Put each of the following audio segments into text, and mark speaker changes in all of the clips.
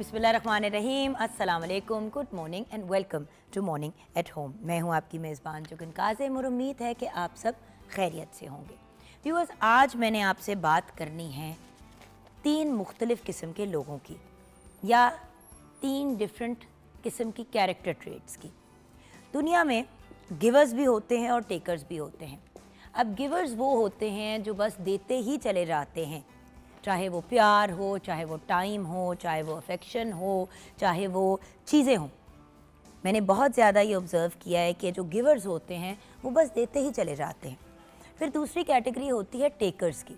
Speaker 1: बिस्मिल्लाहिर्रहमानिर्रहीम, अस्सलाम वालेकुम, good morning and welcome to morning at home. मैं हूं आपकी मेज़बान जुगन काज़िम और उम्मीद है कि आप सब खैरियत से होंगे। व्यूअर्स, आज मैंने आपसे बात करनी है 3 मुख्तलिफ़ किस्म के लोगों की, या 3 डिफरेंट किस्म की कैरेक्टर ट्रेट्स की। दुनिया में गिवर्स भी होते हैं और टेकर्स भी होते हैं। अब गिवर्स वो होते हैं जो बस देते ही चले जाते हैं, चाहे वो प्यार हो, चाहे वो टाइम हो, चाहे वो अफेक्शन हो, चाहे वो चीज़ें हों। मैंने बहुत ज़्यादा ये ऑब्ज़र्व किया है कि जो गिवर्स होते हैं वो बस देते ही चले जाते हैं। फिर दूसरी कैटेगरी होती है टेकर्स की,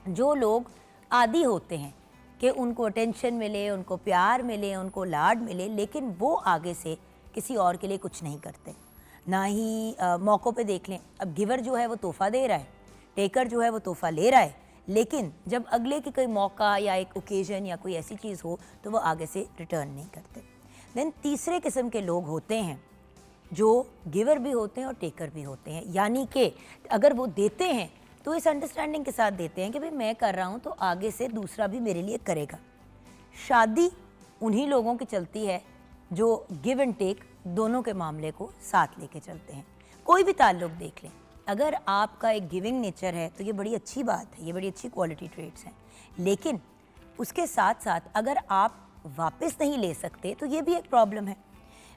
Speaker 1: जो लोग आदी होते हैं कि उनको अटेंशन मिले, उनको प्यार मिले, उनको लाड मिले, लेकिन वो आगे से किसी और के लिए कुछ नहीं करते, ना ही मौक़ों पे देख लें। अब गिवर जो है वो तोहफ़ा दे रहा है, टेकर जो है वो तोहफ़ा ले रहा है, लेकिन जब अगले की कोई मौका या एक ओकेज़न या कोई ऐसी चीज़ हो तो वो आगे से रिटर्न नहीं करते। देन तीसरे किस्म के लोग होते हैं जो गिवर भी होते हैं और टेकर भी होते हैं, यानी कि अगर वो देते हैं तो इस अंडरस्टैंडिंग के साथ देते हैं कि भाई मैं कर रहा हूँ तो आगे से दूसरा भी मेरे लिए करेगा। शादी उन्हीं लोगों की चलती है जो गिव एंड टेक दोनों के मामले को साथ लेके चलते हैं। कोई भी ताल्लुक़ देख लें, अगर आपका एक गिविंग नेचर है तो ये बड़ी अच्छी बात है, ये बड़ी अच्छी क्वालिटी ट्रेट्स हैं, लेकिन उसके साथ साथ अगर आप वापस नहीं ले सकते तो ये भी एक प्रॉब्लम है।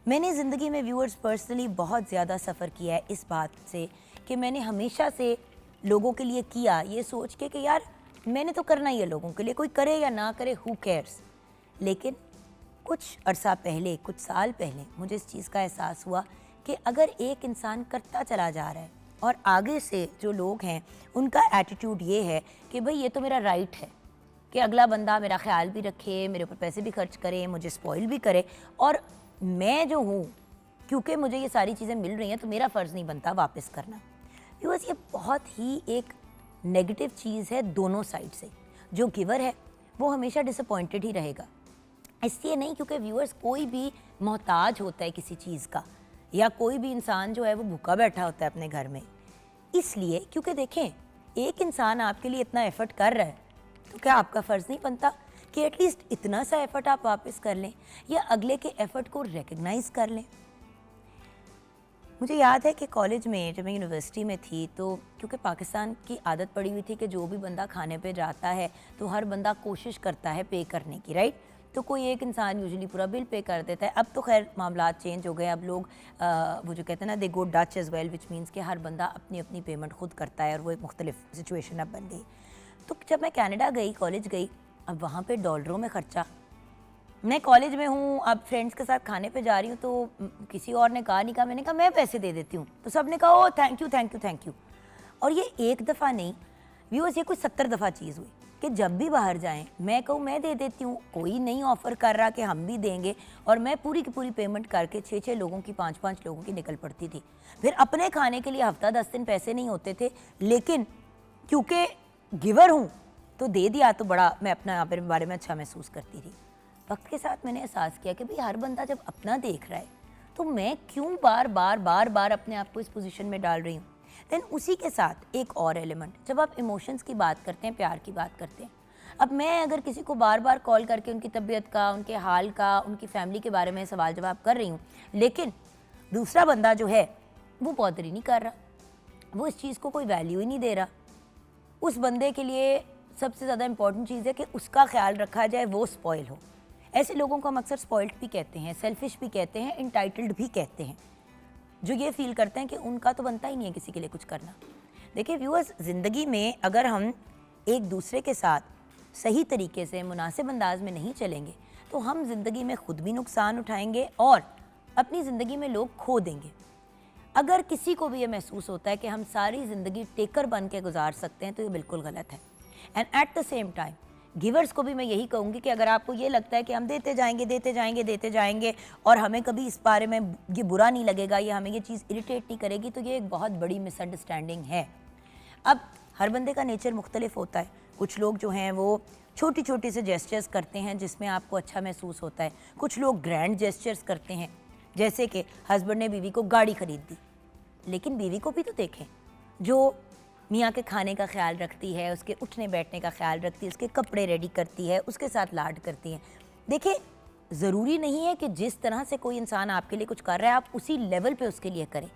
Speaker 1: मैंने ज़िंदगी में व्यूअर्स पर्सनली बहुत ज़्यादा सफ़र किया है इस बात से कि मैंने हमेशा से लोगों के लिए किया ये सोच के कि यार मैंने तो करना ही है लोगों के लिए, कोई करे या ना करे, हु केयर्स। लेकिन कुछ अरसा पहले, कुछ साल पहले मुझे इस चीज़ का एहसास हुआ कि अगर एक इंसान करता चला जा रहा है और आगे से जो लोग हैं उनका एटीट्यूड ये है कि भाई ये तो मेरा राइट है कि अगला बंदा मेरा ख्याल भी रखे, मेरे ऊपर पैसे भी खर्च करे, मुझे स्पॉइल भी करे, और मैं जो हूँ क्योंकि मुझे ये सारी चीज़ें मिल रही हैं तो मेरा फ़र्ज़ नहीं बनता वापस करना। व्यूअर्स, ये बहुत ही एक नेगेटिव चीज़ है दोनों साइड से। जो गिवर है वो हमेशा डिसअपॉइंटेड ही रहेगा, इसलिए नहीं क्योंकि व्यूअर्स कोई भी मोहताज होता है किसी चीज़ का, या कोई भी इंसान जो है वो भूखा बैठा होता है अपने घर में, इसलिए क्योंकि देखें एक इंसान आपके लिए इतना एफ़र्ट कर रहा है तो क्या आपका फ़र्ज़ नहीं बनता कि एटलीस्ट इतना सा एफ़र्ट आप वापस कर लें या अगले के एफ़र्ट को रिकग्नाइज़ कर लें। मुझे याद है कि कॉलेज में जब मैं यूनिवर्सिटी में थी तो क्योंकि पाकिस्तान की आदत पड़ी हुई थी कि जो भी बंदा खाने पे जाता है तो हर बंदा कोशिश करता है पे करने की, राइट। तो कोई एक इंसान यूजुअली पूरा बिल पे कर देता है। अब तो खैर मामलात चेंज हो गए, अब लोग वो जो कहते हैं ना they go Dutch as well, which means कि हर बंदा अपनी अपनी पेमेंट खुद करता है और वो एक मुख्तलिफ सिचुएशन अब बन गई। तो जब मैं कनाडा गई, कॉलेज गई, अब वहाँ पे डॉलरों में ख़र्चा। मैं कॉलेज में हूँ, अब फ्रेंड्स के साथ खाने पे जा रही हूँ तो किसी और ने कहा नहीं, कहा मैंने कहा मैं पैसे दे देती हूँ, तो सब ने कहा oh thank you thank you thank you. और ये एक दफ़ा नहीं व्यूअर्स, ये कुछ 70 दफ़ा चीज़ हुई कि जब भी बाहर जाएं मैं कहूँ मैं दे देती हूँ, कोई नहीं ऑफ़र कर रहा कि हम भी देंगे, और मैं पूरी की पूरी पेमेंट करके 6-6 लोगों की, 5-5 लोगों की निकल पड़ती थी। फिर अपने खाने के लिए हफ्ता 10 दिन पैसे नहीं होते थे, लेकिन क्योंकि गिवर हूँ तो दे दिया, तो बड़ा मैं अपना बारे में अच्छा महसूस करती थी। वक्त के साथ मैंने एहसास किया कि भाई हर बंदा जब अपना देख रहा है तो मैं क्यों बार बार अपने आप को इस पोजीशन में डाल रही हूँ। देन उसी के साथ एक और एलिमेंट, जब आप इमोशंस की बात करते हैं, प्यार की बात करते हैं, अब मैं अगर किसी को बार बार कॉल करके उनकी तबीयत का, उनके हाल का, उनकी फैमिली के बारे में सवाल जवाब कर रही हूँ, लेकिन दूसरा बंदा जो है वो बॉदर ही नहीं कर रहा, वो इस चीज़ को कोई वैल्यू ही नहीं दे रहा, उस बंदे के लिए सबसे ज़्यादा इंपॉर्टेंट चीज़ है कि उसका ख्याल रखा जाए, वो स्पॉइल हो। ऐसे लोगों को हम अक्सर स्पॉइल्ड भी कहते हैं, सेल्फिश भी कहते हैं, इंटाइटल्ड भी कहते हैं, जो ये फील करते हैं कि उनका तो बनता ही नहीं है किसी के लिए कुछ करना। देखिए व्यूअर्स, ज़िंदगी में अगर हम एक दूसरे के साथ सही तरीके से मुनासिब अंदाज में नहीं चलेंगे तो हम ज़िंदगी में ख़ुद भी नुकसान उठाएंगे और अपनी ज़िंदगी में लोग खो देंगे। अगर किसी को भी ये महसूस होता है कि हम सारी ज़िंदगी टेकर बन के गुजार सकते हैं तो ये बिल्कुल गलत है। And at the same time givers को भी मैं यही कहूँगी कि अगर आपको ये लगता है कि हम देते जाएंगे और हमें कभी इस बारे में ये बुरा नहीं लगेगा या हमें ये चीज़ इरिटेट नहीं करेगी, तो ये एक बहुत बड़ी मिसअंडरस्टैंडिंग है। अब हर बंदे का नेचर मुख्तलिफ होता है। कुछ लोग जो हैं वो छोटी छोटी से जेस्चर्स करते हैं जिसमें आपको अच्छा महसूस होता है, कुछ लोग ग्रैंड जेस्चर्स करते हैं, जैसे कि हस्बैंड ने बीवी को गाड़ी खरीद दी, लेकिन बीवी को भी तो देखें जो मियाँ के खाने का ख्याल रखती है, उसके उठने बैठने का ख्याल रखती है, उसके कपड़े रेडी करती है, उसके साथ लाड करती है। देखिए, ज़रूरी नहीं है कि जिस तरह से कोई इंसान आपके लिए कुछ कर रहा है आप उसी लेवल पे उसके लिए करें,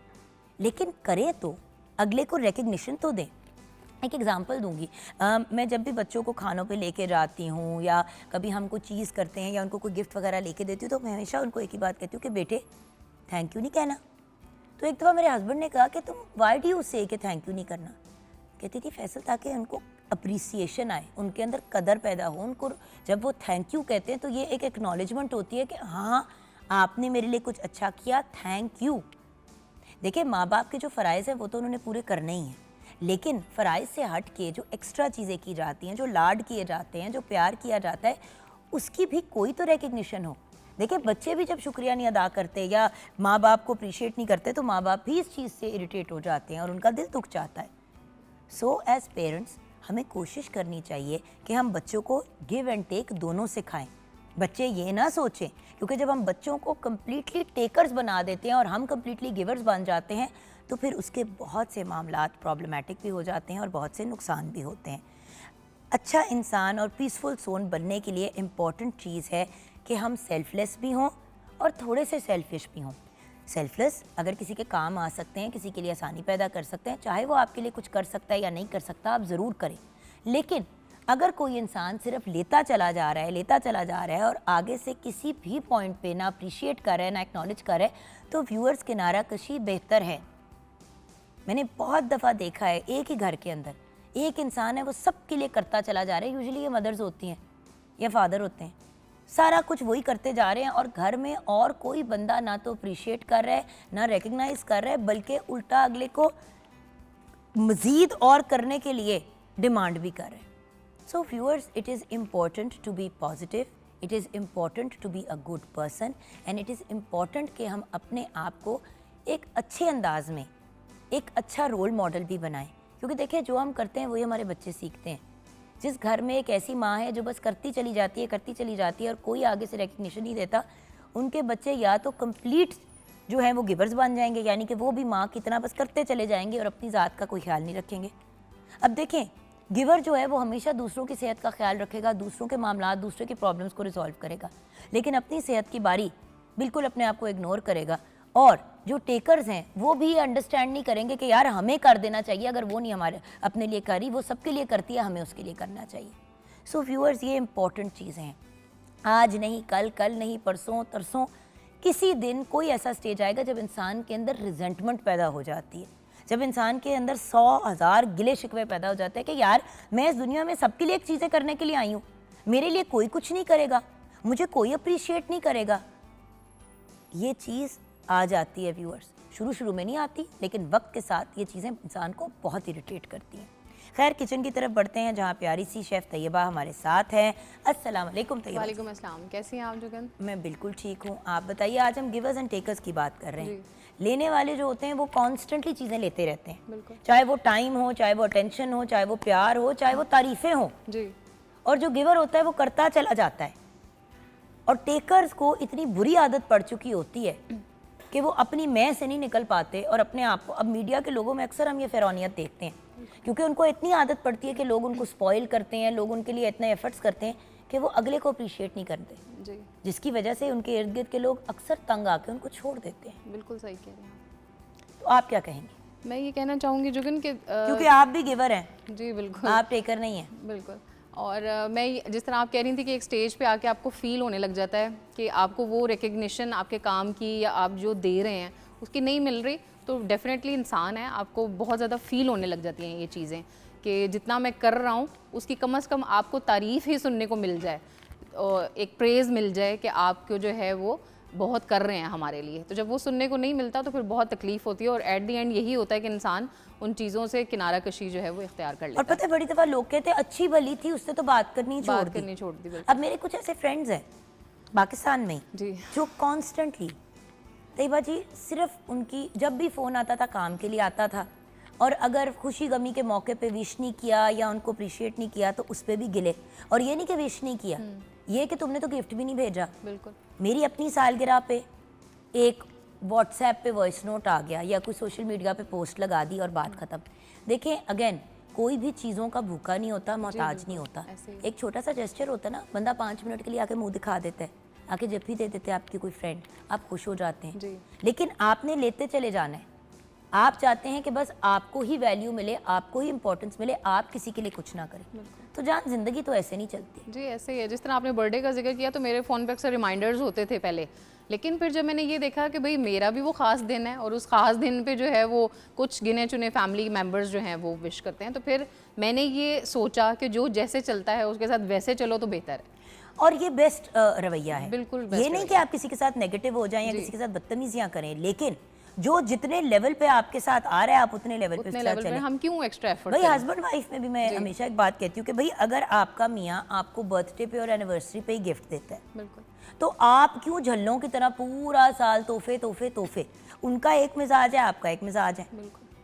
Speaker 1: लेकिन करें तो अगले को रिकग्निशन तो दें। एक एग्जांपल दूंगी, मैं जब भी बच्चों को खानों पे लेके जाती हूँ या कभी हम कोई चीज़ करते हैं या उनको कोई गिफ्ट वगैरह लेके देती हूँ, तो मैं हमेशा उनको एक ही बात कहती हूँ कि बेटे थैंक यू नहीं कहना। तो एक दफ़ा मेरे हस्बैंड ने कहा कि तुम वाई डू यू से कि थैंक यू नहीं करना। कहती थी फैसल ताकि उनको अप्रिसिएशन आए, उनके अंदर कदर पैदा हो, उनको जब वो थैंक यू कहते हैं तो ये एक एक्नॉलेजमेंट होती है कि हाँ आपने मेरे लिए कुछ अच्छा किया, थैंक यू। देखिए, माँ बाप के जो फ़राइज़ हैं वो तो उन्होंने पूरे करने ही हैं, लेकिन फ़राइज़ से हट के जो एक्स्ट्रा चीज़ें की जाती हैं, जो लाड किए जाते हैं, जो प्यार किया जाता है, उसकी भी कोई तो रिकग्निशन हो। देखिए, बच्चे भी जब शुक्रिया नहीं अदा करते या माँ बाप को अप्रिशिएट नहीं करते तो माँ बाप भी इस चीज़ से इरिटेट हो जाते हैं और उनका दिल दुख जाता है। सो एज़ पेरेंट्स हमें कोशिश करनी चाहिए कि हम बच्चों को गिव एंड टेक दोनों सिखाएं। बच्चे ये ना सोचें, क्योंकि जब हम बच्चों को कम्प्लीटली टेकर्स बना देते हैं और हम कम्प्लीटली गिवर्स बन जाते हैं तो फिर उसके बहुत से मामलात प्रॉब्लमेटिक भी हो जाते हैं और बहुत से नुकसान भी होते हैं। अच्छा इंसान और पीसफुल सोल बनने के लिए इम्पॉर्टेंट चीज़ है कि हम सेल्फलेस भी हों और थोड़े से सेल्फिश भी हों। सेल्फलेस अगर किसी के काम आ सकते हैं, किसी के लिए आसानी पैदा कर सकते हैं, चाहे वो आपके लिए कुछ कर सकता है या नहीं कर सकता, आप ज़रूर करें। लेकिन अगर कोई इंसान सिर्फ लेता चला जा रहा है, लेता चला जा रहा है और आगे से किसी भी पॉइंट पे ना अप्रिशिएट कर रहा है, ना एक्नॉलेज कर रहा है, तो व्यूअर्स किनारा कशी बेहतर है। मैंने बहुत दफ़ा देखा है एक ही घर के अंदर एक इंसान है, वो सबके लिए करता चला जा रहा है। यूजुअली ये मदर्स होती हैं या फादर होते हैं, सारा कुछ वही करते जा रहे हैं और घर में और कोई बंदा ना तो अप्रिशिएट कर रहा है, ना रिकग्नाइज कर रहा है, बल्कि उल्टा अगले को मज़ीद और करने के लिए डिमांड भी कर रहे हैं। So viewers, it is important to be positive, it is important to be a good person and it is important कि हम अपने आप को एक अच्छे अंदाज में एक अच्छा रोल मॉडल भी बनाएं, क्योंकि देखिए जो हम करते हैं वही हमारे बच्चे सीखते हैं। जिस घर में एक ऐसी माँ है जो बस करती चली जाती है और कोई आगे से रिकग्निशन नहीं देता, उनके बच्चे या तो कंप्लीट जो है वो गिवर्स बन जाएंगे, यानी कि वो भी माँ की तरह बस करते चले जाएंगे और अपनी ज़ात का कोई ख्याल नहीं रखेंगे। अब देखें, गिवर जो है वो हमेशा दूसरों की सेहत का ख्याल रखेगा, दूसरों के मामला, दूसरे के प्रॉब्लम्स को रिजॉल्व करेगा, लेकिन अपनी सेहत की बारी बिल्कुल अपने आप को इग्नोर करेगा। और जो टेकर्स हैं वो भी अंडरस्टैंड नहीं करेंगे कि यार हमें कर देना चाहिए, अगर वो नहीं हमारे अपने लिए करी, वो सबके लिए करती है, हमें उसके लिए करना चाहिए। सो व्यूअर्स, ये इंपॉर्टेंट चीज़ें हैं। आज नहीं कल, कल नहीं परसों, तरसों, किसी दिन कोई ऐसा स्टेज आएगा जब इंसान के अंदर रिजेंटमेंट पैदा हो जाती है, जब इंसान के अंदर 100,000 गिले शिकवे पैदा हो जाते हैं कि यार मैं इस दुनिया में सबके लिए एक चीज़ें करने के लिए आई हूँ, मेरे लिए कोई कुछ नहीं करेगा, मुझे कोई अप्रिशिएट नहीं करेगा। ये चीज़ आ जाती है व्यूअर्स, शुरू में नहीं आती, लेकिन वक्त के साथ ये चीज़ें इंसान को बहुत इरिटेट करती हैं। खैर, किचन की तरफ बढ़ते हैं जहाँ प्यारी सी शेफ़ तैयबा हमारे साथ है। अस्सलाम वालेकुम तैयबा।
Speaker 2: वालेकुम अस्सलाम, कैसी हैं आप जुगन?
Speaker 1: मैं बिल्कुल ठीक हूँ, आप बताइए। आज हम गिवर्स एंड टेकर्स की बात कर रहे हैं। लेने वाले जो होते हैं वो कॉन्स्टेंटली चीज़ें लेते रहते हैं, चाहे वो टाइम हो, चाहे वो अटेंशन हो, चाहे वो प्यार हो, चाहे वो तारीफ़ें हों जी। और जो गिवर होता है वो करता चला जाता है। और टेकर्स को इतनी बुरी आदत पड़ चुकी होती है कि वो अपनी मैं से नहीं निकल पाते और अपने आप को, अब मीडिया के लोगों में अक्सर हम ये फ़िरौनियत देखते हैं, क्योंकि उनको इतनी आदत पड़ती है कि लोग उनको स्पॉइल करते हैं, लोग उनके लिए इतने एफर्ट्स करते हैं कि वो अगले को अप्रिशिएट नहीं करते जी। जिसकी वजह से उनके इर्द गिर्द के लोग अक्सर तंग आके उनको छोड़ देते हैं।
Speaker 2: बिल्कुल सही कह रहे हैं।
Speaker 1: तो आप क्या कहेंगे?
Speaker 2: मैं ये कहना चाहूँगी जुगन कि
Speaker 1: क्योंकि आप भी गिवर हैं
Speaker 2: जी, बिल्कुल,
Speaker 1: आप टेकर नहीं हैं।
Speaker 2: बिल्कुल। और मैं जिस तरह आप कह रही थी कि एक स्टेज पे आके आपको फील होने लग जाता है कि आपको वो रिकग्निशन आपके काम की या आप जो दे रहे हैं उसकी नहीं मिल रही, तो डेफिनेटली इंसान है, आपको बहुत ज़्यादा फील होने लग जाती हैं ये चीज़ें कि जितना मैं कर रहा हूँ उसकी कम से कम आपको तारीफ़ ही सुनने को मिल जाए और एक प्रेज़ मिल जाए कि आपको जो है वो बहुत कर रहे हैं हमारे लिए। तो जब वो सुनने को नहीं मिलता तो फिर बहुत तकलीफ़ होती है और एट दी एंड यही होता है कि इंसान उन चीज़ों से किनारा कशी जो है वो इख्तियार कर लेता है।
Speaker 1: और पता है, बड़ी दफ़ा लोग कहते हैं अच्छी भली थी, उससे तो बात करनी छोड़ दी। अब मेरे कुछ ऐसे फ्रेंड्स हैं पाकिस्तान में जी जो कॉन्स्टेंटली तैयबा जी सिर्फ उनकी जब भी फ़ोन आता था काम के लिए आता था, और अगर खुशी गमी के मौके पे विश नहीं किया या उनको अप्रिशिएट नहीं किया तो उस पर भी गिले। और ये नहीं कि विश नहीं किया, ये कि तुमने तो गिफ्ट भी नहीं भेजा। बिल्कुल। मेरी अपनी सालगिरह पे एक व्हाट्सएप पे वॉइस नोट आ गया या कोई सोशल मीडिया पे पोस्ट लगा दी और बात ख़त्म। देखें, अगेन कोई भी चीज़ों का भूखा नहीं होता, मोहताज नहीं होता। एक छोटा सा जेस्चर होता है ना, बंदा 5 मिनट के लिए आके मुंह दिखा देता है, आके जब भी दे देते हैं आपकी कोई फ्रेंड, आप खुश हो जाते हैं। लेकिन आपने लेते चले जाना है। आप चाहते हैं कि बस आपको ही वैल्यू मिले, आपको ही इंपॉर्टेंस मिले, आप किसी के लिए कुछ ना करें। तो जान ज़िंदगी तो ऐसे नहीं चलती।
Speaker 2: जी ऐसे ही है। जिस तरह आपने बर्थडे का जिक्र किया तो मेरे फ़ोन पे अक्सर रिमाइंडर्स होते थे पहले, लेकिन फिर जब मैंने ये देखा कि भाई मेरा भी वो ख़ास दिन है और उस ख़ास दिन पे जो है वो कुछ गिने चुने फैमिली मेम्बर्स जो हैं वो विश करते हैं, तो फिर मैंने ये सोचा कि जो जैसे चलता है उसके साथ वैसे चलो तो बेहतर है।
Speaker 1: और ये बेस्ट रवैया है।
Speaker 2: बिल्कुल
Speaker 1: ये नहीं कि आप किसी के साथ नेगेटिव हो जाएं या किसी के साथ बदतमीजियां करें, लेकिन जो जितने लेवल पे आपके साथ आ रहा है आप उतने लेवल पे उसके साथ चलें।
Speaker 2: हम क्यों एक्स्ट्रा एफर्ट
Speaker 1: भाई हस्बैंड वाइफ में भी मैं हमेशा एक बात कहती हूँ कि भाई अगर आपका मियाँ आपको बर्थडे पे और एनिवर्सरी पे ही गिफ्ट देता है,
Speaker 2: बिल्कुल,
Speaker 1: तो आप क्यों झल्लों की तरह पूरा साल तोहफे तोहफे तोहफे? उनका एक मिजाज है, आपका एक मिजाज है।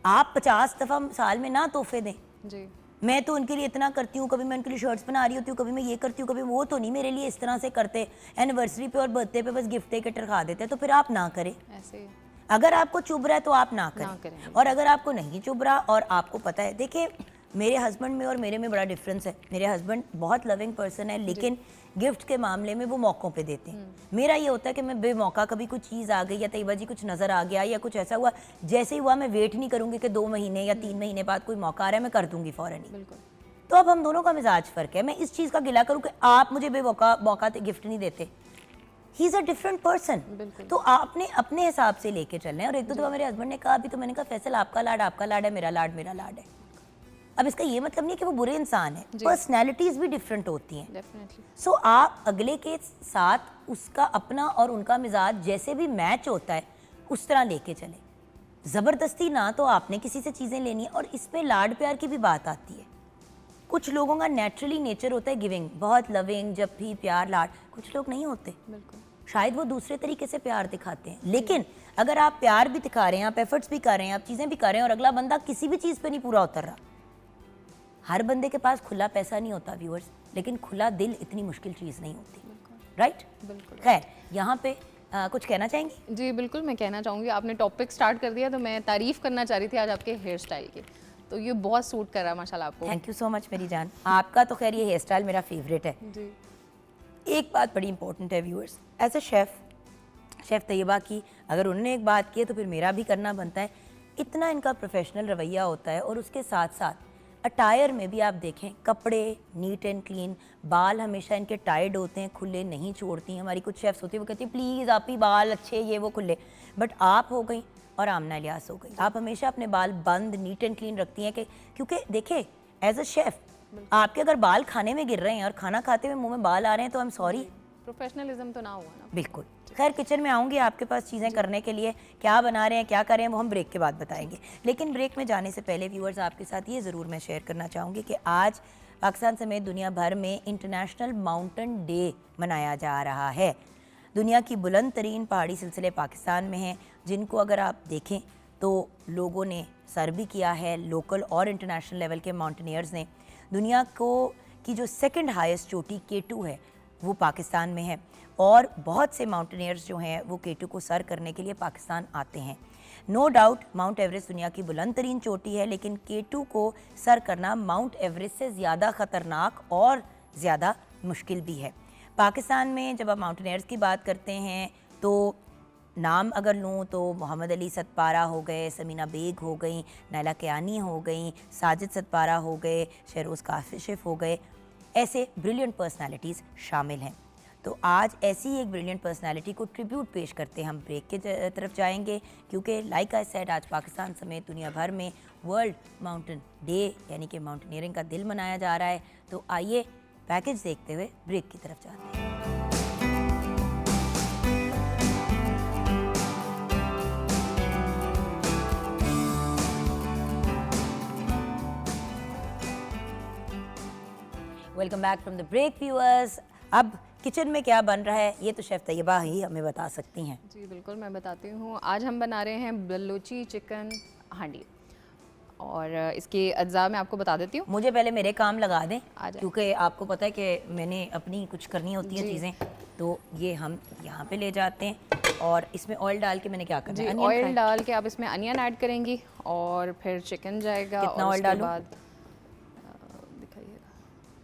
Speaker 1: आप 50 दफ़ा साल में ना तोहफे दें।
Speaker 2: जी
Speaker 1: मैं तो उनके लिए इतना करती हूँ, कभी मैं उनके लिए शर्ट्स बना रही होती हूँ, कभी मैं ये करती हूँ, कभी वो तो नहीं मेरे लिए इस तरह से करते। एनिवर्सरी पे और बर्थडे पे बस गिफ्ट देकर टरखा देते हैं, तो फिर आप ना करें।
Speaker 2: ऐसे ही
Speaker 1: अगर आपको चुभ रहा है तो आप ना करें। और अगर आपको नहीं चुभ रहा और आपको पता है, देखिए मेरे हस्बैंड में और मेरे में बड़ा डिफरेंस है। मेरे हस्बैंड बहुत लविंग पर्सन है, लेकिन गिफ्ट के मामले में वो मौक़ों पे देते हैं। मेरा ये होता है कि मैं बेमौका कभी कुछ चीज़ आ गई या तैयबा जी कुछ नज़र आ गया या कुछ ऐसा हुआ, जैसे ही हुआ मैं वेट नहीं करूँगी कि 2 महीने या 3 महीने बाद कोई मौका आ रहा है, मैं कर दूँगी फ़ौरन ही। तो अब हम दोनों का मिजाज फ़र्क है। मैं इस चीज़ का गिला करूँ कि आप मुझे बेमौका गिफ्ट नहीं देते। He is a different person. तो आपने अपने हिसाब से लेके चलना है। और एक दो दफ़ा मेरे हस्बैंड ने कहा, अभी तो मैंने कहा फैसल आपका लाड है, मेरा लाड है। अब इसका ये मतलब नहीं कि वो बुरे इंसान है, पर्सनैलिटीज़ भी डिफरेंट होती हैं। सो आप अगले के साथ उसका अपना और उनका मिजाज जैसे भी मैच होता है उस तरह लेके चले। ज़बरदस्ती ना तो आपने किसी से चीज़ें लेनी है। और इसमें लाड प्यार की भी बात आती है। कुछ लोगों का नेचुरली नेचर होता है गिविंग, बहुत लविंग, जब भी प्यार लाड। कुछ लोग नहीं होते, शायद वो दूसरे तरीके से प्यार दिखाते हैं। लेकिन अगर आप प्यार भी दिखा रहे हैं, आप एफर्ट्स भी कर रहे हैं, आप चीज़ें भी कर रहे हैं और अगला बंदा किसी भी चीज़ पे नहीं पूरा उतर रहा। हर बंदे के पास खुला पैसा नहीं होता व्यूअर्स, लेकिन खुला दिल इतनी मुश्किल चीज़ नहीं होती। राइट? खैर, यहाँ पे कुछ कहना चाहेंगी?
Speaker 2: जी बिल्कुल, मैं कहना चाहूँगी। आपने टॉपिक स्टार्ट कर दिया तो मैं तारीफ़ करना चाह रही थी आज आपके हेयर स्टाइल की। तो ये बहुत सूट कर रहा है माशाल्लाह आपको।
Speaker 1: थैंक यू सो मच मेरी जान। आपका तो खैर ये हेयर स्टाइल मेरा फेवरेट है
Speaker 2: जी।
Speaker 1: एक बात बड़ी इंपॉर्टेंट है viewers, as a chef Tayyaba की अगर उन्होंने एक बात की है तो फिर मेरा भी करना बनता है। इतना इनका प्रोफेशनल रवैया होता है और उसके साथ साथ अटायर में भी आप देखें, कपड़े नीट एंड क्लीन, बाल हमेशा इनके टाइड होते हैं, खुले नहीं छोड़ती हैं। हमारी कुछ शेफ्स होती है वो कहती है प्लीज़ आप ही बाल अच्छे ये वो खुले, बट आप हो गई और आमना इलियास हो गई, आप हमेशा अपने बाल बंद नीट एंड क्लीन रखती हैं। कि क्योंकि देखिए एज अ शेफ़ आपके अगर बाल खाने में गिर रहे हैं और खाना खाते हुए मुंह में बाल आ रहे हैं तो आई एम सॉरी,
Speaker 2: प्रोफेशनलिज्म तो ना हुआ ना।
Speaker 1: बिल्कुल। खैर किचन में आऊँगी आपके पास चीज़ें करने के लिए, क्या बना रहे हैं क्या कर रहे हैं वो हम ब्रेक के बाद बताएंगे। लेकिन ब्रेक में जाने से पहले व्यूअर्स आपके साथ ये ज़रूर मैं शेयर करना चाहूँगी कि आज पाकिस्तान समेत दुनिया भर में इंटरनेशनल माउंटेन डे मनाया जा रहा है। दुनिया की बुलंद तरीन पहाड़ी सिलसिले पाकिस्तान में हैं, जिनको अगर आप देखें तो लोगों ने सर भी किया है, लोकल और इंटरनेशनल लेवल के माउंटेनियर्स ने। दुनिया को की जो सेकंड हाईएस्ट चोटी K2 है वो पाकिस्तान में है और बहुत से माउंटेनियर्स जो हैं वो K2 को सर करने के लिए पाकिस्तान आते हैं। नो डाउट माउंट एवरेस्ट दुनिया की बुलंद तरीन चोटी है, लेकिन K2 को सर करना माउंट एवरेस्ट से ज़्यादा ख़तरनाक और ज़्यादा मुश्किल भी है। पाकिस्तान में जब आप माउंटेनियर्स की बात करते हैं तो नाम अगर लूँ तो मोहम्मद अली सतपारा हो गए, समीना बेग हो गई, नैला कियानी हो गई, साजिद सतपारा हो गए, शहरोज़ काशिफ हो गए, ऐसे ब्रिलियंट पर्सनालिटीज़ शामिल हैं। तो आज ऐसी ही एक ब्रिलियंट पर्सनालिटी को ट्रिब्यूट पेश करते हम ब्रेक के तरफ जाएंगे, क्योंकि लाइक आई सेड आज पाकिस्तान समेत दुनिया भर में वर्ल्ड माउंटेन डे यानी कि माउंटेनियरिंग का दिल मनाया जा रहा है। तो आइए पैकेज देखते हुए ब्रेक की तरफ जाते हैं। Welcome back from the break viewers. अब किचन में क्या बन रहा है ये तो शेफ़ तैयबा ही हमें बता सकती हैं।
Speaker 2: जी बिल्कुल, मैं बताती हूँ। आज हम बना रहे हैं बलोची चिकन हांडी और इसके अज्जा मैं आपको बता देती हूँ।
Speaker 1: मुझे पहले मेरे काम लगा दें, क्योंकि आपको पता है कि मैंने अपनी कुछ करनी होती है चीज़ें। तो ये हम यहाँ पे ले जाते हैं और इसमें ऑयल डाल के मैंने क्या करना है,
Speaker 2: ऑयल डाल के आप इसमें अनियन ऐड करेंगी और फिर चिकन जाएगा।
Speaker 1: कितना ऑयल डालूं?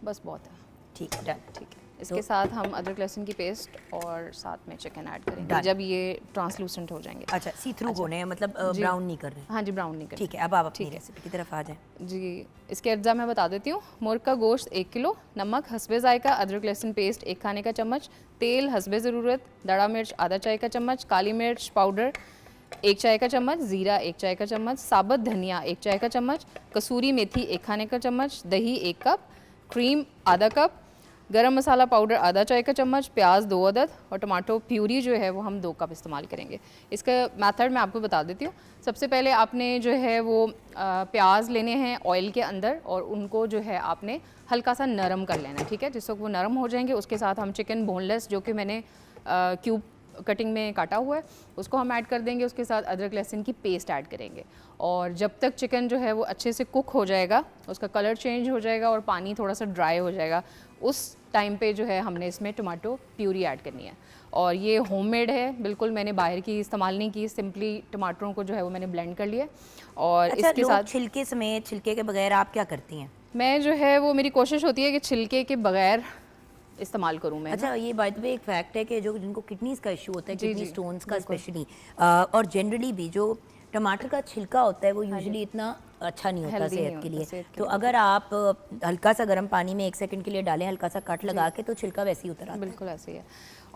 Speaker 2: बस बहुत है।
Speaker 1: ठीक है, डन।
Speaker 2: ठीक है, इसके साथ हम अदरक लहसुन की पेस्ट और साथ में चिकन ऐड करेंगे
Speaker 1: Done.
Speaker 2: जब ये ट्रांसलूसेंट हो जाएंगे।
Speaker 1: अच्छा, सी थ्रू होने हैं, मतलब
Speaker 2: जी।
Speaker 1: ब्राउन नहीं कर रहे।
Speaker 2: हाँ जी, ब्राउन नहीं करेंगे।
Speaker 1: ठीक है, अब आप अपनी
Speaker 2: ठीक है।
Speaker 1: रेसिपी की तरफ आ जाएं।
Speaker 2: जी, इसके अज्जा मैं बता देती हूँ। मुर्ग का गोश्त 1 किलो, नमक हस्बे जायका, अदरक लहसुन पेस्ट 1 खाने का चम्मच, तेल हस्बे ज़रूरत, दड़ा मिर्च आधा चाय का चम्मच, काली मिर्च पाउडर 1 चाय का चम्मच, ज़ीरा 1 चाय का चम्मच, साबुत धनिया 1 चाय का चम्मच, कसूरी मेथी 1 खाने का चम्मच, दही 1 कप, क्रीम आधा कप, गरम मसाला पाउडर आधा चाय का चम्मच, प्याज 2 अदद और टमाटो प्यूरी जो है वो हम 2 कप इस्तेमाल करेंगे। इसका मेथड मैं आपको बता देती हूँ। सबसे पहले आपने जो है वो प्याज लेने हैं ऑयल के अंदर और उनको जो है आपने हल्का सा नरम कर लेना है, ठीक है। जिस वक्त वो नरम हो जाएंगे उसके साथ हम चिकन बोनलेस जो कि मैंने क्यूब कटिंग में काटा हुआ है उसको हम ऐड कर देंगे। उसके साथ अदरक लहसुन की पेस्ट ऐड करेंगे और जब तक चिकन जो है वो अच्छे से कुक हो जाएगा, उसका कलर चेंज हो जाएगा और पानी थोड़ा सा ड्राई हो जाएगा, उस टाइम पे जो है हमने इसमें टमाटो प्यूरी ऐड करनी है। और ये होममेड है, बिल्कुल मैंने बाहर की इस्तेमाल नहीं की, सिंपली टमाटरों को जो है वो मैंने ब्लेंड कर लिया। और
Speaker 1: अच्छा,
Speaker 2: इसके
Speaker 1: लोग
Speaker 2: साथ
Speaker 1: छिलके समेत, छिलके के बगैर आप क्या करती हैं?
Speaker 2: मैं जो है वो मेरी कोशिश होती है कि छिलके के बगैर इस्तेमाल करूँ मैं।
Speaker 1: अच्छा, ये बाय द वे एक फैक्ट है कि जो जिनको किडनीज का इशू होता है,
Speaker 2: जी,
Speaker 1: किडनी
Speaker 2: जी,
Speaker 1: स्टोन्स का
Speaker 2: बिल्कुल।
Speaker 1: स्पेशली, और जनरली भी जो टमाटर का छिलका होता है वो यूजुअली इतना अच्छा नहीं होता
Speaker 2: Healthy नहीं
Speaker 1: सेहत के
Speaker 2: होता
Speaker 1: लिए।
Speaker 2: सेहत के
Speaker 1: तो अगर आप हल्का सा गर्म पानी में 1 सेकंड के लिए डालें, हल्का सा कट लगा के, तो छिलका वैसे ही उतर आता है।
Speaker 2: बिल्कुल ऐसे ही है।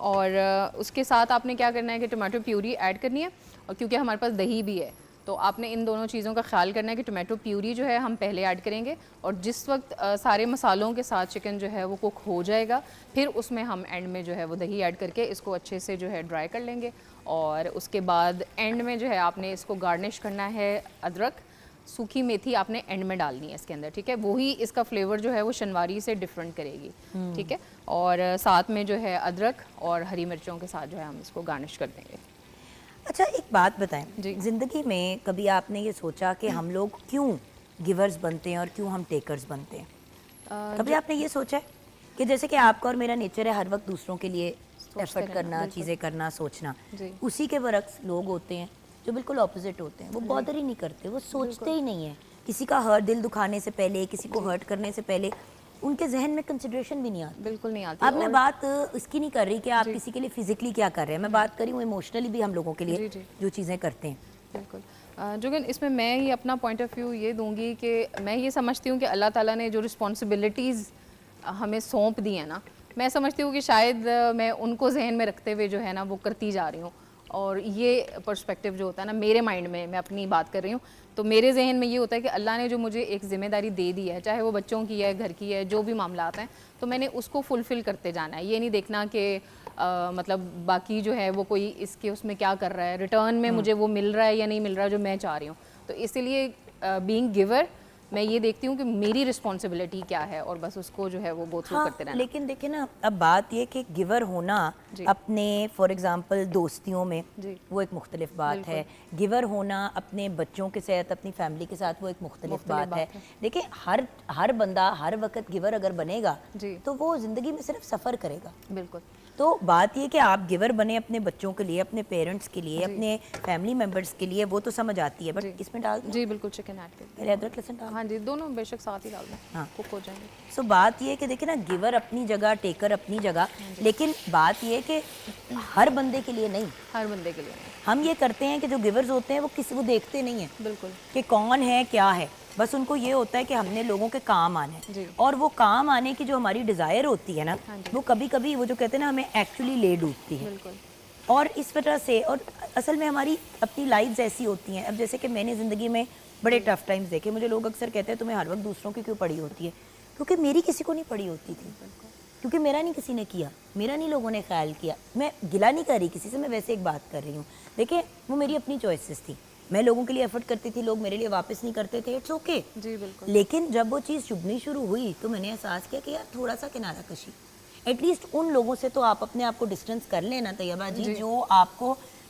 Speaker 2: और उसके साथ आपने क्या करना है कि टमाटो प्यूरी ऐड करनी है और क्योंकि हमारे पास दही भी है तो आपने इन दोनों चीज़ों का ख्याल करना है कि टमाटो प्यूरी जो है हम पहले ऐड करेंगे और जिस वक्त सारे मसालों के साथ चिकन जो है वो कुक हो जाएगा फिर उसमें हम एंड में जो है वो दही ऐड करके इसको अच्छे से जो है ड्राई कर लेंगे। और उसके बाद एंड में जो है आपने इसको गार्निश करना है। अदरक सूखी मेथी आपने एंड में डालनी है इसके अंदर, ठीक है। वही इसका फ्लेवर जो है वो शनवारी से डिफरेंट करेगी, ठीक है। और साथ में जो है अदरक और हरी मिर्चों के साथ जो है हम इसको गार्निश कर देंगे।
Speaker 1: अच्छा, एक बात बताएं,
Speaker 2: जी।
Speaker 1: ज़िंदगी में कभी आपने ये सोचा कि हम लोग क्यों गिवर्स बनते हैं और क्यों हम टेकर्स बनते हैं? कभी आपने ये सोचा है कि जैसे कि आपका और मेरा नेचर है हर वक्त दूसरों के लिए एफर्ट
Speaker 2: रहना,
Speaker 1: करना,
Speaker 2: बिल्कुल।
Speaker 1: चीज़ें करना, सोचना,
Speaker 2: जी।
Speaker 1: उसी के बरक्स लोग होते हैं जो बिल्कुल ऑपोजिट होते हैं। वो बॉदर ही नहीं करते, वो सोचते ही नहीं है। किसी का हर्ट, दिल दुखाने से पहले, किसी को हर्ट करने से पहले उनके जहन में कंसिडरेशन भी नहीं आती।
Speaker 2: बिल्कुल नहीं आती।
Speaker 1: अब मैं
Speaker 2: और
Speaker 1: बात इसकी नहीं कर रही कि आप किसी के लिए फिजिकली क्या कर रहे हैं, मैं बात कर रही हूँ इमोशनली भी हम लोगों के लिए
Speaker 2: जी, जी।
Speaker 1: जो चीज़ें करते हैं।
Speaker 2: बिल्कुल जोगन, इसमें मैं ही अपना पॉइंट ऑफ व्यू ये दूंगी कि मैं ये समझती हूँ कि अल्लाह ताला ने जो रिस्पॉन्सिबिलिटीज़ हमें सौंप दी है ना, मैं समझती हूँ कि शायद मैं उनको जहन में रखते हुए जो है ना वो करती जा रही हूँ। और ये पर्सपेक्टिव जो होता है ना मेरे माइंड में, मैं अपनी बात कर रही हूँ, तो मेरे जहन में ये होता है कि अल्लाह ने जो मुझे एक ज़िम्मेदारी दे दी है, चाहे वो बच्चों की है, घर की है, जो भी मामला आता है, तो मैंने उसको फुलफ़िल करते जाना है। ये नहीं देखना कि मतलब बाकी जो है वो कोई इसके उसमें क्या कर रहा है, रिटर्न में मुझे वो मिल रहा है या नहीं मिल रहा है जो मैं चाह रही हूँ। तो इसीलिए बीइंग गिवर मैं ये देखती हूँ कि मेरी रिस्पॉन्सिबिलिटी क्या है और बस उसको जो है वो गो थ्रू करते रहना।
Speaker 1: लेकिन देखिए ना, अब बात ये कि गिवर होना
Speaker 2: जी।
Speaker 1: अपने फॉर एग्जांपल दोस्तियों में
Speaker 2: जी।
Speaker 1: वो एक मुख्तलिफ बात है, गिवर होना अपने बच्चों के साथ, अपनी फैमिली के साथ वो एक मुख्तलिफ बात है। देखिए हर बंदा हर वक्त गिवर अगर बनेगा
Speaker 2: जी।
Speaker 1: तो वो ज़िंदगी में सिर्फ सफ़र करेगा।
Speaker 2: बिल्कुल।
Speaker 1: तो बात ये कि आप गिवर बने अपने बच्चों के लिए, अपने पेरेंट्स के लिए, अपने फैमिली मेम्बर्स के लिए, वो तो समझ आती है, बट इसमें डाल दें
Speaker 2: जी बिल्कुल, चिकन ऐड कर
Speaker 1: पहले अदरक लहसुन डाल।
Speaker 2: हाँ जी, दोनों बेशक साथ ही डाल दें,
Speaker 1: हाँ।
Speaker 2: कुक हो जाएंगे।
Speaker 1: सो बात ये है कि देखिए ना, गिवर अपनी जगह, टेकर अपनी जगह, लेकिन बात ये है कि हर बंदे के लिए नहीं।
Speaker 2: हर बंदे के लिए नहीं।
Speaker 1: हम ये करते हैं कि जो गिवर्स होते हैं वो किसी को देखते नहीं है
Speaker 2: बिल्कुल।
Speaker 1: कि कौन है क्या है, बस उनको ये होता है कि हमने लोगों के काम आना है।
Speaker 2: जी।
Speaker 1: और वो काम आने की जो हमारी डिज़ायर होती है ना,
Speaker 2: हाँ जी।
Speaker 1: वो कभी कभी वो जो कहते हैं ना हमें एक्चुअली ले डूबती है।
Speaker 2: बिल्कुल।
Speaker 1: और इस वजह से, और असल में हमारी अपनी लाइफ्स ऐसी होती हैं। अब जैसे कि मैंने ज़िंदगी में बड़े टफ टाइम्स देखे। मुझे लोग अक्सर कहते हैं तुम्हें हर वक्त दूसरों की क्यों पड़ी होती है, क्योंकि मेरी किसी को नहीं पड़ी होती थी, क्योंकि मेरा नहीं किसी ने किया, मेरा नहीं लोगों ने ख्याल किया। मैं गिला नहीं कर रही किसी से, मैं वैसे एक बात कर रही हूँ। देखिए, वो मेरी अपनी चॉइसेस थी, मैं लोगों के लिए एफर्ट करती थी, लोग मेरे लिए वापस नहीं करते थे, इट्स ओके।
Speaker 2: जी बिल्कुल।
Speaker 1: लेकिन जब वो चीज़ चुभनी शुरू हुई तो मैंने एहसास किया कि यार थोड़ा सा किनारा कशी, एटलीस्ट उन लोगों से तो आप अपने आप को डिस्टेंस कर लेना तैयबा जी,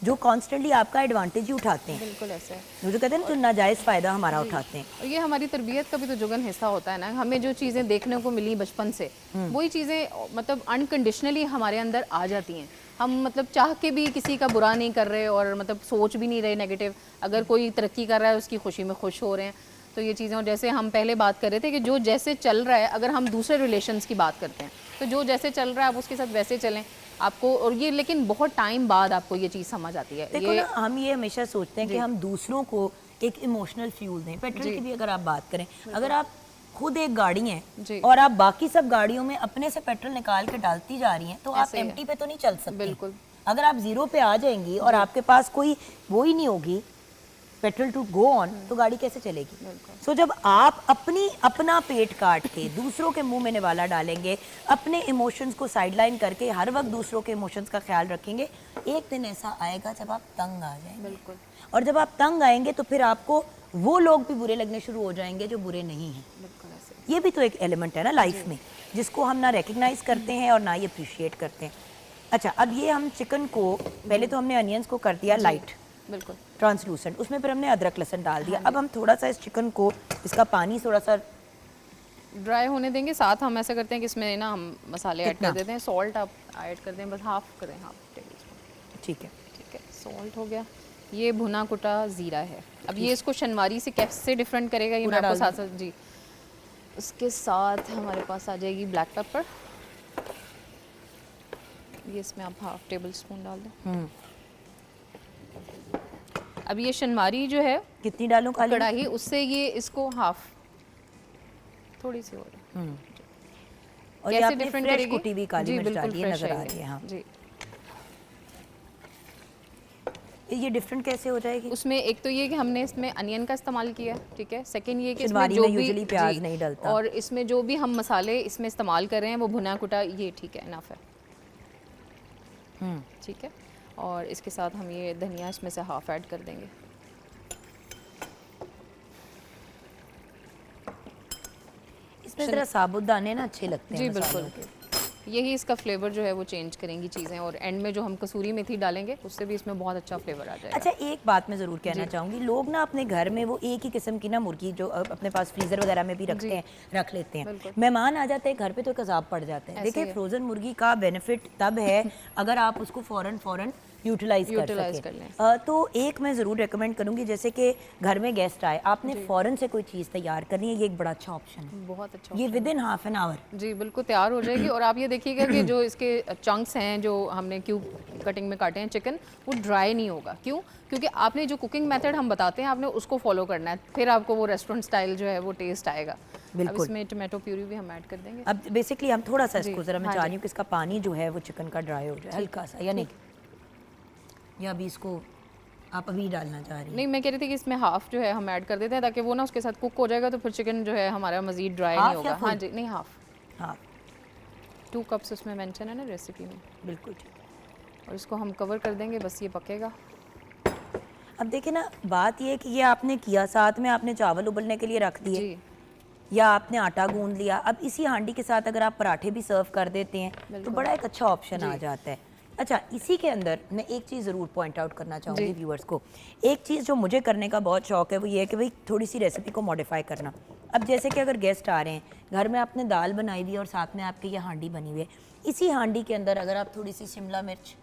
Speaker 1: जो कॉन्स्टेंटली आपका एडवांटेज ही उठाते हैं।
Speaker 2: बिल्कुल ऐसे है।
Speaker 1: वो जो कहते हैं ना, जो नाजायज़ फ़ायदा हमारा उठाते हैं।
Speaker 2: और ये हमारी तरबियत का भी तो जुगन हिस्सा होता है ना। हमें जो चीज़ें देखने को मिली बचपन से, वही चीज़ें मतलब अनकंडीशनली हमारे अंदर आ जाती हैं। हम मतलब चाह के भी किसी का बुरा नहीं कर रहे और मतलब सोच भी नहीं रहे नेगेटिव। अगर कोई तरक्की कर रहा है उसकी खुशी में खुश हो रहे हैं। तो ये चीज़ें, और जैसे हम पहले बात कर रहे थे कि जो जैसे चल रहा है, अगर हम दूसरे रिलेशंस की बात करते हैं तो जो जैसे चल रहा है आप उसके साथ वैसे चलें आपको, और ये लेकिन बहुत टाइम बाद आपको ये चीज़ समझ आती है।
Speaker 1: देखो ना, हम ये हमेशा सोचते हैं कि हम दूसरों को एक इमोशनल फ्यूल दें। पेट्रोल की भी अगर आप बात करें, अगर आप खुद एक गाड़ी हैं और आप बाकी सब गाड़ियों में अपने से पेट्रोल निकाल के डालती जा रही हैं, तो आप एम्प्टी पे तो नहीं चल सकती।
Speaker 2: बिल्कुल।
Speaker 1: अगर आप जीरो पे आ जाएंगी और आपके पास कोई वो ही नहीं होगी पेट्रोल टू गो ऑन, तो गाड़ी कैसे चलेगी? सो जब आप अपना पेट काट के दूसरों के मुंह में निवाला डालेंगे, अपने इमोशंस को साइडलाइन करके हर वक्त दूसरों के इमोशंस का ख्याल रखेंगे, एक दिन ऐसा आएगा जब आप तंग आ जाएंगे।
Speaker 2: बिल्कुल।
Speaker 1: और जब आप तंग आएंगे तो फिर आपको वो लोग भी बुरे लगने शुरू हो जाएंगे जो बुरे नहीं हैं। ये भी तो एक एलिमेंट है ना लाइफ में, जिसको हम ना रिकग्नाइज करते हैं और ना ये अप्रिशिएट करते हैं। अच्छा, अब ये हम चिकन को पहले तो हमने अनियंस को कर दिया लाइट,
Speaker 2: बिल्कुल
Speaker 1: ट्रांसलूसेंट, उसमें फिर हमने अदरक लहसुन डाल दिया। अब हम थोड़ा सा इस चिकन को, इसका पानी थोड़ा सा
Speaker 2: ड्राई होने देंगे। साथ हम ऐसा करते हैं कि इसमें ना हम मसाले ऐड कर देते हैं। सॉल्ट आप ऐड कर दें, बस हाफ करें, हाफ टेबल स्पून।
Speaker 1: ठीक है,
Speaker 2: ठीक है, सॉल्ट हो गया। ये भुना कुटा ज़ीरा है। अब ये इसको शनवारी से कैसे डिफरेंट करेगा ये मैं आपको साथ साथ जी। उसके साथ हमारे पास आ जाएगी ब्लैक पेपर, ये इसमें आप हाफ टेबल स्पून डाल दें। अब ये शनवारी जो है
Speaker 1: कितनी डालूं काली
Speaker 2: कढ़ाई, उससे ये इसको हाफ थोड़ी सी और
Speaker 1: और ये आपने फ्रेश कुटी हुई काली मिर्च डाली है, नजर आ रही है। हाँ
Speaker 2: जी।
Speaker 1: ये डिफरेंट कैसे हो जाएगी?
Speaker 2: उसमें एक तो ये कि हमने इसमें अनियन का इस्तेमाल किया है, ठीक है। सेकंड ये कि इसमें
Speaker 1: शिनवारी
Speaker 2: जो
Speaker 1: में
Speaker 2: भी
Speaker 1: यूजुअली प्याज नहीं डलता,
Speaker 2: और इसमें जो भी हम मसाले इसमें इस्तेमाल कर रहे हैं वो भुना कुटा, ये ठीक है, इनफ है। ठीक है। और इसके साथ हम ये धनिया इसमें से हाफ ऐड कर देंगे।
Speaker 1: इसमें जरा साबुदाने ना अच्छे लगते हैं
Speaker 2: जी बिल्कुल, यही इसका फ्लेवर जो है वो चेंज करेंगी चीज़ें। और एंड में जो हम कसूरी मेथी डालेंगे उससे भी इसमें बहुत अच्छा फ्लेवर आ जाएगा।
Speaker 1: अच्छा, एक बात मैं ज़रूर कहना चाहूँगी, लोग ना अपने घर में वो एक ही किस्म की ना मुर्गी जो अपने पास फ्रीज़र वगैरह में भी रखते हैं, रख लेते हैं। मेहमान आ जाते हैं घर पे तो एक अजाब पड़ जाता है। देखिए, फ्रोज़न मुर्गी का बेनिफिट तब है अगर आप उसको फ़ौरन यूटिलाइज कर लें। तो एक मैं ज़रूर रेकमेंड करूँगी, जैसे कि घर में गेस्ट आए, आपने फ़ौरन से कोई चीज़ तैयार करनी है, ये एक बड़ा अच्छा ऑप्शन है।
Speaker 2: बहुत अच्छा,
Speaker 1: ये within half an hour
Speaker 2: जी बिल्कुल तैयार हो जाएगी। और आप ये देखिएगा कि जो इसके चंक्स हैं जो हमने क्यूब कटिंग में काटे हैं चिकन, वो ड्राई नहीं होगा। क्यों? क्योंकि आपने जो कुकिंग मेथड हम बताते हैं आपने उसको फॉलो करना है, फिर आपको वो रेस्टोरेंट स्टाइल जो है वो टेस्ट आएगा। अब इसमें टोमेटो प्यूरी भी हम ऐड कर देंगे।
Speaker 1: अब बेसिकली हम थोड़ा सा इसको ज़रा, मैं चाह रही हूँ कि इसका पानी जो है वो चिकन का ड्राई हो जाए हल्का सा, या नहीं, या अभी इसको आप अभी डालना चाह रही हैं?
Speaker 2: नहीं, मैं कह रही थी कि इसमें हाफ जो है हम ऐड कर देते हैं ताकि वो ना उसके साथ कुक हो जाएगा, तो फिर चिकन जो है हमारा मज़ीद ड्राई नहीं होगा। हाँ जी, नहीं हाफ,
Speaker 1: हाँ
Speaker 2: 2 कप्स उसमें मेंशन है ना रेसिपी में।
Speaker 1: बिल्कुल ठीक।
Speaker 2: और इसको हम कवर कर देंगे, बस ये पकेगा।
Speaker 1: अब देखिए ना, बात ये है कि ये आपने किया, साथ में आपने चावल उबलने के लिए रख दिए या आपने आटा गूंद लिया। अब इसी हांडी के साथ अगर आप पराठे भी सर्व कर देते हैं तो बड़ा एक अच्छा ऑप्शन आ जाता है। अच्छा, इसी के अंदर मैं एक चीज़ ज़रूर पॉइंट आउट करना चाहूँगी व्यूअर्स को। एक चीज़ जो मुझे करने का बहुत शौक है वो ये है कि भाई थोड़ी सी रेसिपी को मॉडिफाई करना। अब जैसे कि अगर गेस्ट आ रहे हैं, घर में आपने दाल बनाई हुई है और साथ में आपके ये हांडी बनी हुई है, इसी हांडी के अंदर अगर आप थोड़ी सी शिमला मिर्च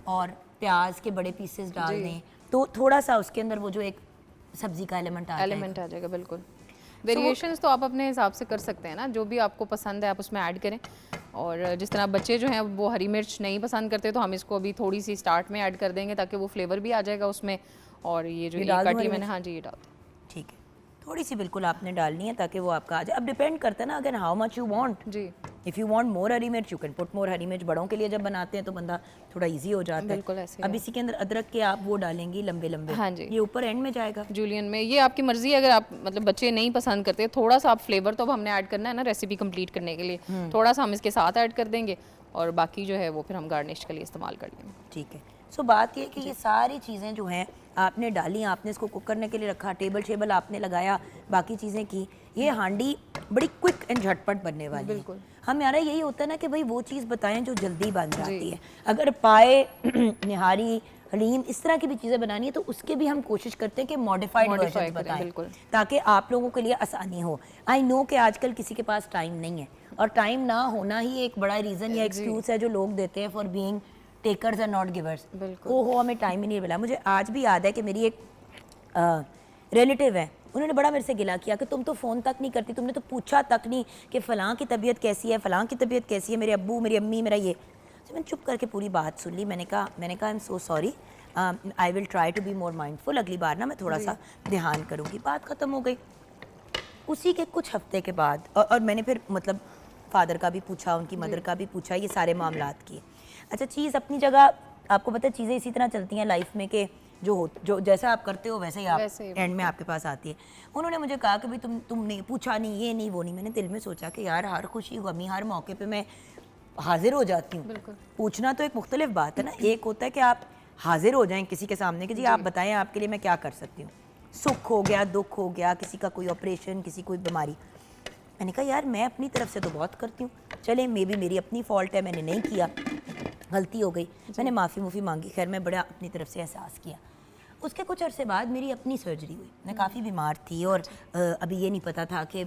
Speaker 1: और प्याज के बड़े पीसेस डाल दें तो थोड़ा सा उसके अंदर वो जो एक सब्जी का एलिमेंट आ
Speaker 2: जाएगा। बिल्कुल, वेरिएशंस तो आप अपने हिसाब से कर सकते हैं ना, जो भी आपको पसंद है आप उसमें ऐड करें। और जिस तरह बच्चे जो हैं वो हरी मिर्च नहीं पसंद करते तो हम इसको अभी थोड़ी सी स्टार्ट में ऐड कर देंगे ताकि वो फ्लेवर भी आ जाएगा उसमें। और ये जो काटी मैंने, हाँ जी ये डाल,
Speaker 1: ठीक है, थोड़ी सी बिल्कुल आपने डालनी है ताकि वो आपका आ जाए। अब डिपेंड करता है ना, अगर हाउ मच यू वांट जी। If you want more hari mirch you can put more hari mirch. बड़ों के लिए जब बनाते हैं तो बंदा थोड़ा इजी हो जाता है।
Speaker 2: बिल्कुल ऐसे।
Speaker 1: अब इसी के अंदर अदरक के आप वो डालेंगी लंबे लंबे,
Speaker 2: हाँ जी,
Speaker 1: ये ऊपर एंड में जाएगा
Speaker 2: जूलियन में। ये आपकी मर्जी है, अगर आप मतलब बच्चे नहीं पसंद करते थोड़ा सा आप फ्लेवर तो अब हमने ऐड करना है ना रेसिपी कंप्लीट करने के लिए, थोड़ा सा हम इसके साथ ऐड कर देंगे और बाकी जो है वो फिर हम गार्निश के लिए इस्तेमाल कर लेंगे।
Speaker 1: ठीक है। सो बात ये कि ये सारी चीज़ें जो हैं आपने डाली, आपने इसको कुक करने के लिए रखा, टेबल शेबल आपने लगाया, बाकी चीज़ें की, ये हांडी बड़ी क्विक एंड झटपट बनने वाली है। बिल्कुल, हम यार यही होता है ना कि भाई वो चीज़ बताएं जो जल्दी बन जाती है। अगर पाए निहारी हलीम इस तरह की भी चीज़ें बनानी है तो उसके भी हम कोशिश करते हैं कि मॉडिफाइड वर्जन बताएं ताकि आप लोगों के लिए आसानी हो। आई नो कि आजकल किसी के पास टाइम नहीं है और टाइम ना होना ही एक बड़ा रीज़न या एक्सक्यूज़ है जो लोग देते हैं for being takers and not givers. Oh हो, हमें टाइम ही नहीं मिला। मुझे आज भी याद है कि मेरी एक रिलेटिव है, उन्होंने बड़ा मेरे से गिला किया कि तुम तो फ़ोन तक नहीं करती, तुमने तो पूछा तक नहीं कि फ़लाँ की तबीयत कैसी है, फ़लाँ की तबीयत कैसी है, मेरे अब्बू मेरी अम्मी मेरा ये। तो मैंने चुप करके पूरी बात सुन ली। मैंने कहा I am so sorry, I will try to be more mindful, अगली बार ना मैं थोड़ा सा ध्यान करूँगी। बात ख़त्म हो गई। उसी के कुछ हफ्ते के बाद और मैंने फिर मतलब फादर का भी पूछा, उनकी मदर का भी पूछा, ये सारे मामलात किए। अच्छा, चीज़ अपनी जगह, आपको पता है चीज़ें इसी तरह चलती हैं लाइफ में कि जो जैसा आप करते हो वैसे ही आप एंड में आपके पास आती है। उन्होंने मुझे कहा कि भाई तुमने पूछा नहीं, ये नहीं वो नहीं। मैंने दिल में सोचा कि यार हर खुशी गमी हर मौके पे मैं हाजिर हो जाती हूँ। पूछना तो एक मुख्तलिफ बात है ना, एक होता है कि आप हाजिर हो जाएं किसी के सामने कि जी आप बताएं आपके लिए मैं क्या कर सकती हूँ। सुख हो गया, दुख हो गया, किसी का कोई ऑपरेशन, किसी कोई बीमारी। मैंने कहा यार मैं अपनी तरफ से तो बहुत करती हूँ, चले मे बी मेरी अपनी फॉल्ट है, मैंने नहीं किया, गलती हो गई, मैंने माफ़ी मांगी। खैर मैं बड़ा अपनी तरफ से एहसास किया। उसके कुछ अरसे बाद मेरी अपनी सर्जरी हुई। मैं काफ़ी बीमार थी और अभी ये नहीं पता था कि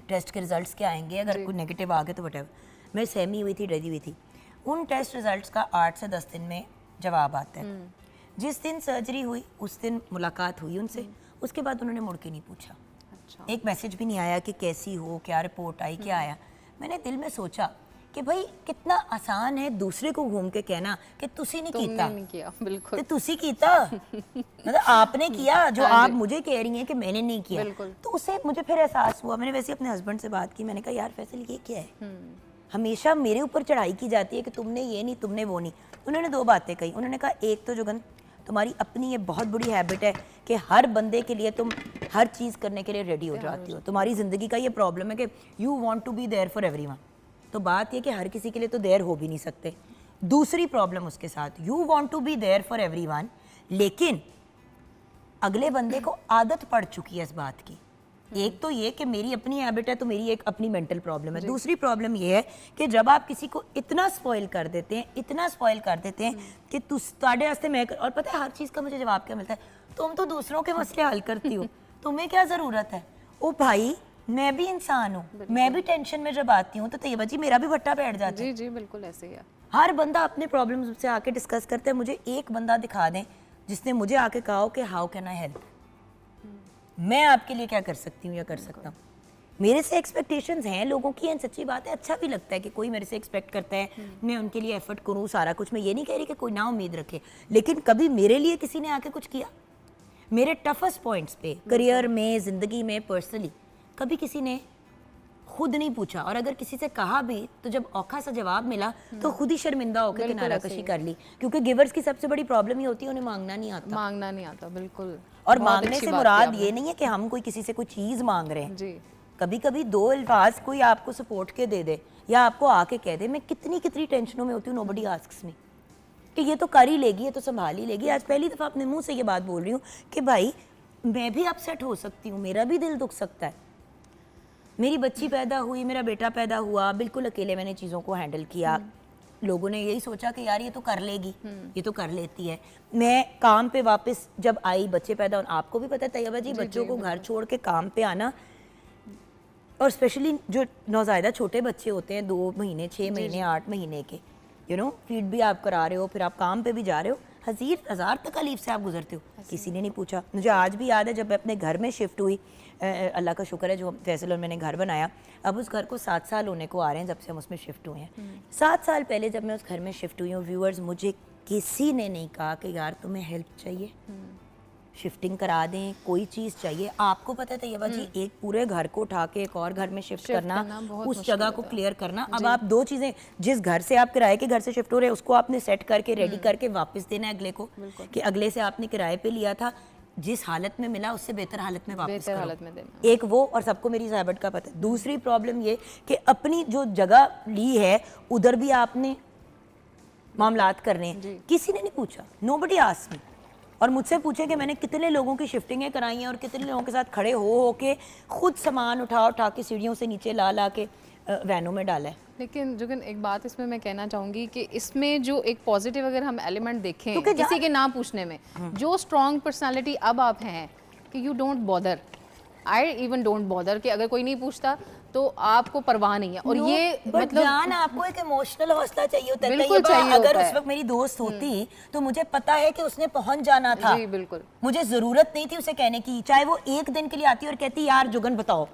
Speaker 1: टेस्ट के रिज़ल्ट्स क्या आएंगे, अगर कोई नेगेटिव आ गए तो वटेवर। मैं सहमी हुई थी, डरी हुई थी। उन टेस्ट रिज़ल्ट्स का 8 से 10 दिन में जवाब आता है। जिस दिन सर्जरी हुई उस दिन मुलाकात हुई उनसे, उसके बाद उन्होंने मुड़ के नहीं पूछा। एक मैसेज भी नहीं आया कि कैसी हो, क्या रिपोर्ट आई, क्या आया। मैंने दिल में सोचा कि भाई कितना आसान है दूसरे को घूम के कहना कि तुसी नहीं किया,
Speaker 2: बिल्कुल
Speaker 1: तुसी कीता मतलब आपने किया जो आप मुझे कह रही हैं कि मैंने नहीं किया। तो उससे मुझे फिर एहसास हुआ। मैंने वैसे अपने हस्बैंड से बात की, मैंने कहा यार फैसल ये क्या है, हमेशा मेरे ऊपर चढ़ाई की जाती है कि तुमने ये नहीं, तुमने वो नहीं। उन्होंने 2 बातें कही। उन्होंने कहा एक तो जुगन तुम्हारी अपनी ये बहुत बुरी हैबिट है कि हर बंदे के लिए तुम हर चीज़ करने के लिए रेडी हो जाती हो। तुम्हारी ज़िंदगी का ये प्रॉब्लम है कि you want to be there for everyone. तो बात ये कि हर किसी के लिए तो देयर हो भी नहीं सकते। दूसरी प्रॉब्लम उसके साथ, you want to be there for everyone, लेकिन अगले बंदे को आदत पड़ चुकी है इस बात की। एक तो ये कि मेरी अपनी हैबिट है, तो मेरी एक अपनी मेंटल प्रॉब्लम है। दूसरी प्रॉब्लम ये है कि जब आप किसी को इतना स्पॉइल कर देते हैं, इतना स्पॉइल कर देते हैं कि तुझे वास्ते मैं और पता है हर चीज़ का मुझे जवाब क्या मिलता है, तुम तो दूसरों के मसले हल करती हो, तुम्हें क्या ज़रूरत है। ओ भाई मैं भी इंसान हूँ, मैं भी टेंशन में जब आती हूँ तो तैयबा जी मेरा भी भट्टा बैठ जाता है।
Speaker 2: जी बिल्कुल ऐसे ही है।
Speaker 1: हर बंदा अपने प्रॉब्लम्स से आके डिस्कस करता है। मुझे एक बंदा दिखा दें जिसने मुझे आके कहा हो कि हाउ कैन आई हेल्प, मैं आपके लिए क्या कर सकती हूँ या कर सकता हूँ। मेरे से एक्सपेक्टेशंस हैं लोगों की, एंड सच्ची बात है अच्छा भी लगता है कि कोई मेरे से एक्सपेक्ट करता है, मैं उनके लिए एफर्ट करूँ सारा कुछ। मैं ये नहीं कह रही कि कोई ना उम्मीद रखे, लेकिन कभी मेरे लिए किसी ने आके कुछ किया? मेरे टफेस्ट पॉइंट्स पे करियर में, ज़िंदगी में, पर्सनली कभी किसी ने खुद नहीं पूछा। और अगर किसी से कहा भी तो जब औखा सा जवाब मिला तो खुद ही शर्मिंदा होकर किनारा कशी कर ली। क्योंकि गिवर्स की सबसे बड़ी प्रॉब्लम ये होती है उन्हें मांगना नहीं आता। बिल्कुल। और मांगने से मुराद ये नहीं है कि हम कोई किसी से कोई चीज़ मांग रहे हैं जी। कभी कभी 2 अल्फाज कोई आपको सपोर्ट के दे दे या आपको आके कह दे, मैं कितनी टेंशनों में होती हूँ, नोबडी आस्क्स मी कि ये तो कर ही लेगी, ये तो संभाल ही लेगी। आज पहली दफ़ा अपने मुंह से ये बात बोल रही हूँ कि भाई मैं भी अपसेट हो सकती हूँ, मेरा भी दिल दुख सकता है। मेरी बच्ची पैदा हुई, मेरा बेटा पैदा हुआ, बिल्कुल अकेले मैंने चीज़ों को हैंडल किया। लोगों ने यही सोचा कि यार ये तो कर लेगी, ये तो कर लेती है। मैं काम पे वापस जब आई, बच्चे पैदा होने, आपको भी पता है तैयबा जी, बच्चों को घर छोड़ के काम पे आना, और स्पेशली जो नौज़ायदा छोटे बच्चे होते हैं 2 महीने, 6 महीने, 8 महीने के, फीड भी आप करा रहे हो, फिर आप काम पे भी जा रहे हो, हज़ार तकलीफ से आप गुजरते हो। किसी ने नहीं पूछा। मुझे आज भी याद है जब मैं अपने घर में शिफ्ट हुई, अल्लाह का शुक्र है जो फैसल और मैंने घर बनाया, अब उस घर को 7 साल होने को आ रहे हैं जब से हम उसमें शिफ्ट हुए हैं। 7 साल पहले जब मैं उस घर में शिफ्ट हुई हूँ, व्यूअर्स, मुझे किसी ने नहीं कहा कि यार तुम्हें हेल्प चाहिए, शिफ्टिंग करा दें, कोई चीज़ चाहिए। आपको पता है तैयबा जी, एक पूरे घर को उठा के एक और घर में शिफ्ट करना, उस जगह को क्लियर करना। अब आप 2 चीज़ें, जिस घर से आप किराए के घर से शिफ्ट हो रहे हैं उसको आपने सेट करके रेडी करके वापस देना है अगले को, कि अगले से आपने किराए पे लिया था, जिस हालत में मिला उससे बेहतर हालत में वापस करो। एक वो, और सबको मेरी हैबिट का पता है। दूसरी प्रॉब्लम ये कि अपनी जो जगह ली है उधर भी आपने मामलात करने हैं, किसी ने नहीं पूछा, नोबडी आस्क्ड मी। और मुझसे पूछे कि मैंने कितने लोगों की शिफ्टिंगें कराई हैं और कितने लोगों के साथ खड़े हो के खुद सामान उठा के सीढ़ियों से नीचे ला के वैनों में डाला है।
Speaker 2: लेकिन जुगन एक बात इसमें मैं कहना चाहूँगी कि इसमें जो एक पॉजिटिव अगर हम एलिमेंट देखें किसी के ना पूछने में, जो स्ट्रॉन्ग पर्सनालिटी अब आप हैं कि you don't bother, I even don't bother कि अगर कोई नहीं पूछता तो आपको परवाह नहीं है। और ये मतलब
Speaker 1: जान आपको एक इमोशनल हौसला चाहिए होता है।
Speaker 2: बिल्कुल
Speaker 1: तैयबा
Speaker 2: चाहिए
Speaker 1: अगर
Speaker 2: होता
Speaker 1: उस
Speaker 2: है।
Speaker 1: वक्त मेरी दोस्त होती तो मुझे पता है कि उसने पहुंच जाना था।
Speaker 2: जी बिल्कुल।
Speaker 1: मुझे जरूरत नहीं थी उसे कहने की, चाहे वो एक दिन के लिए आती और कहती यार जुगन बताओ,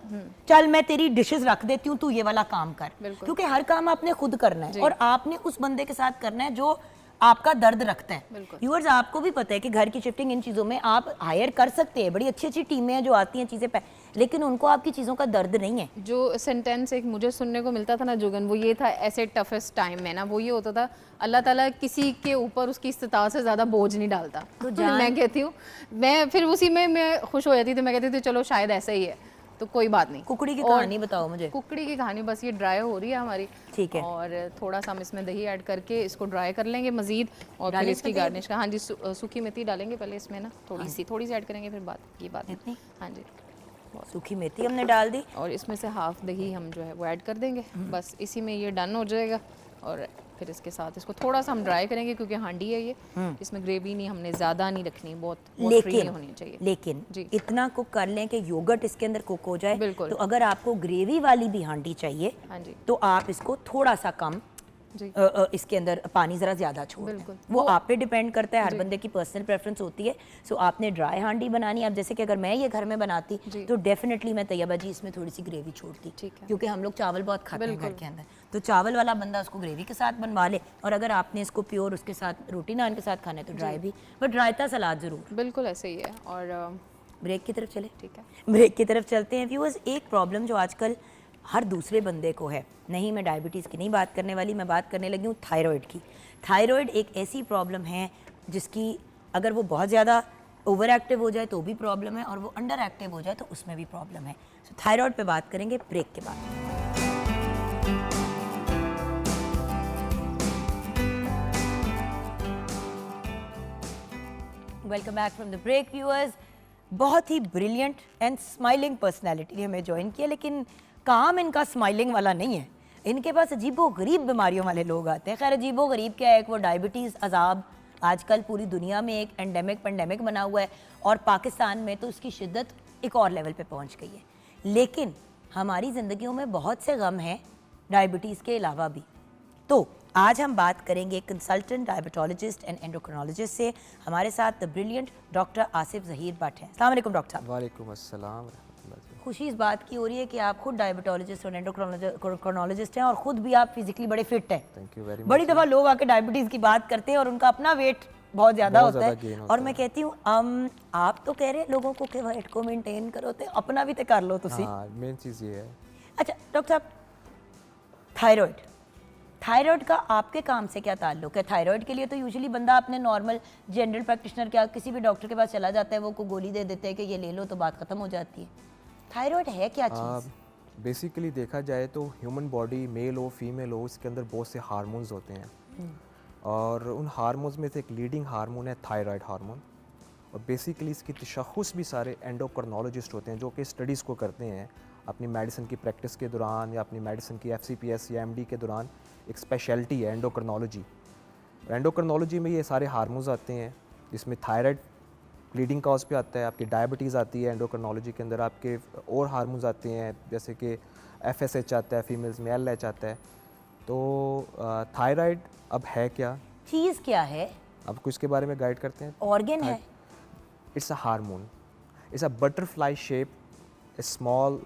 Speaker 1: चल मैं तेरी डिशेस रख देती हूँ, तू ये वाला काम कर, क्योंकि हर काम आपने खुद करना है और आपने उस बंदे के साथ करना है जो आपका दर्द रखता है। व्यूअर्स, आपको भी पता है कि घर की शिफ्टिंग इन चीज़ों में आप हायर कर सकते हैं, बड़ी अच्छी अच्छी टीमें हैं जो आती हैं चीज़ें, लेकिन उनको आपकी चीज़ों का दर्द नहीं है।
Speaker 2: जो सेंटेंस एक मुझे सुनने को मिलता था ना जुगन, वो ये था ऐसे टफेस्ट टाइम में ना, वो ये होता था अल्लाह ताला किसी के ऊपर उसकी इस्तिताअत से ज़्यादा बोझ नहीं डालता। तो मैं कहती हूँ, मैं फिर उसी में मैं खुश हो जाती थी। मैं कहती थी चलो शायद ऐसा ही है, तो कोई बात नहीं।
Speaker 1: कुकड़ी की कहानी बताओ मुझे।
Speaker 2: कुकड़ी की कहानी बस ये ड्राई हो रही है हमारी,
Speaker 1: ठीक है,
Speaker 2: और थोड़ा सा हम इसमें दही ऐड करके इसको ड्राई कर लेंगे मजीद, और फिर इसकी गार्निश का, हाँ जी, सूखी मेथी डालेंगे पहले इसमें ना, थोड़ी सी ऐड करेंगे, फिर ये बात
Speaker 1: इतनी,
Speaker 2: हाँ जी,
Speaker 1: सूखी मेथी हमने डाल दी
Speaker 2: और इसमें से हाफ दही हम जो है वो ऐड कर देंगे। बस इसी में ये डन हो जाएगा। और फिर इसके साथ इसको थोड़ा सा हम ड्राई करेंगे क्योंकि हांडी है ये, इसमें ग्रेवी नहीं हमने ज़्यादा नहीं रखनी, बहुत फ्री होनी चाहिए।
Speaker 1: लेकिन इतना कुक कर लें कि योगर्ट इसके अंदर कुक हो जाए।
Speaker 2: बिल्कुल।
Speaker 1: तो अगर आपको ग्रेवी वाली भी हांडी चाहिए,
Speaker 2: हाँ जी,
Speaker 1: तो आप इसको थोड़ा सा कम
Speaker 2: जी,
Speaker 1: इसके अंदर पानी ज़रा ज़्यादा छोड़ दें। वो आप पे डिपेंड करता है, हर बंदे की पर्सनल प्रेफरेंस होती है। सो आपने ड्राई हांडी बनानी है। अब जैसे कि अगर मैं ये घर में बनाती तो डेफिनेटली मैं तैयबा जी इसमें थोड़ी सी ग्रेवी छोड़ती, क्योंकि हम लोग चावल बहुत खाते हैं घर के अंदर, तो चावल वाला बंदा उसको ग्रेवी के साथ बनवा ले, और अगर आपने इसको प्योर उसके साथ रोटी नान के साथ खाना है तो ड्राई भी, बट रायता सलाद ज़रूर।
Speaker 2: बिल्कुल ऐसे ही है। और
Speaker 1: ब्रेक की तरफ चले,
Speaker 2: ठीक है,
Speaker 1: ब्रेक की तरफ चलते हैं। व्यूअर्स, एक प्रॉब्लम जो आजकल हर दूसरे बंदे को है, नहीं मैं डायबिटीज़ की नहीं बात करने वाली, मैं बात करने लगी हूँ थायराइड की। थायराइड एक ऐसी प्रॉब्लम है जिसकी अगर वो बहुत ज़्यादा ओवर एक्टिव हो जाए तो भी प्रॉब्लम है, और वो अंडर एक्टिव हो जाए तो उसमें भी प्रॉब्लम है। सो थायराइड पे बात करेंगे ब्रेक के बाद। Welcome back from the break viewers. बहुत ही ब्रिलियंट एंड स्माइलिंग पर्सनैलिटी हमें ज्वाइन किया, लेकिन काम इनका स्माइलिंग वाला नहीं है। इनके पास अजीबो गरीब बीमारियों वाले लोग आते हैं। खैर अजीबो गरीब क्या है, एक वो डायबिटीज़ अजाब आजकल पूरी दुनिया में एक पेंडेमिक बना हुआ है, और पाकिस्तान में तो उसकी शिद्दत एक और लेवल पे पहुंच गई है। लेकिन हमारी ज़िंदगियों में बहुत से गम हैं डायबिटीज़ के अलावा भी। तो आज हम बात करेंगे कंसल्टेंट डायबिटोलॉजिस्ट एंड एंडोक्रिनोलॉजिस्ट से। हमारे साथ the brilliant doctor Asif Zaheer Bhatt हैं। अस्सलाम वालेकुम डॉक्टर साहब।
Speaker 3: वालेकुम अस्सलाम।
Speaker 1: खुशी इस बात की हो रही है कि आप खुद डायबिटोलॉजिस्ट और एंडोक्रिनोलॉजिस्ट हैं, और खुद भी आप फिजिकली बड़े फिट हैं।
Speaker 3: Thank you very much.
Speaker 1: बड़ी दफ़ा लोग आके डायबिटीज़ की बात करते हैं और उनका अपना वेट बहुत ज़्यादा होता है, और मैं कहती हूँ आप तो कह रहे हैं लोगों को कि वेट को मेंटेन करो, तो अपना भी तो कर लो तुसी।
Speaker 3: हाँ, मेन चीज़ ये है।
Speaker 1: अच्छा डॉक्टर साहब, थायराइड का आपके काम से क्या ताल्लुक है? थायराइड के लिए तो यूजुअली बंदा अपने नॉर्मल जनरल प्रैक्टिशनर क्या किसी भी डॉक्टर के पास चला जाता है, वो को गोली दे देते हैं कि ये ले लो तो बात खत्म हो जाती है। थायराइड है क्या चीज़?
Speaker 3: बेसिकली देखा जाए तो ह्यूमन बॉडी, मेल हो फीमेल हो, इसके अंदर बहुत से हार्मोन्स होते हैं, और उन हार्मोन्स में से एक लीडिंग हार्मोन है थायराइड हार्मोन। और बेसिकली इसकी तशख़्ख़ुस भी सारे एंडोक्रिनोलॉजिस्ट होते हैं जो कि स्टडीज़ को करते हैं अपनी मेडिसिन की प्रैक्टिस के दौरान या अपनी मेडिसिन की FCPS या MD के दौरान। एक स्पेशलिटी है एंडोक्रिनोलॉजी। एंडोक्रिनोलॉजी में ये सारे हार्मोन्स आते हैं, जिसमें थायराइड लीडिंग कॉज पे आता है, आपकी डायबिटीज़ आती है एंडोक्रिनोलॉजी के अंदर, आपके और हार्मोन्स आते हैं जैसे कि FSH आता है फीमेल्स में, LH आता है। तो थायराइड अब है क्या,
Speaker 1: चीज़ क्या है,
Speaker 3: आपको इसके बारे में गाइड करते हैं।
Speaker 1: ऑर्गन है?
Speaker 3: It's a hormone, it's a butterfly shape, small,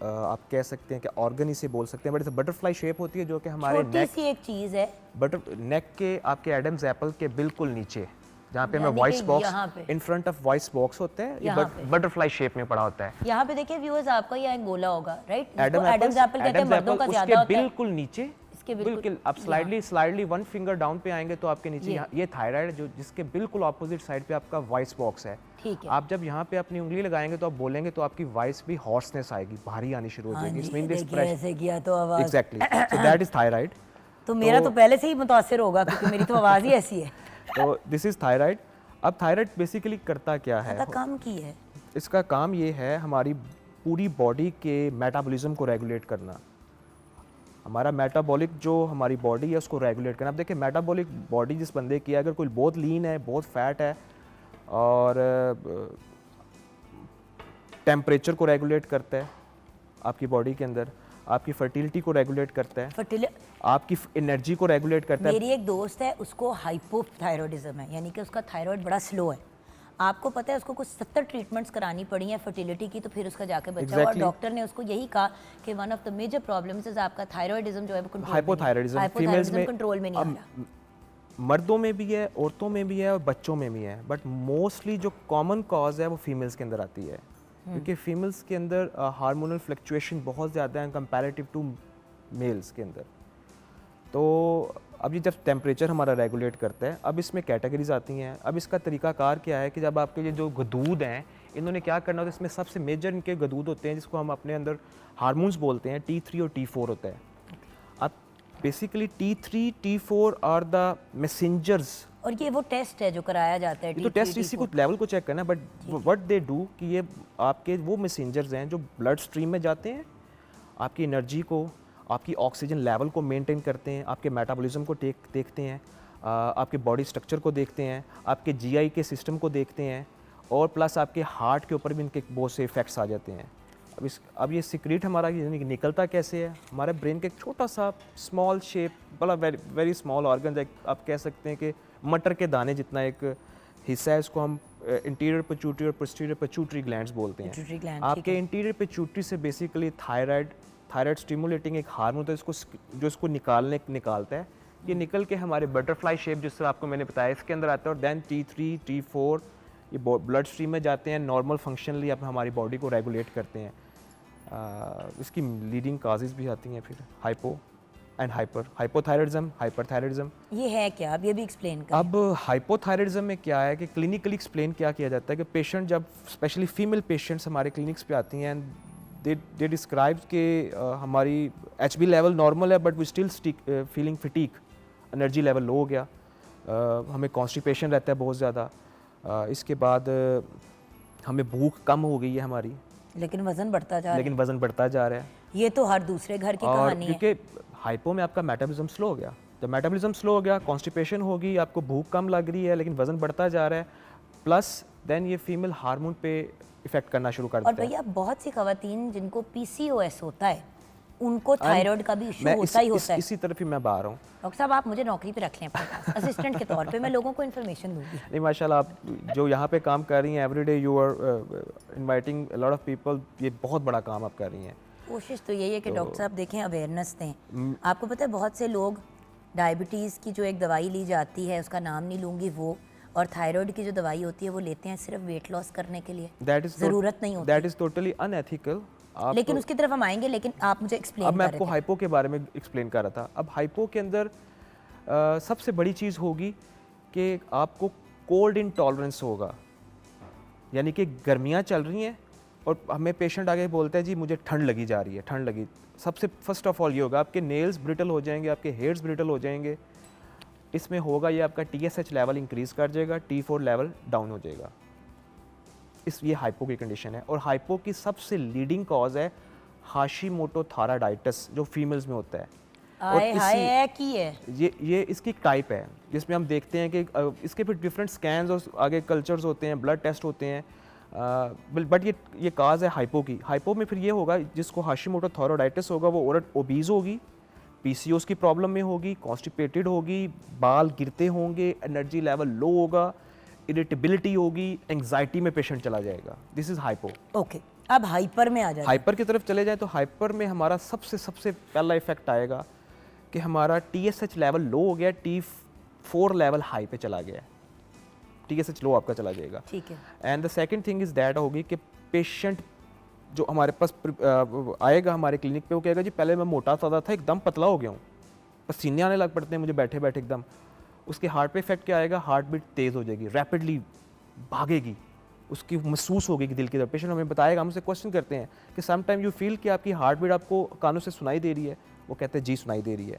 Speaker 3: आप कह सकते हैं कि ऑर्गन इसे बोल सकते हैं, बट इट्स बटरफ्लाई शेप होती है जो कि हमारे
Speaker 1: छोटी सी एक चीज़ है,
Speaker 3: नेक के आपके एडम्स एप्पल के बिल्कुल नीचे, जहाँ पे हमें voice box in front of voice box होते हैं, ये बटरफ्लाई शेप में पड़ा होता है।
Speaker 1: यहाँ पे देखिए व्यूअर्स, आपका ये एक गोला होगा, राइट?
Speaker 3: एडम्स
Speaker 1: एप्पल कहते हैं, मर्दों का ज्यादा होता है।
Speaker 3: बिल्कुल नीचे, बिल्कुल आप स्लाइडली 1 फिंगर डाउन पे आएंगे तो आपके नीचे ये थायराइड है, जो जिसके बिल्कुल ऑपोजिट साइड पे आपका वॉइस बॉक्स है।
Speaker 1: ठीक है।
Speaker 3: आप जब यहाँ पे अपनी उंगली लगाएंगे तो आप बोलेंगे तो आपकी वॉइस भी हॉर्सनेस आएगी, भारी आनी शुरू हो जाएगी। इसमें
Speaker 1: ऐसे किया तो आवाज,
Speaker 3: exactly, so that is thyroid.
Speaker 1: तो मेरा तो पहले से ही मुतासिर होगा क्योंकि मेरी तो आवाज ही ऐसी है।
Speaker 3: तो दिस इज थायराइड। अब थायराइड बेसिकली करता क्या है?
Speaker 1: काम की है
Speaker 3: इसका काम ये है हमारी पूरी बॉडी के मेटाबॉलिज्म को रेगुलेट करना। हमारा मेटाबॉलिक जो हमारी बॉडी है उसको रेगुलेट करना। अब देखिए मेटाबॉलिक बॉडी जिस बंदे की है, अगर कोई बहुत लीन है, बहुत फैट है और टेम्परेचर को रेगुलेट करता है आपकी बॉडी के अंदर, आपकी फर्टिलिटी को रेगुलेट करता है, आपकी एनर्जी को रेगुलेट करता है।
Speaker 1: मेरी एक दोस्त है, उसको हाइपोथायरॉयडिज्म है, यानी कि उसका थायराइड बड़ा स्लो है। आपको पता है उसको कुछ 70 ट्रीटमेंट्स करानी पड़ी हैं फर्टिलिटी की, तो फिर उसका जाके बच्चा हुआ। और डॉक्टर ने उसको यही कहा कि one of the major problems is आपका थायराइडिज्म जो है वो
Speaker 3: हाइपोथायरॉयडिज्म फीमेल्स में
Speaker 1: कंट्रोल में नहीं आ रहा।
Speaker 3: मर्दों में भी है, औरतों में भी है और बच्चों में भी है, बट मोस्टली जो कॉमन कॉज है वो फीमेल्स के अंदर आती है, क्योंकि फीमेल्स के अंदर हार्मोनल फ्लक्चुएशन बहुत ज़्यादा है कंपैरेटिव टू मेल्स के अंदर। तो अब ये जब टेम्परेचर हमारा रेगुलेट करता है, अब इसमें कैटेगरीज आती हैं। अब इसका तरीकाकार क्या है कि जब आपके ये जो गदूद हैं, इन्होंने क्या करना होता है, इसमें सबसे मेजर इनके गदूद होते हैं जिसको हम अपने अंदर हार्मोन्स बोलते हैं, T3 और T4 होता है। अब basically T3 T4 are the messengers.
Speaker 1: और ये वो टेस्ट है जो कराया जाता है,
Speaker 3: तो टेस्ट इसी को लेवल को चेक करना है, बट व्हाट दे डू कि ये आपके वो मैसेंजर्स हैं जो ब्लड स्ट्रीम में जाते हैं, आपकी एनर्जी को, आपकी ऑक्सीजन लेवल को मेंटेन करते हैं, आपके मेटाबॉलिज्म को देखते हैं, आपके बॉडी स्ट्रक्चर को देखते हैं, आपके जीआई के सिस्टम को देखते हैं, और प्लस आपके हार्ट के ऊपर भी इनके बहुत से इफेक्ट्स आ जाते हैं। अब ये सीक्रेट हमारा निकलता कैसे है, हमारे ब्रेन के एक छोटा सा स्मॉल शेप बड़ा वेरी स्मॉल ऑर्गन, आप कह सकते हैं कि मटर के दाने जितना एक हिस्सा है, इसको हम इंटीरियर पिट्यूटरी और पोस्टीरियर पिट्यूटरी ग्लैंड्स बोलते हैं। आपके इंटीरियर पिट्यूटरी से बेसिकली थायराइड स्टिमुलेटिंग एक हार्मोन होता है जो इसको निकालता है। ये निकल के हमारे बटरफ्लाई शेप जिस तरह आपको मैंने बताया इसके अंदर आता है, और देन T3 T4 ये ब्लड स्ट्रीम में जाते हैं, नॉर्मल फंक्शनली अब हमारी बॉडी को रेगुलेट करते हैं। इसकी लीडिंग काजेज भी आती हैं फिर हाइपो एंड हाइपोथायरॉयडिज्म, हाइपरथायरॉयडिज्म।
Speaker 1: ये है क्या, अब ये भी एक्सप्लेन करें।
Speaker 3: अब हाइपोथायरॉयडिज्म में क्या है कि क्लिनिकली एक्सप्लेन क्या किया जाता है कि पेशेंट जब स्पेशली फीमेल पेशेंट्स हमारे क्लिनिक्स पे आती हैं, दे डिस्क्राइब कि हमारी HB लेवल नॉर्मल है but we still feeling fatigue, energy level low हो गया, हमें कॉन्स्टिपेशन रहता है बहुत ज़्यादा, इसके बाद हमें भूख कम हो गई है हमारी,
Speaker 1: लेकिन वजन बढ़ता जा रहा है। ये तो हर दूसरे घर की कहानी है।
Speaker 3: क्योंकि हाइपो में आपका मेटाबॉलिज्म स्लो हो गया, जब मेटाबॉलिज्म स्लो हो गया, कॉन्स्टिपेशन होगी, आपको भूख कम लग रही है लेकिन वजन बढ़ता जा रहा है, प्लस देन ये फीमेल हार्मोन पे इफेक्ट करना शुरू कर देता है।
Speaker 1: और भैया बहुत सी खवातीन जिनको PCOS होता है उनको थायराइड का भी इशू होता ही होता है।
Speaker 3: इसी तरफ ही मैं बा रहा हूँ।
Speaker 1: डॉक्टर साहब आप मुझे नौकरी पे रख लें अपने पास असिस्टेंट के तौर पे, मैं लोगों को इन्फॉर्मेशन दूंगी।
Speaker 3: नहीं माशाल्लाह, आप जो यहाँ पे काम कर रही हैं everyday you are inviting a lot of people, ये बहुत बड़ा काम आप कर रही हैं।
Speaker 1: कोशिश तो यही है कि डॉक्टर साहब देखें, अवेयरनेस दें। आपको पता है बहुत से लोग डायबिटीज़ की जो एक दवाई ली जाती है, उसका नाम नहीं लूँगी, वो और थायराइड की जो दवाई होती है वो लेते हैं सिर्फ वेट लॉस करने के लिए, ज़रूरत नहीं होती।
Speaker 3: That is totally unethical.
Speaker 1: लेकिन उसकी तरफ हम आएंगे, लेकिन आप मुझे एक्सप्लेन
Speaker 3: अब मैं आपको हाइपो के बारे में एक्सप्लेन कर रहा था। अब हाइपो के अंदर सबसे बड़ी चीज़ होगी कि आपको कोल्ड इंटॉलरेंस होगा, यानी कि गर्मियाँ चल रही हैं और हमें पेशेंट आगे बोलता है जी मुझे ठंड लगी जा रही है, ठंड लगी। सबसे फर्स्ट ऑफ ऑल ये होगा आपके नेल्स ब्रिटल हो जाएंगे, आपके हेयर्स ब्रिटल हो जाएंगे। इसमें होगा ये आपका TSH लेवल इंक्रीज़ कर जाएगा, T4 लेवल डाउन हो जाएगा। ये हाइपो की कंडीशन है। और हाइपो की सबसे लीडिंग कॉज है हाशिमोटो थायराइडाइटिस जो फीमेल्स में होता है। और ये इसकी टाइप है जिसमें हम देखते हैं कि इसके फिर डिफरेंट स्कैन्स और आगे कल्चर्स होते हैं, ब्लड टेस्ट होते हैं, बट ये काज है हाइपो की। हाइपो में फिर ये होगा जिसको हाशिमोटो थायराइडाइटिस होगा वो औरत ओबीज होगी, PCOS की प्रॉब्लम में होगी, कॉन्स्टिपेटेड होगी, बाल गिरते होंगे, एनर्जी लेवल लो होगा, इरिटेबिलिटी होगी, एंग्जाइटी में पेशेंट चला जाएगा। This is hypo.
Speaker 1: ओके, अब हाइपर में आ जाए।
Speaker 3: हाइपर की तरफ चले जाए तो हाइपर में हमारा सबसे पहला इफेक्ट आएगा कि हमारा TSH लेवल लो हो गया, T4 लेवल हाई पे चला गया, TSH लो आपका चला जाएगा।
Speaker 1: ठीक है।
Speaker 3: And the second thing is that होगी कि पेशेंट जो हमारे पास आएगा हमारे क्लिनिक पे, वो कहेगा जी पहले मैं मोटा सा था, एकदम पतला हो गया हूँ, पसीने आने लग पड़ते हैं मुझे बैठे बैठे एकदम। उसके हार्ट पे इफेक्ट क्या आएगा, हार्ट बीट तेज़ हो जाएगी, रैपिडली भागेगी, उसकी महसूस होगी कि दिल की तरफ। पेशेंट हमें बताएगा, हमसे क्वेश्चन करते हैं कि सम टाइम यू फील कि आपकी हार्ट बीट आपको कानों से सुनाई दे रही है, वो कहते हैं जी सुनाई दे रही है।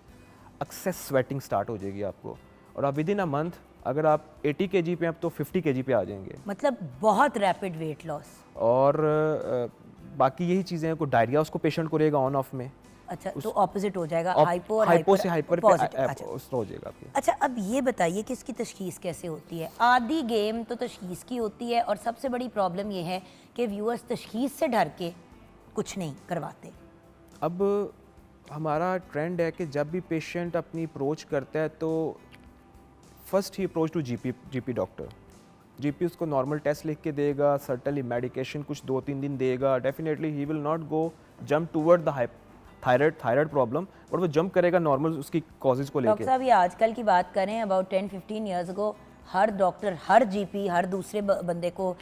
Speaker 3: एक्सेस स्वेटिंग स्टार्ट हो जाएगी आपको, और आप विद इन अ मंथ अगर आप 80 kg पे अब तो 50 kg पे आ जाएंगे,
Speaker 1: मतलब बहुत रैपिड वेट लॉस।
Speaker 3: और बाकी यही चीज़ें हैं, को डायरिया उसको पेशेंट को रहेगा ऑन ऑफ में,
Speaker 1: अच्छा, तो ऑपोजिट हो जाएगा, हाइपो और
Speaker 3: हाइपो से हाइपर पे
Speaker 1: पॉजिटिव। अच्छा
Speaker 3: हो जाएगा आपकी।
Speaker 1: अच्छा, अब ये बताइए कि इसकी तशखीस कैसे होती है? आधी गेम तो तशखीस की होती है और सबसे बड़ी प्रॉब्लम ये है कि व्यूअर्स तशखीस से डर के कुछ नहीं करवाते।
Speaker 3: अब हमारा ट्रेंड है कि जब भी पेशेंट अपनी अप्रोच करता है तो फर्स्ट ही approach to GP doctor. GP उसको नॉर्मल टेस्ट लिख के देगा, सर्टनली मेडिकेशन कुछ 2-3 दिन देगा, definitely he will not go jump toward the thyroid problem, और वो जंप करेगा नॉर्मल उसकी कॉजेज़ को
Speaker 1: डॉक्टर
Speaker 3: लेके।
Speaker 1: साहब, ये आजकल की बात करें, अबाउट 10-15 ईयर्स अगो हर डॉक्टर, हर जीपी, हर दूसरे बंदे को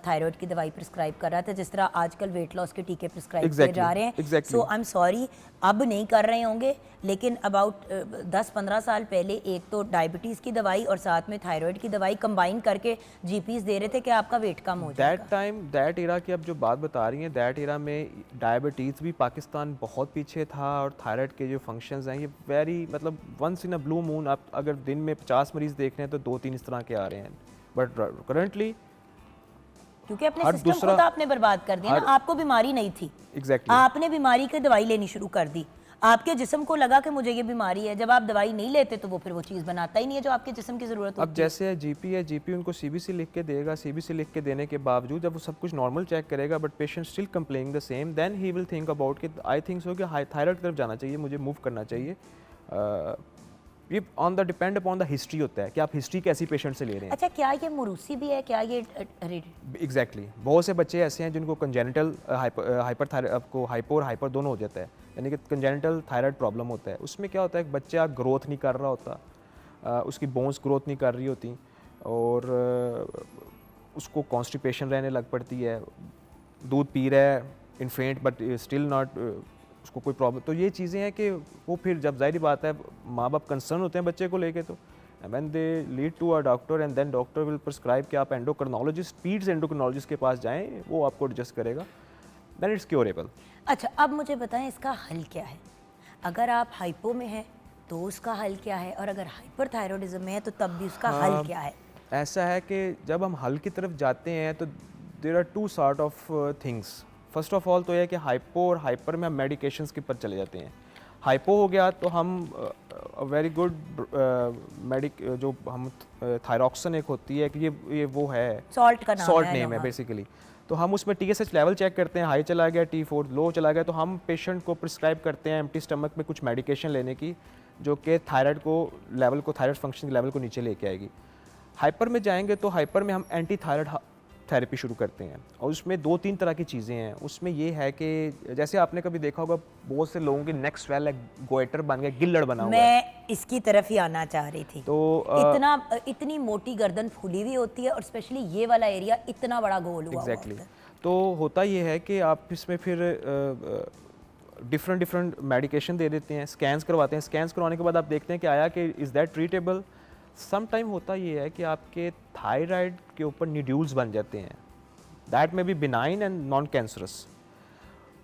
Speaker 1: थायराइड की दवाई प्रिस्क्राइब कर रहा था, जिस तरह आजकल वेट लॉस के टीके प्रिस्क्राइब किए जा रहे हैं। सो आई एम सॉरी, अब नहीं कर रहे होंगे, लेकिन अबाउट 10-15 साल पहले एक तो डायबिटीज़ की दवाई और साथ में थायराइड की दवाई कंबाइन करके जीपीस दे रहे थे कि आपका वेट कम हो जाएगा।
Speaker 3: दैट टाइम, दैट एरा की अब जो बात बता रही हैं, दैट एरा में डायबिटीज़ भी पाकिस्तान बहुत पीछे था, और थायराइड के जो फंक्शंस हैं ये वेरी, मतलब once in a blue moon, आप अगर दिन में 50 मरीज़ देख रहे हैं तो 2-3 इस तरह के आ रहे हैं। बट करंटली
Speaker 1: क्योंकि अपने सिस्टम को तो आपने बर्बाद कर दिया ना, आपको बीमारी नहीं थी,
Speaker 3: एग्जैक्टली
Speaker 1: आपने बीमारी की दवाई लेनी शुरू कर दी, आपके जिस्म को लगा कि मुझे ये बीमारी है, जब आप दवाई नहीं लेते तो वो फिर वो चीज़ बनाता ही नहीं है जो आपके जिस्म की ज़रूरत होती है।
Speaker 3: अब जैसे जीपी है, जीपी उनको सीबीसी लिख के देगा, सीबीसी लिख के देने के बावजूद जब वो सब कुछ नॉर्मल चेक करेगा but patient still complaining the same, then he will think about कि आई थिंक सो कि थायराइड की तरफ जाना चाहिए, मुझे मूव करना चाहिए। ये on the depend upon the history होता है कि आप हिस्ट्री कैसी पेशेंट से ले रहे हैं।
Speaker 1: अच्छा, क्या ये मरूसी भी है, क्या ये
Speaker 3: एग्जैक्टली बहुत से बच्चे ऐसे हैं जिनको कंजेनिटल आपको हाइपो और हाइपर दोनों हो जाता है, यानी कि कंजेनिटल थायराइड प्रॉब्लम होता है। उसमें क्या होता है, बच्चा ग्रोथ नहीं कर रहा होता, उसकी बोन्स ग्रोथ नहीं कर रही होती, और उसको कॉन्स्टिपेशन रहने लग पड़ती है, दूध पी रहा है इन्फेंट बट स्टिल नॉट, उसको कोई प्रॉब्लम। तो ये चीज़ें हैं कि वो फिर जब ज़ाहिर बात है माँ बाप कंसर्न होते हैं बच्चे को लेके, तो when they lead to a doctor and then doctor will prescribe कि आप एंडोक्रिनोलॉजिस्ट, पीड्स एंडोक्रिनोलॉजिस्ट के पास जाएं, वो आपको एडजस्ट करेगा, देन इट्स क्योरेबल।
Speaker 1: अच्छा, अब मुझे बताएं इसका हल क्या है? अगर आप हाइपो में हैं तो उसका हल क्या है, और अगर हाइपरथायरॉयडिज्म में है तो तब भी उसका हल क्या है?
Speaker 3: ऐसा है कि जब हम हल की तरफ जाते हैं तो there are two sort of things. First of all तो यह है कि हाइपो और हाइपर में हम मेडिकेशंस के ऊपर चले जाते हैं। हाइपो हो गया तो हम वेरी गुड जो हम थायरॉक्सिन एक होती है कि ये वो है,
Speaker 1: सॉल्ट का नाम
Speaker 3: सॉल्ट
Speaker 1: है,
Speaker 3: नेम है बेसिकली, तो हम उसमें TSH लेवल चेक करते हैं, हाई चला गया, T4 लो चला गया, तो हम पेशेंट को प्रिस्क्राइब करते हैं एम्प्टी स्टमक में कुछ मेडिकेशन लेने की जो कि थायराइड फंक्शन लेवल को नीचे लेके आएगी। हाइपर में जाएंगे तो हाइपर में हम एंटी थायराइड थेरेपी शुरू करते हैं, और उसमें 2-3 तरह की चीज़ें हैं। उसमें ये है कि जैसे आपने कभी देखा होगा बहुत से लोगों के नेक स्वेल है, गोइटर बन गया, गिल्लड़ बना हुआ है।
Speaker 1: मैं इसकी तरफ ही आना चाह रही थी।
Speaker 3: तो
Speaker 1: इतनी मोटी गर्दन फूली हुई होती है और स्पेशली ये वाला एरिया इतना बड़ा गोल हुआ
Speaker 3: एग्जैक्टली
Speaker 1: होता है।
Speaker 3: तो होता ये है कि आप इसमें फिर डिफरेंट मेडिकेशन दे देते हैं, स्कैन्स करवाते हैं, स्कैन्स करवाने के बाद आप देखते हैं कि आया कि is that treatable. Some time होता ये है कि आपके थायराइड के ऊपर न्यूड्यूल्स बन जाते हैं, that may be benign and non cancerous.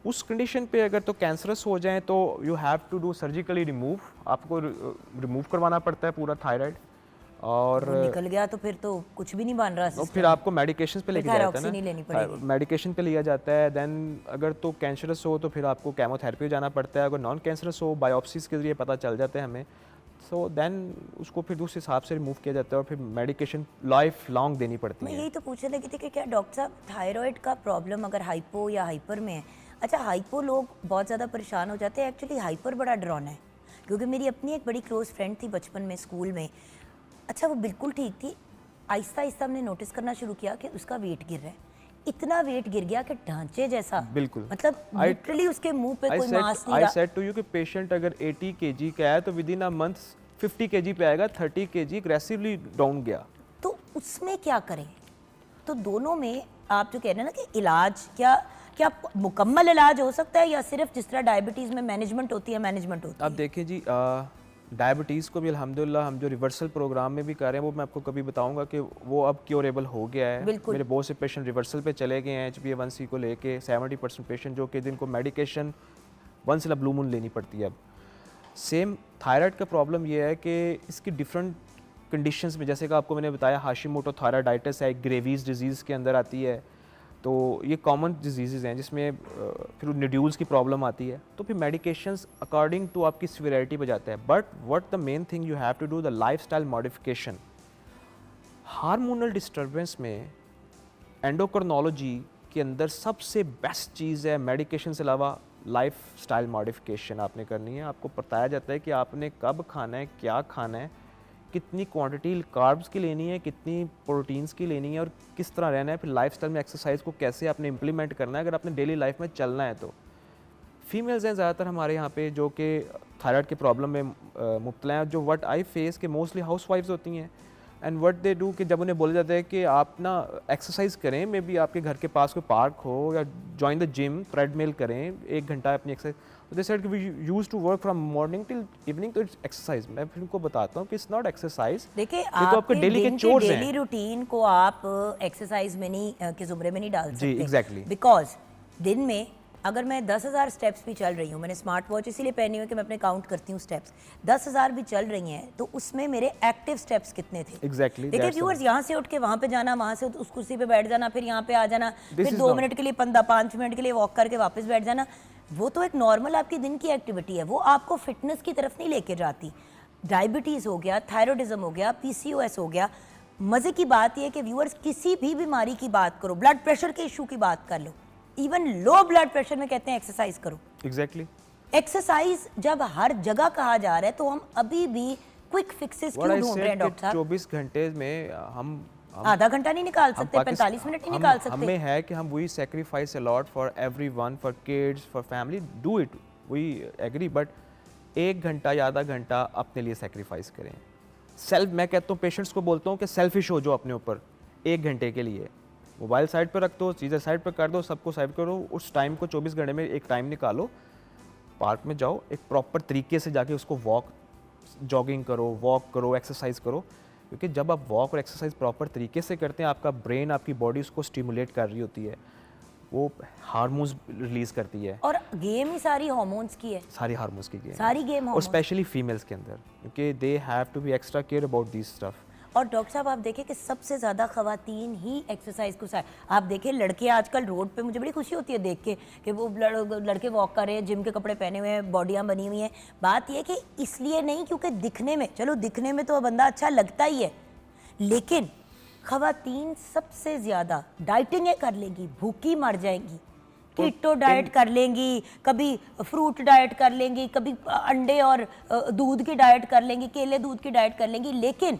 Speaker 3: उस कंडीशन पे अगर तो कैंसरस हो जाए तो you have to do surgically remove, आपको रिमूव करवाना पड़ता है पूरा थायराइड, और
Speaker 1: वो निकल गया तो फिर तो कुछ भी नहीं बन रहा
Speaker 3: तो फिर आपको मेडिकेशन पे लेके जाता है
Speaker 1: थायरॉक्सिन ही लेनी पड़ेगी।
Speaker 3: मेडिकेशन पे लिया जाता है। देन अगर तो कैंसरस हो तो फिर आपको केमोथेरेपी जाना पड़ता है, अगर नॉन कैंसरस हो बायोप्सीज के जरिए पता चल जाता है हमें, सो देन उसको फिर दूसरे हिसाब से रिमूव किया जाता है और फिर मेडिकेशन लाइफ लॉन्ग देनी पड़ती
Speaker 1: मैं
Speaker 3: है।
Speaker 1: यही तो पूछने लगी थी कि क्या डॉक्टर साहब थायराइड का प्रॉब्लम अगर हाइपो या हाइपर में है, अच्छा हाइपो लोग बहुत ज़्यादा परेशान हो जाते हैं, एक्चुअली हाइपर बड़ा डरावना है, क्योंकि मेरी अपनी एक बड़ी क्लोज फ्रेंड थी बचपन में स्कूल में, अच्छा वो बिल्कुल ठीक थी, आहिस्ता आहिस्ता हमने नोटिस करना शुरू किया कि उसका वेट गिर रहा है, इतना वेट गिर गया कि ढांचे जैसा,
Speaker 3: बिल्कुल
Speaker 1: मतलब लिटरली उसके मुंह पे कोई मांस नहीं
Speaker 3: आई
Speaker 1: रहा।
Speaker 3: सेड टू यू कि पेशेंट अगर 80 kg का है तो with in a month 50 kg पे आएगा, 30 kg एग्रेसिवली डाउन गया।
Speaker 1: तो उसमें क्या करें? तो दोनों में आप जो कह रहे हैं ना कि इलाज क्या क्या मुकम्मल इलाज हो सकता है या सिर्फ जिस तरह डायबिटीज़ में मैनेजमेंट होती है मैनेजमेंट होती
Speaker 3: अब
Speaker 1: है?
Speaker 3: देखिए जी, डायबिटीज़ को भी अल्हम्दुलिल्लाह हम जो रिवर्सल प्रोग्राम में भी कर रहे हैं वो मैं आपको कभी बताऊंगा कि वो अब क्योरेबल हो गया है।
Speaker 1: बिल्कुल।
Speaker 3: मेरे बहुत से पेशेंट रिवर्सल पे चले गए हैं HbA1c को लेके, 70% पेशेंट जो कि जिनको medication once in a blue moon लेनी पड़ती है। अब सेम थायराइड का प्रॉब्लम ये है कि इसकी डिफरेंट कंडीशंस में, जैसे कि आपको मैंने बताया हाशिमोटो थायराइडाइटिस है, ग्रेवीज डिजीज़ के अंदर आती है, तो ये कॉमन डिजीज़ हैं जिसमें फिर नोड्यूल्स की प्रॉब्लम आती है, तो फिर मेडिकेशंस अकॉर्डिंग टू आपकी सिवियरिटी पे जाता है। But what the main thing you have to do the lifestyle modification. Hormonal disturbance में एंडोक्रिनोलॉजी के अंदर सबसे बेस्ट चीज़ है, मेडिकेशन से अलावा लाइफ स्टाइल मॉडिफिकेशन आपने करनी है। आपको बताया जाता है कि आपने कब खाना है, क्या खाना है, कितनी क्वांटिटी कार्ब्स की लेनी है, कितनी प्रोटीन्स की लेनी है और किस तरह रहना है। फिर लाइफ स्टाइल में एक्सरसाइज को कैसे आपने इम्प्लीमेंट करना है अगर आपने डेली लाइफ में चलना है। तो फीमेल्स हैं ज़्यादातर हमारे यहाँ पे जो कि थायराइड के प्रॉब्लम में मुब्तला हैं, जो व्हाट आई फेस के मोस्टली हाउस वाइफ्स होती हैं। एंड व्हाट दे डू कि जब उन्हें बोला जाता है कि आप ना एक्सरसाइज करें, मे बी आपके घर के पास कोई पार्क हो या जॉइन द जिम, ट्रेडमिल करें 1 घंटा अपनी exercise. They said we use to work from morning till evening, तो इट्स एक्सरसाइज। मैं फिर उनको बताता हूँ कि इट्स नॉट एक्सरसाइज,
Speaker 1: देखिए
Speaker 3: तो आपके डेली के चोर्स हैं।
Speaker 1: डेली रूटीन को आप एक्सरसाइज में नहीं के जुमरे में नहीं डाल सकते।
Speaker 3: जी, exactly।
Speaker 1: बिकॉज दिन में अगर मैं 10,000 स्टेप्स भी चल रही हूँ, मैंने स्मार्ट वॉच इसीलिए पहनी हुई है कि मैं अपने काउंट करती हूँ स्टेप्स, 10,000 भी चल रही हैं तो उसमें मेरे एक्टिव स्टेप्स कितने थे।
Speaker 3: Exactly,
Speaker 1: देखिए
Speaker 3: that's
Speaker 1: व्यूअर्स, यहाँ से उठ के वहाँ पे जाना, वहाँ से उस कुर्सी पे बैठ जाना, फिर यहाँ पे आ जाना,
Speaker 3: This
Speaker 1: फिर
Speaker 3: is
Speaker 1: 2
Speaker 3: not-
Speaker 1: मिनट के लिए 5 मिनट के लिए वॉक करके वापस बैठ जाना, वो तो एक नॉर्मल आपकी दिन की एक्टिविटी है, वो आपको फिटनेस की तरफ नहीं लेके जाती। डायबिटीज़ हो गया, थायरॉयडिज्म हो गया, PCOS हो गया। मज़े की बात यह है कि व्यूअर्स किसी भी बीमारी की बात करो, ब्लड प्रेशर के इशू की बात कर लो, इवन लो ब्लड प्रेशर में कहते हैं एक्सरसाइज करो।
Speaker 3: एग्जैक्टली।
Speaker 1: एक्सरसाइज जब हर जगह कहा जा रहा है तो हम अभी भी क्विक फिक्सेस क्यों ढूंढ रहे हैं डॉक्टर साहब?
Speaker 3: 24 घंटे में हम
Speaker 1: आधा घंटा नहीं निकाल सकते, 45 मिनट नहीं निकाल सकते।
Speaker 3: हमें है कि हम we sacrifice a lot for everyone, for kids, for family, do it, we agree, but 1 घंटा या आधा घंटा अपने लिए सेक्रीफाइस करें। सेल्फ, मैं कहता हूँ पेशेंट्स को बोलता हूँ कि सेल्फिश हो जो अपने ऊपर 1 घंटे के लिए। मोबाइल साइड पर रख दो, चीज़ें साइड पर कर दो, सबको साइड करो, उस टाइम को 24 घंटे में एक टाइम निकालो, पार्क में जाओ, एक प्रॉपर तरीके से जाके उसको वॉक, जॉगिंग करो, वॉक करो, एक्सरसाइज करो। क्योंकि जब आप वॉक और एक्सरसाइज प्रॉपर तरीके से करते हैं, आपका ब्रेन, आपकी बॉडी उसको स्टिमुलेट कर रही होती है, वो हार्मोन्स रिलीज करती है।
Speaker 1: और गेम ही सारी हार्मोन्स की है,
Speaker 3: सारी हार्मोन्स की गेम,
Speaker 1: सारी गेम
Speaker 3: और
Speaker 1: हार्मोन्स।
Speaker 3: स्पेशली फीमेल्स के अंदर, क्योंकि they have to be extra care about this stuff.
Speaker 1: और डॉक्टर साहब आप देखें कि सबसे ज़्यादा ख़वातीन ही एक्सरसाइज को आप देखें, लड़के आजकल रोड पे, मुझे बड़ी खुशी होती है देख के कि वो लड़के वॉक कर रहे हैं, जिम के कपड़े पहने हुए हैं, बॉडियाँ बनी हुई हैं। बात यह कि इसलिए नहीं क्योंकि दिखने में, चलो दिखने में तो बंदा अच्छा लगता ही है, लेकिन ख़वातीन सबसे ज़्यादा डाइटिंग कर लेंगी, भूखी मर जाएंगी, कीटो डाइट कर लेंगी, कभी फ्रूट डाइट कर लेंगी, कभी अंडे और दूध की डाइट कर लेंगी, केले दूध की डाइट कर लेंगी, लेकिन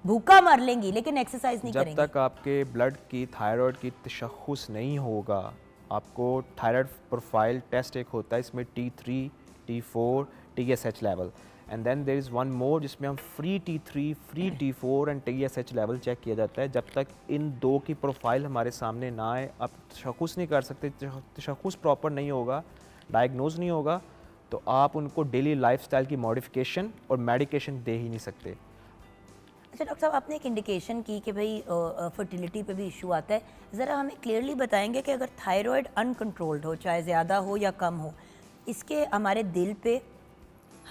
Speaker 1: भूखा मर लेंगी, लेकिन एक्सरसाइज नहीं करेंगी।
Speaker 3: जब तक आपके ब्लड की, थायराइड की तशख़्ख़ुस नहीं होगा, आपको थायराइड प्रोफाइल टेस्ट एक होता है, इसमें T3, T4, TSH level, and then there is one more जिसमें हम free T3, free T4 and TSH level check किया जाता है। जब तक इन 2 की प्रोफाइल हमारे सामने ना आए, आप तशख़्ख़ुस नहीं कर सकते, तशख़्ख़ुस प्रॉपर नहीं होगा, डायग्नोज नहीं होगा, तो आप उनको डेली लाइफस्टाइल की मॉडिफिकेशन और मेडिकेशन दे ही नहीं सकते।
Speaker 1: अच्छा डॉक्टर साहब, आपने एक इंडिकेशन की कि भाई फर्टिलिटी पे भी इशू आता है, ज़रा हमें क्लियरली बताएंगे कि अगर थायराइड अनकंट्रोल्ड हो, चाहे ज़्यादा हो या कम हो, इसके हमारे दिल पे,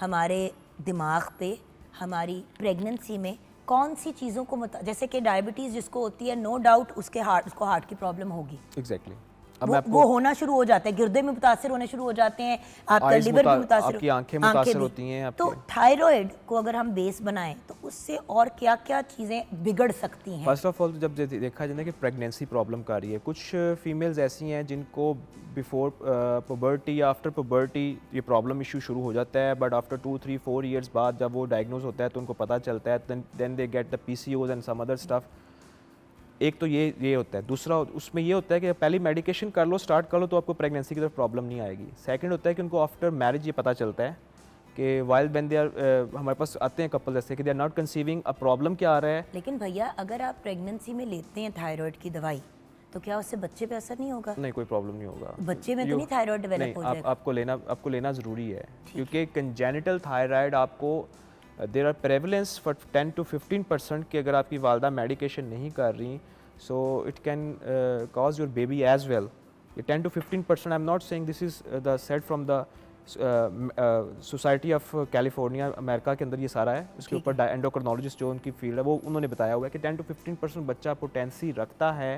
Speaker 1: हमारे दिमाग पे, हमारी प्रेगनेंसी में कौन सी चीज़ों को जैसे कि डायबिटीज़ जिसको होती है, नो डाउट उसको हार्ट की प्रॉब्लम होगी।
Speaker 3: एग्जैक्टली।
Speaker 1: वो होना शुरू हो जाता है, गुर्दे में मुतासिर होने शुरू हो जाते हैं, आपका लिवर भी मुतासिर,
Speaker 3: आपकी आंखें मुतासिर होती हैं।
Speaker 1: तो थायराइड को अगर हम बेस बनाएं तो उससे और क्या क्या चीज़ें बिगड़ सकती हैं?
Speaker 3: फर्स्ट ऑफ ऑल जब देखा जाए कि प्रेगनेंसी प्रॉब्लम कर रही है, कुछ फीमेल्स ऐसी हैं जिनको बिफोर पुबर्टी या आफ्टर पुबर्टी ये प्रॉब्लम इशू शुरू हो जाता है, बट आफ्टर 2, 3, 4 ईयर्स बाद जब वो डायग्नोज होता है तो उनको पता चलता है, then they get the PCOS and some other stuff. एक तो ये होता है। दूसरा उसमें ये होता है कि पहले मेडिकेशन कर लो, स्टार्ट कर लो, तो आपको प्रेगनेंसी की तरफ प्रॉब्लम नहीं आएगी। सेकंड होता है कि उनको आफ्टर मैरिज ये पता चलता है कि वाइल व्हेन दे आर, हमारे पास आते हैं कपल जैसे कि they are not conceiving, a problem क्या आ रहा है।
Speaker 1: लेकिन भैया अगर आप प्रेगनेंसी में लेते हैं थायराइड की दवाई, तो क्या उससे बच्चे पे असर नहीं होगा?
Speaker 3: नहीं, कोई प्रॉब्लम नहीं होगा।
Speaker 1: बच्चे में तो नहीं थायराइड डेवलप हो जाएगा?
Speaker 3: आपको लेना ज़रूरी है, क्योंकि कंजेनिटल थायराइड आपको there are prevalence for 10 to 15% कि अगर आपकी वालदा मेडिकेशन नहीं कर रही, so it can cause your baby as well. 10 to 15%, I'm not saying this is the said from the Society of California, America के अंदर ये सारा है, उसके ऊपर एंडोक्रिनोलॉजिस्ट जो उनकी फील्ड है वो उन्होंने बताया हुआ है कि 10 to 15% बच्चा पोटेंसी रखता है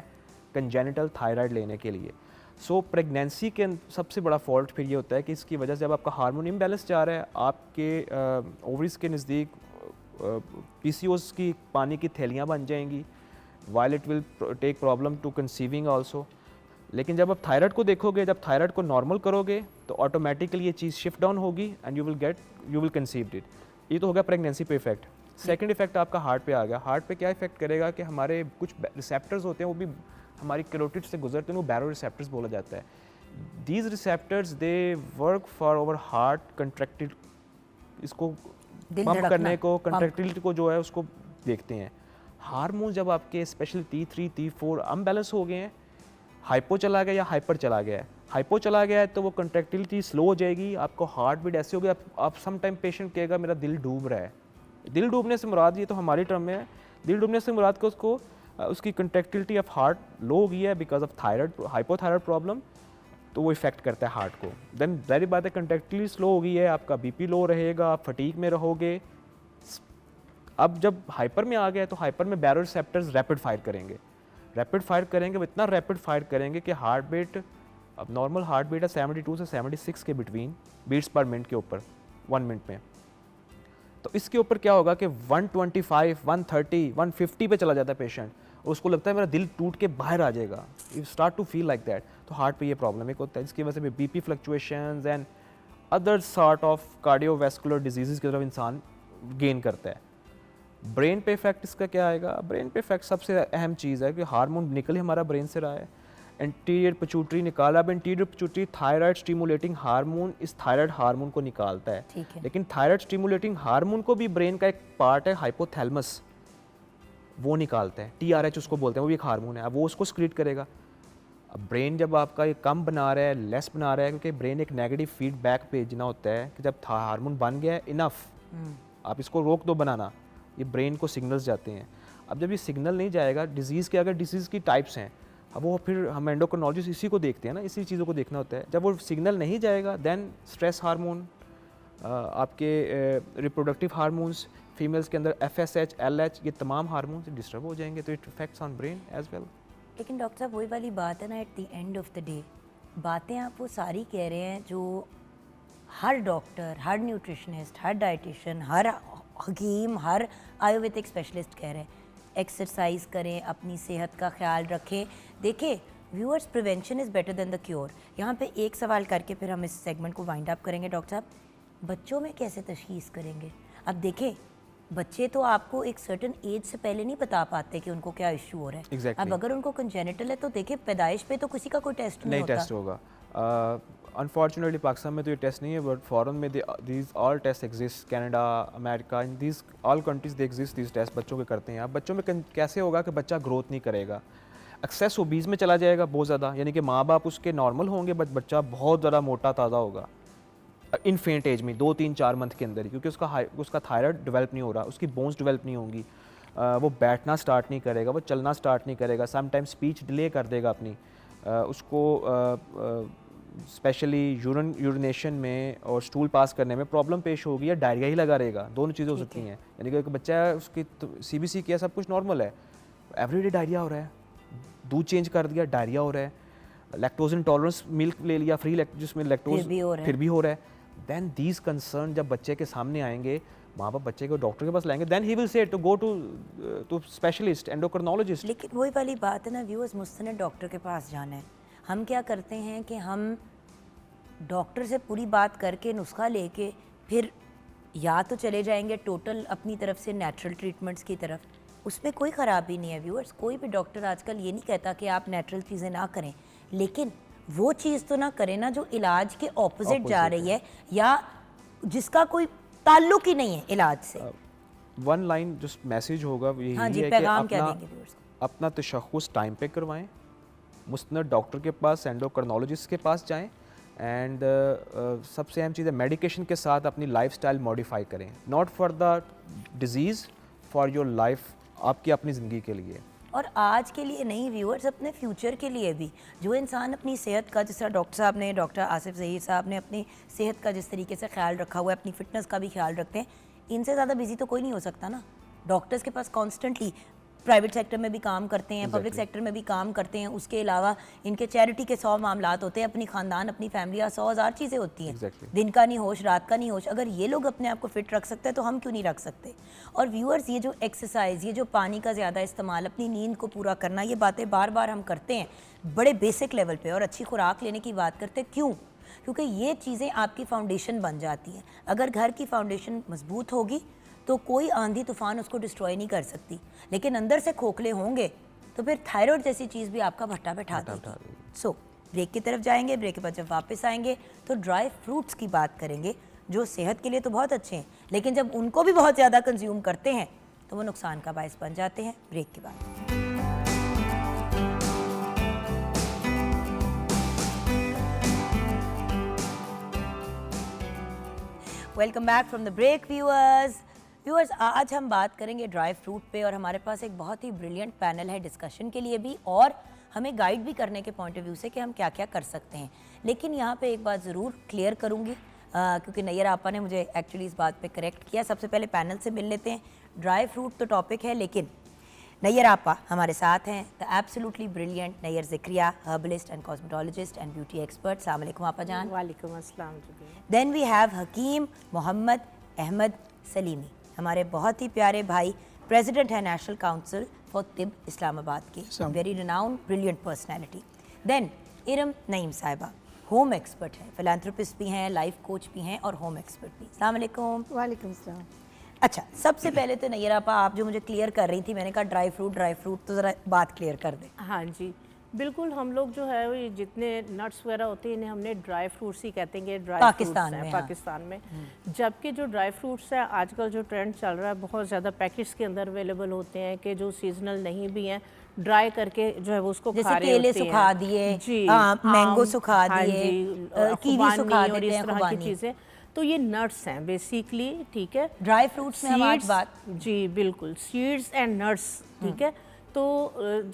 Speaker 3: कंजेनिटल थायराइड लेने के लिए। सो प्रेगनेंसी के सबसे बड़ा फॉल्ट फिर ये होता है कि इसकी वजह से जब आपका हार्मोन इम्बैलेंस जा रहा है, आपके ओवरीज के नज़दीक PCOS की पानी की थैलियाँ बन जाएंगी, while it will take problem to conceiving also. लेकिन जब आप थायराइड को देखोगे, जब थायराइड को नॉर्मल करोगे तो ऑटोमेटिकली ये चीज़ शिफ्ट डाउन होगी and you will conceived it. ये तो हो गया प्रेगनेंसी पे इफेक्ट। सेकंड इफेक्ट आपका हार्ट पे आ गया। हार्ट पे क्या इफेक्ट करेगा कि हमारे कुछ रिसेप्टर्स होते हैं वो भी हमारी कैरोटिड से गुजरते हैं, वो बैरो रिसेप्टर्स बोला जाता है। These receptors they work for over heart contracted, इसको पंप करने को, कंट्रैक्टिलिटी को जो है उसको देखते हैं। हार्मोन जब आपके स्पेशली T3 T4 अनबैलेंस हो गए हैं, हाइपो चला गया या हाइपर चला गया है, हाइपो चला गया है तो वो कंट्रैक्टिलिटी स्लो हो जाएगी, आपको हार्ट बीट ऐसे हो गया, आप सम टाइम पेशेंट कहेगा मेरा दिल डूब रहा है। दिल डूबने से मुराद, ये तो हमारी टर्म में है, दिल डूबने से मुराद को उसको उसकी कंट्रैक्टिलिटी ऑफ हार्ट लो हो गई है because of thyroid, hypothyroid problem, तो वो इफेक्ट करता है हार्ट को। देन जाहिर बात है कंट्रैक्टिलिटी स्लो हो गई है, आपका BP लो रहेगा, आप फटीक में रहोगे। अब जब हाइपर में आ गया तो हाइपर में बैरो रिसेप्टर्स रैपिड फायर करेंगे, रैपिड फायर करेंगे, वो इतना रैपिड फायर करेंगे कि हार्ट बीट, अब नॉर्मल हार्ट बीट है 72 से 76 के बिटवीन बीट्स पर मिनट के ऊपर 1 मिनट में, तो इसके ऊपर क्या होगा कि 125, 130, 150 पे चला जाता है पेशेंट, और उसको लगता है मेरा दिल टूट के बाहर आ जाएगा, you start to feel like that. तो हार्ट पे ये प्रॉब्लम एक होता है, इसकी वजह से BP fluctuations and other sort of cardiovascular disease की तरफ इंसान गेन करता है। ब्रेन पे इफेक्ट इसका क्या आएगा? ब्रेन पे इफेक्ट सबसे अहम चीज़ है कि हार्मोन निकल ही हमारा ब्रेन से रहा है, एंटीरियर पिट्यूटरी निकाला। अब anterior pituitary thyroid stimulating hormone, इस थायराइड हार्मोन को निकालता है, लेकिन थायराइड स्टिमुलेटिंग हार्मोन को भी ब्रेन का एक पार्ट है हाइपोथैलेमस, वो निकालता है, TRH उसको बोलते हैं, वो भी एक हार्मोन है, अब वो उसको स्क्रीट करेगा। अब ब्रेन जब आपका ये कम बना रहा है, लेस बना रहा है, क्योंकि ब्रेन एक नेगेटिव फीडबैक भेजना होता है कि जब हार्मोन बन गया है इनफ, आप इसको रोक दो बनाना, ये ब्रेन को सिग्नल्स जाते हैं। अब जब ये सिग्नल नहीं जाएगा, डिजीज़ के अगर डिजीज़ की टाइप्स हैं, अब वो फिर हम एंडोक्रिनोलॉजिस्ट इसी को देखते हैं ना, इसी चीज़ों को देखना होता है। जब वो सिग्नल नहीं जाएगा देन स्ट्रेस हार्मोन, आपके रिप्रोडक्टिव हार्मोन्स फीमेल्स के अंदर FSH, LH, ये तमाम हार्मोन्स डिस्टर्ब हो जाएंगे, तो it effects on brain as well.
Speaker 1: लेकिन डॉक्टर साहब वही वाली बात है ना, at the end of the day बातें आप वो सारी कह रहे हैं जो हर डॉक्टर, हर न्यूट्रिशनिस्ट, हर डाइटिशियन, हर हकीम, हर आयुर्वेदिक स्पेशलिस्ट कह रहे हैं। एक्सरसाइज करें, अपनी सेहत का ख्याल रखें। देखें viewers, prevention is better than the cure. यहाँ पे एक सवाल करके फिर हम इस सेगमेंट को वाइंड अप करेंगे। डॉक्टर साहब, बच्चों में कैसे तशखीस करेंगे? अब देखें, बच्चे तो आपको एक सर्टन एज से पहले नहीं बता पाते कि उनको क्या इशू हो रहा है।
Speaker 3: Exactly.
Speaker 1: अब अगर उनको कंजेनिटल है तो देखिए पैदाइश पे तो किसी का कोई टेस्ट नहीं होता।
Speaker 3: टेस्ट होगा। अनफॉर्चुनेटली पाकिस्तान में तो ये टेस्ट नहीं है, बट फॉरेन में these all test exist, Canada, America, in these all countries they exist, these test बच्चों के करते हैं। अब बच्चों में कैसे होगा कि बच्चा ग्रोथ नहीं करेगा, एक्सेस ओबीज में चला जाएगा बहुत ज़्यादा, यानी कि माँ बाप उसके नॉर्मल होंगे बट बच्चा बहुत ज़्यादा मोटा ताज़ा होगा इनफेंट एज में 2-3-4 मंथ के अंदर ही, क्योंकि उसका थायराइड डेवलप नहीं हो रहा, उसकी बोन्स डेवलप नहीं होंगी, वो बैठना स्टार्ट नहीं करेगा, वो चलना स्टार्ट नहीं करेगा, समटाइम स्पीच डिले कर देगा अपनी, उसको स्पेशली यूरिनेशन में और स्टूल पास करने में प्रॉब्लम पेश होगी, या डायरिया ही लगा रहेगा, दोनों चीज़ें हो सकती हैं। यानी कि एक बच्चा है, उसकी CBC किया, सब कुछ नॉर्मल है, एवरीडे डायरिया हो रहा है, दूध चेंज कर दिया डायरिया हो रहा है, लैक्टोज इंटॉलरेंस मिल्क ले लिया फ्री जिसमें लैक्टोज फिर भी हो रहा है, देन दीज कंसर्न जब बच्चे के सामने आएंगे, माँ बाप बच्चे को डॉक्टर के पास लाएंगे, then he will say to go to specialist, endocrinologist.
Speaker 1: लेकिन वही वाली बात है ना व्यूअर्स, मुस्तनद डॉक्टर के पास जाना है। हम क्या करते हैं कि हम डॉक्टर से पूरी बात करके नुस्खा लेके फिर या तो चले जाएंगे टोटल अपनी तरफ से नेचुरल ट्रीटमेंट्स की तरफ, उसमें कोई ख़राबी नहीं है व्यूअर्स। कोई भी डॉक्टर आजकल ये नहीं कहता कि आप नेचुरल चीज़ें ना करें, लेकिन वो चीज़ तो ना करें ना जो इलाज के ऑपोजिट जा रही है या जिसका कोई ताल्लुक ही नहीं है इलाज से।
Speaker 3: वन लाइन जो मैसेज होगा वो यही
Speaker 1: हाँ जी,
Speaker 3: है
Speaker 1: पैगाम
Speaker 3: कि
Speaker 1: क्या देंगे व्यूअर्स को?
Speaker 3: अपना तशख़्ख़ुस टाइम पे करवाएं, मुस्तनद डॉक्टर के पास, एंडोक्रिनोलॉजिस्ट के पास जाएं, एंड सबसे अहम चीज़ है मेडिकेशन के साथ अपनी लाइफस्टाइल मॉडिफाई करें, not for the disease, for your life, आपकी अपनी ज़िंदगी के लिए।
Speaker 1: और आज के लिए नहीं व्यूअर्स, अपने फ्यूचर के लिए भी। जो इंसान अपनी सेहत का, जिस तरह डॉक्टर साहब ने, डॉक्टर आसिफ ज़हीर साहब ने अपनी सेहत का जिस तरीके से ख्याल रखा हुआ है, अपनी फ़िटनेस का भी ख्याल रखते हैं, इनसे ज़्यादा बिजी तो कोई नहीं हो सकता ना। डॉक्टर्स के पास कॉन्स्टेंटली प्राइवेट सेक्टर में भी काम करते हैं, पब्लिक सेक्टर में भी काम करते हैं, उसके अलावा इनके चैरिटी के 100 मामलात होते हैं, अपनी ख़ानदान अपनी फैमिली 100,000 चीज़ें होती हैं, दिन का नहीं होश रात का नहीं होश। अगर ये लोग अपने आप को फिट रख सकते हैं तो हम क्यों नहीं रख सकते। और व्यूअर्स, ये जो एक्सरसाइज, ये जो पानी का ज़्यादा इस्तेमाल, अपनी नींद को पूरा करना, ये बातें बार बार हम करते हैं बड़े बेसिक लेवल पे, और अच्छी खुराक लेने की बात करते हैं। क्यों? क्योंकि ये चीज़ें आपकी फाउंडेशन बन जाती हैं। अगर घर की फाउंडेशन मजबूत होगी तो कोई आंधी तूफान उसको डिस्ट्रॉय नहीं कर सकती, लेकिन अंदर से खोखले होंगे तो फिर थायराइड जैसी चीज़ भी आपका भट्टा बैठा देगी। सो ब्रेक की तरफ जाएंगे, ब्रेक के बाद जब वापस आएंगे तो ड्राई फ्रूट्स की बात करेंगे, जो सेहत के लिए तो बहुत अच्छे हैं, लेकिन जब उनको भी बहुत ज़्यादा कंज्यूम करते हैं तो वो नुकसान का बायस बन जाते हैं। ब्रेक के बाद welcome back from the break viewers, आज हम बात करेंगे ड्राई फ्रूट पे, और हमारे पास एक बहुत ही ब्रिलियंट पैनल है डिस्कशन के लिए भी, और हमें गाइड भी करने के पॉइंट ऑफ व्यू से कि हम क्या क्या कर सकते हैं। लेकिन यहाँ पे एक बात ज़रूर क्लियर करूँगी, क्योंकि नैयर आपा ने मुझे एक्चुअली इस बात पे करेक्ट किया। सबसे पहले पैनल से मिल लेते हैं। ड्राई फ्रूट तो टॉपिक है, लेकिन नैयर आपा हमारे साथ हैं, the absolutely brilliant Nayyar Zikria, herbalist and cosmetologist and beauty expert. अस्सलाम वालेकुम आपा जान।
Speaker 4: वालेकुम अस्सलाम।
Speaker 1: Then we have Hakim Mohammad Ahmad Salimi, हमारे बहुत ही प्यारे भाई, प्रेसिडेंट है national council for Tibb Islamabad की, very renowned brilliant personality. Then Iram Naeem साहिबा, होम एक्सपर्ट है, फिलैंथ्रोपिस्ट भी हैं, लाइफ कोच भी हैं और होम एक्सपर्ट भी। अस्सलाम वालेकुम।
Speaker 4: वालेकुम सलाम।
Speaker 1: अच्छा, सबसे पहले तो नैयर आपा, आप जो मुझे क्लियर कर रही थी, मैंने कहा ड्राई फ्रूट, तो ज़रा बात क्लियर कर दें।
Speaker 4: हाँ जी, बिल्कुल। हम लोग जो है वो ये जितने नट्स वगैरह होते हैं इन्हें हमने ड्राई फ्रूट्स ही कहते हैं, ड्राई
Speaker 1: पाकिस्तान में,
Speaker 4: पाकिस्तान में। जबकि जो ड्राई फ्रूट्स है आजकल जो ट्रेंड चल रहा है, बहुत ज़्यादा पैकेट्स के अंदर अवेलेबल होते हैं कि जो सीजनल नहीं भी हैं, ड्राई करके जो है वो उसको खा रहे
Speaker 1: केले
Speaker 4: होते
Speaker 1: सुखा
Speaker 4: हैं।
Speaker 1: दिए,
Speaker 4: जी,
Speaker 1: मैंगो सुखा
Speaker 4: हाँ
Speaker 1: दिए,
Speaker 4: जी,
Speaker 1: कीवी सुखा
Speaker 4: और
Speaker 1: देते
Speaker 4: इस
Speaker 1: हैं,
Speaker 4: तरह की
Speaker 1: खुबानी।
Speaker 4: चीज़ें। तो ये नट्स हैं बेसिकली, ठीक है।
Speaker 1: ड्राई फ्रूट्स में हम आज बात,
Speaker 4: जी बिल्कुल, सीड्स एंड नट्स, ठीक है। तो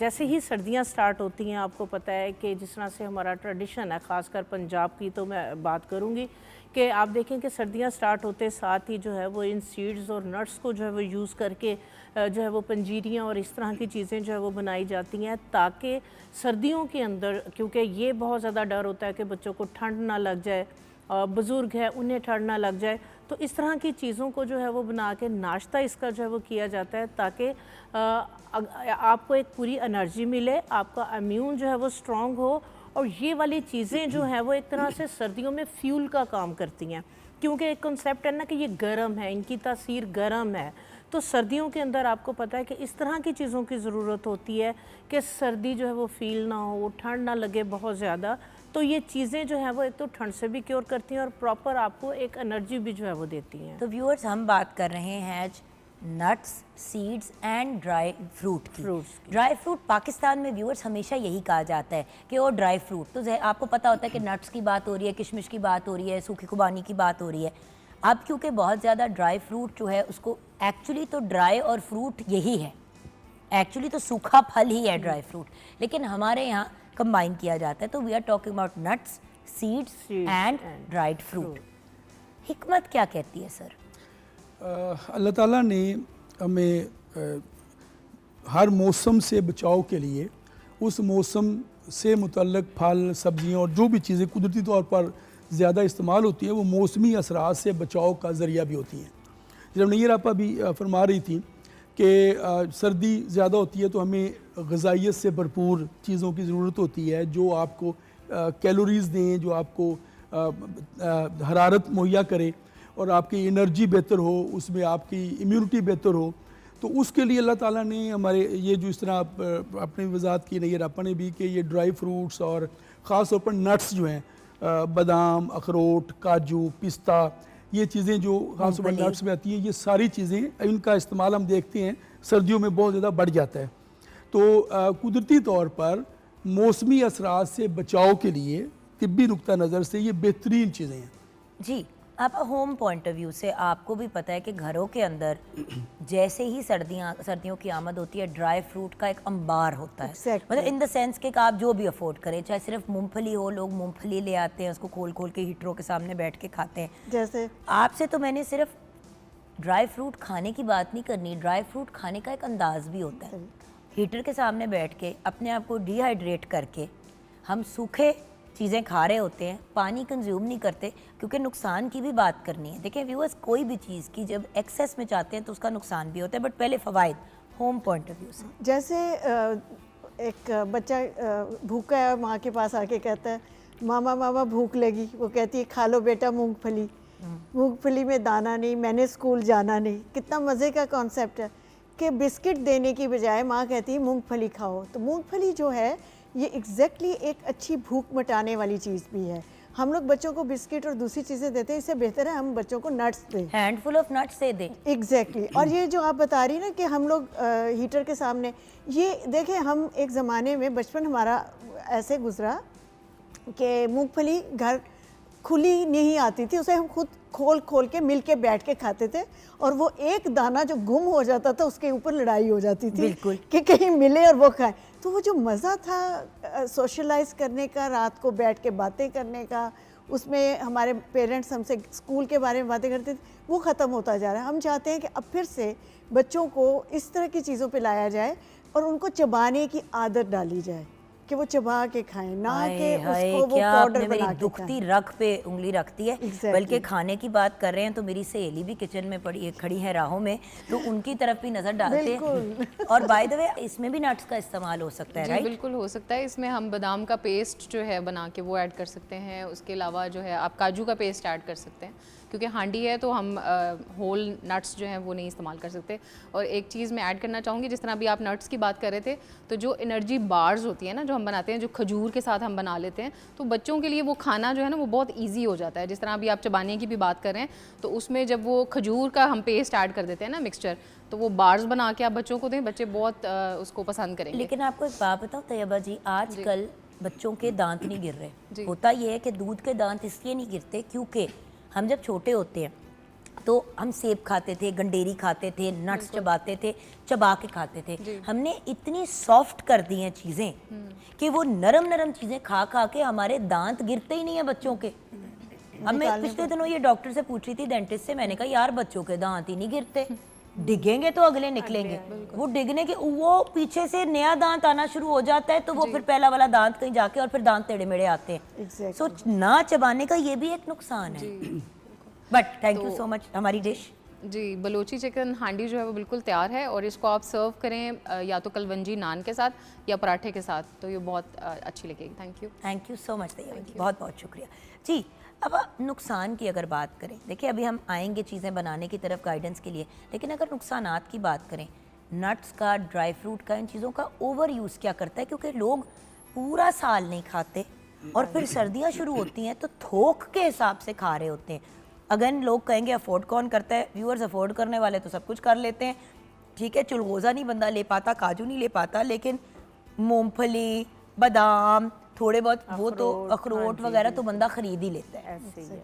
Speaker 4: जैसे ही सर्दियां स्टार्ट होती हैं, आपको पता है कि जिस तरह से हमारा ट्रेडिशन है, ख़ासकर पंजाब की तो मैं बात करूंगी कि आप देखें कि सर्दियां स्टार्ट होते साथ ही जो है वो इन सीड्स और नट्स को जो है वो यूज़ करके जो है वो पंजीरियाँ और इस तरह की चीज़ें जो है वो बनाई जाती हैं, ताकि सर्दियों के अंदर, क्योंकि ये बहुत ज़्यादा डर होता है कि बच्चों को ठंड ना लग जाए, बुज़ुर्ग है उन्हें ठंड ना लग जाए, तो इस तरह की चीज़ों को जो है वो बना के नाश्ता इसका जो है वो किया जाता है, ताकि आपको एक पूरी एनर्जी मिले, आपका इम्यून जो है वो स्ट्रॉन्ग हो। और ये वाली चीज़ें जो हैं वो एक तरह से सर्दियों में फ्यूल का काम करती हैं, क्योंकि एक कॉन्सेप्ट है ना कि ये गर्म है, इनकी तासीर गर्म है। तो सर्दियों के अंदर आपको पता है कि इस तरह की चीज़ों की ज़रूरत होती है कि सर्दी जो है वो फील ना हो, ठंड ना लगे बहुत ज़्यादा। तो ये चीज़ें जो हैं वो एक तो ठंड से भी क्योर करती हैं और प्रॉपर आपको एक एनर्जी भी जो है वो देती हैं।
Speaker 1: तो व्यूअर्स, हम बात कर रहे हैं nuts, seeds and dry fruit की। ड्राई फ्रूट पाकिस्तान में व्यूअर्स हमेशा यही कहा जाता है कि वो ड्राई फ्रूट, तो आपको पता होता है कि नट्स की बात हो रही है, किशमिश की बात हो रही है, सूखी खुबानी की बात हो रही है। अब क्योंकि बहुत ज़्यादा ड्राई फ्रूट जो है उसको, एक्चुअली तो ड्राई और फ्रूट यही है, एक्चुअली तो सूखा फल ही है ड्राई फ्रूट, लेकिन हमारे यहाँ कंबाइन किया जाता है। तो we are talking about nuts, seeds and dried fruit. हिकमत क्या कहती है सर?
Speaker 5: अल्लाह ताला ने हमें हर मौसम से बचाव के लिए उस मौसम से मुतल्लक फल, सब्जियां और जो भी चीज़ें कुदरती तौर पर ज़्यादा इस्तेमाल होती हैं वो मौसमी असरात से बचाव का ज़रिया भी होती हैं। जब नैयर आपा भी फरमा रही थी कि सर्दी ज़्यादा होती है तो हमें ग़िज़ाइयत से भरपूर चीज़ों की ज़रूरत होती है, जो आपको कैलोरीज़ दें, जो आपको हरारत मुहैया करे और आपकी एनर्जी बेहतर हो, उसमें आपकी इम्यूनिटी बेहतर हो। तो उसके लिए अल्लाह ताला ने हमारे ये जो इस तरह अपनी वजाहत की नैयर आपा ने भी कि ये ड्राई फ्रूट्स और ख़ास तौर पर नट्स जो हैं, बादाम, अखरोट, काजू, पिस्ता, ये चीज़ें जो ख़ास तौर पर नट्स में आती हैं, ये सारी चीज़ें, इनका इस्तेमाल हम देखते हैं सर्दियों में बहुत ज़्यादा बढ़ जाता है। तो कुदरती तौर पर मौसमी असरात से बचाव के लिए तिब्बी नुक्ता नज़र से ये बेहतरीन चीज़ें हैं। जी,
Speaker 1: आप होम पॉइंट ऑफ व्यू से आपको भी पता है कि घरों के अंदर जैसे ही सर्दियों की आमद होती है, ड्राई फ्रूट का एक अंबार होता है। मतलब इन द सेंस कि आप जो भी अफोर्ड करें, चाहे सिर्फ मूंगफली हो, लोग मूंगफली ले आते हैं, उसको खोल खोल के हीटरों के सामने बैठ के खाते हैं।
Speaker 4: जैसे
Speaker 1: आपसे तो मैंने सिर्फ ड्राई फ्रूट खाने की बात नहीं करनी, ड्राई फ्रूट खाने का एक अंदाज भी होता है। हीटर के सामने बैठ के अपने आप को डिहाइड्रेट करके हम सूखे चीज़ें खा रहे होते हैं, पानी कंज्यूम नहीं करते, क्योंकि नुकसान की भी बात करनी है। देखिए व्यूअर्स, कोई भी चीज़ की जब एक्सेस में चाहते हैं तो उसका नुकसान भी होता है, बट पहले फ़वाइद होम पॉइंट ऑफ व्यू से।
Speaker 6: जैसे एक बच्चा भूखा है और माँ के पास आके कहता है मामा मामा भूख लगी, वो कहती है खा लो बेटा मूंगफली, मूंगफली में दाना नहीं, मैंने स्कूल जाना नहीं। कितना मज़े का कॉन्सेप्ट है कि बिस्किट देने की बजाय माँ कहती है मूंगफली खाओ। तो मूंगफली जो है ये एग्जैक्टली एक अच्छी भूख मिटाने वाली चीज़ भी है। हम लोग बच्चों को बिस्किट और दूसरी चीज़ें देते हैं, इससे बेहतर है हम बच्चों को नट्स दें,
Speaker 1: हैंडफुल ऑफ नट्स दे दें।
Speaker 6: एग्जैक्टली और ये जो आप बता रही ना कि हम लोग हीटर के सामने, ये देखें हम एक ज़माने में बचपन हमारा ऐसे गुजरा कि मूंगफली घर खुली नहीं आती थी, उसे हम खुद खोल खोल के मिल के बैठ के खाते थे, और वो एक दाना जो गुम हो जाता था उसके ऊपर लड़ाई हो जाती थी
Speaker 1: बिल्कुल।
Speaker 6: कि कहीं मिले और वो खाए। तो वो जो मज़ा था सोशलाइज करने का, रात को बैठ के बातें करने का, उसमें हमारे पेरेंट्स हमसे स्कूल के बारे में बातें करते थे, वो ख़त्म होता जा रहा है। हम चाहते हैं कि अब फिर से बच्चों को इस तरह की चीज़ों पे लाया जाए और उनको चबाने की आदत डाली जाए कि वो चबा के खाएं, ना कि उसको वो
Speaker 1: क्या
Speaker 6: पाउडर
Speaker 1: आपने मेरी
Speaker 6: बना के
Speaker 1: दुखती
Speaker 6: खाएं।
Speaker 1: रग पे उंगली रखती है।
Speaker 6: Exactly.
Speaker 1: बल्कि खाने की बात कर रहे हैं तो मेरी सहेली भी किचन में पड़ी खड़ी है राहों में, तो उनकी तरफ भी नज़र डालते हैं। और बाय द वे इसमें भी नट्स का इस्तेमाल हो सकता है,
Speaker 2: जी
Speaker 1: राइट?
Speaker 2: बिल्कुल हो सकता है। इसमें हम बादाम का पेस्ट जो है बना के वो ऐड कर सकते हैं। उसके अलावा जो है आप काजू का पेस्ट ऐड कर सकते हैं, क्योंकि हांडी है तो हम होल नट्स जो हैं वो नहीं इस्तेमाल कर सकते। और एक चीज़ मैं ऐड करना चाहूँगी, जिस तरह अभी आप नट्स की बात कर रहे थे, तो जो एनर्जी बार्स होती है ना जो हम बनाते हैं, जो खजूर के साथ हम बना लेते हैं, तो बच्चों के लिए वो खाना जो है ना वो बहुत ईजी हो जाता है। जिस तरह अभी आप चबाने की भी बात कर रहे हैं, तो उसमें जब वो खजूर का हम पेस्ट ऐड कर देते हैं ना मिक्सचर, तो वो बार्स बना के आप बच्चों को दें, बच्चे बहुत उसको पसंद करेंगे।
Speaker 1: लेकिन आपको एक बात बताऊँ तैयबा जी, आजकल बच्चों के दांत नहीं गिर रहे। होता ये है कि दूध के दांत इसलिए नहीं गिरते क्योंकि हम जब छोटे होते हैं तो हम सेब खाते थे, गंडेरी खाते थे, नट्स चबाते थे, चबा के खाते थे। हमने इतनी सॉफ्ट कर दी हैं चीज़ें कि वो नरम नरम चीज़ें खा खा के हमारे दांत गिरते ही नहीं है बच्चों के। अब मैं पिछले दिनों ये डॉक्टर से पूछ रही थी, डेंटिस्ट से, मैंने कहा यार बच्चों के दांत ही नहीं गिरते, डिगेंगे तो अगले निकलेंगे। वो डिगने के वो पीछे से नया दांत आना शुरू हो जाता है, तो वो फिर पहला वाला दांत कहीं जाके और फिर दांत टेढ़े मेढ़े आते हैं। सो ना चबाने का ये भी एक नुकसान है। But thank you so much. हमारी डिश
Speaker 2: जी, बलोची चिकन हांडी जो है वो बिल्कुल तैयार है, और इसको आप सर्व करें या तो कलवंजी नान के साथ या पराठे के साथ, तो ये बहुत अच्छी लगेगी।
Speaker 1: Thank you so much Tayyaba ji, बहुत बहुत शुक्रिया जी। अब नुकसान की अगर बात करें, देखिए अभी हम आएंगे चीज़ें बनाने की तरफ गाइडेंस के लिए, लेकिन अगर नुकसानात की बात करें, नट्स का, ड्राई फ्रूट का, इन चीज़ों का ओवर यूज़ क्या करता है, क्योंकि लोग पूरा साल नहीं खाते और फिर सर्दियाँ शुरू होती हैं तो थोक के हिसाब से खा रहे होते हैं। अगेन लोग कहेंगे अफोर्ड कौन करता है, व्यूअर्स अफोर्ड करने वाले तो सब कुछ कर लेते हैं, ठीक है, चिलगोज़ा नहीं बंदा ले पाता, काजू नहीं ले पाता, लेकिन मूंगफली, बादाम, थोड़े बहुत वो तो अखरोट वगैरह तो बंदा खरीद ही लेता है,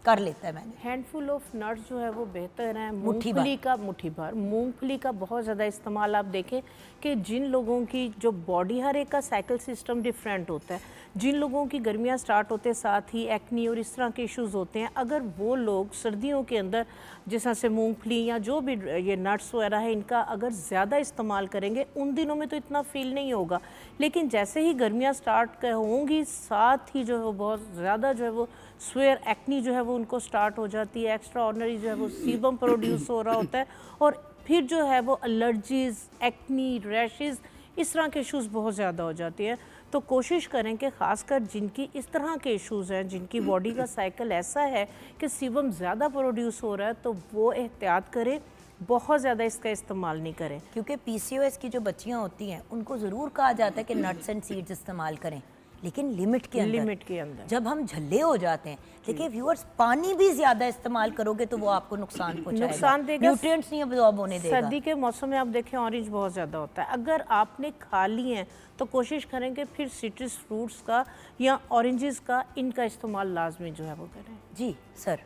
Speaker 1: कर लेता है। मैंने
Speaker 4: हैंडफुल ऑफ नट्स जो है वो बेहतर है।
Speaker 1: मुट्ठी भर
Speaker 4: मूंगफली का बहुत ज़्यादा इस्तेमाल आप देखें कि जिन लोगों की जो बॉडी, हर एक का साइकिल सिस्टम डिफरेंट होता है, जिन लोगों की गर्मियाँ स्टार्ट होते साथ ही एक्नी और इस तरह के इश्यूज़ होते हैं, अगर वो लोग सर्दियों के अंदर जिस तरह से मूंगफली या जो भी ये नट्स वगैरह है इनका अगर ज़्यादा इस्तेमाल करेंगे, उन दिनों में तो इतना फील नहीं होगा, लेकिन जैसे ही गर्मियाँ स्टार्ट होंगी साथ ही जो है वो बहुत ज़्यादा जो है वो स्वेयर, एक्नी जो है वो उनको स्टार्ट हो जाती है, एक्स्ट्रा ऑर्डिनरी जो है वो सीबम प्रोड्यूस हो रहा होता है, और फिर जो है वो एलर्जीज़, एक्नी, रैशेज़, इस तरह के इश्यूज़ बहुत ज़्यादा हो जाती हैं। तो कोशिश करें कि ख़ासकर जिनकी इस तरह के इश्यूज़ हैं, जिनकी बॉडी का साइकिल ऐसा है कि सीबम ज़्यादा प्रोड्यूस हो रहा है, तो वो एहतियात करें, बहुत ज़्यादा इसका इस्तेमाल नहीं करें।
Speaker 1: क्योंकि PCOS की जो बच्चियाँ होती हैं उनको ज़रूर कहा जाता है कि नट्स एंड सीड्स इस्तेमाल करें, लेकिन लिमिट के अंदर। जब हम झल्ले हो जाते हैं, देखिए व्यूअर्स, पानी भी ज़्यादा इस्तेमाल करोगे तो वो आपको नुकसान पहुंचाएगा,
Speaker 4: नुकसान देगा,
Speaker 1: न्यूट्रिएंट्स नहीं अब्सॉर्ब होने देगा।
Speaker 4: सर्दी के मौसम में आप देखें ऑरेंज बहुत ज़्यादा होता है, अगर आपने खा ली हैं तो कोशिश करें कि फिर सिट्रस फ्रूट्स का या ऑरेंजेस का, इनका इस्तेमाल लाजमी जो है वो करें।
Speaker 1: जी सर,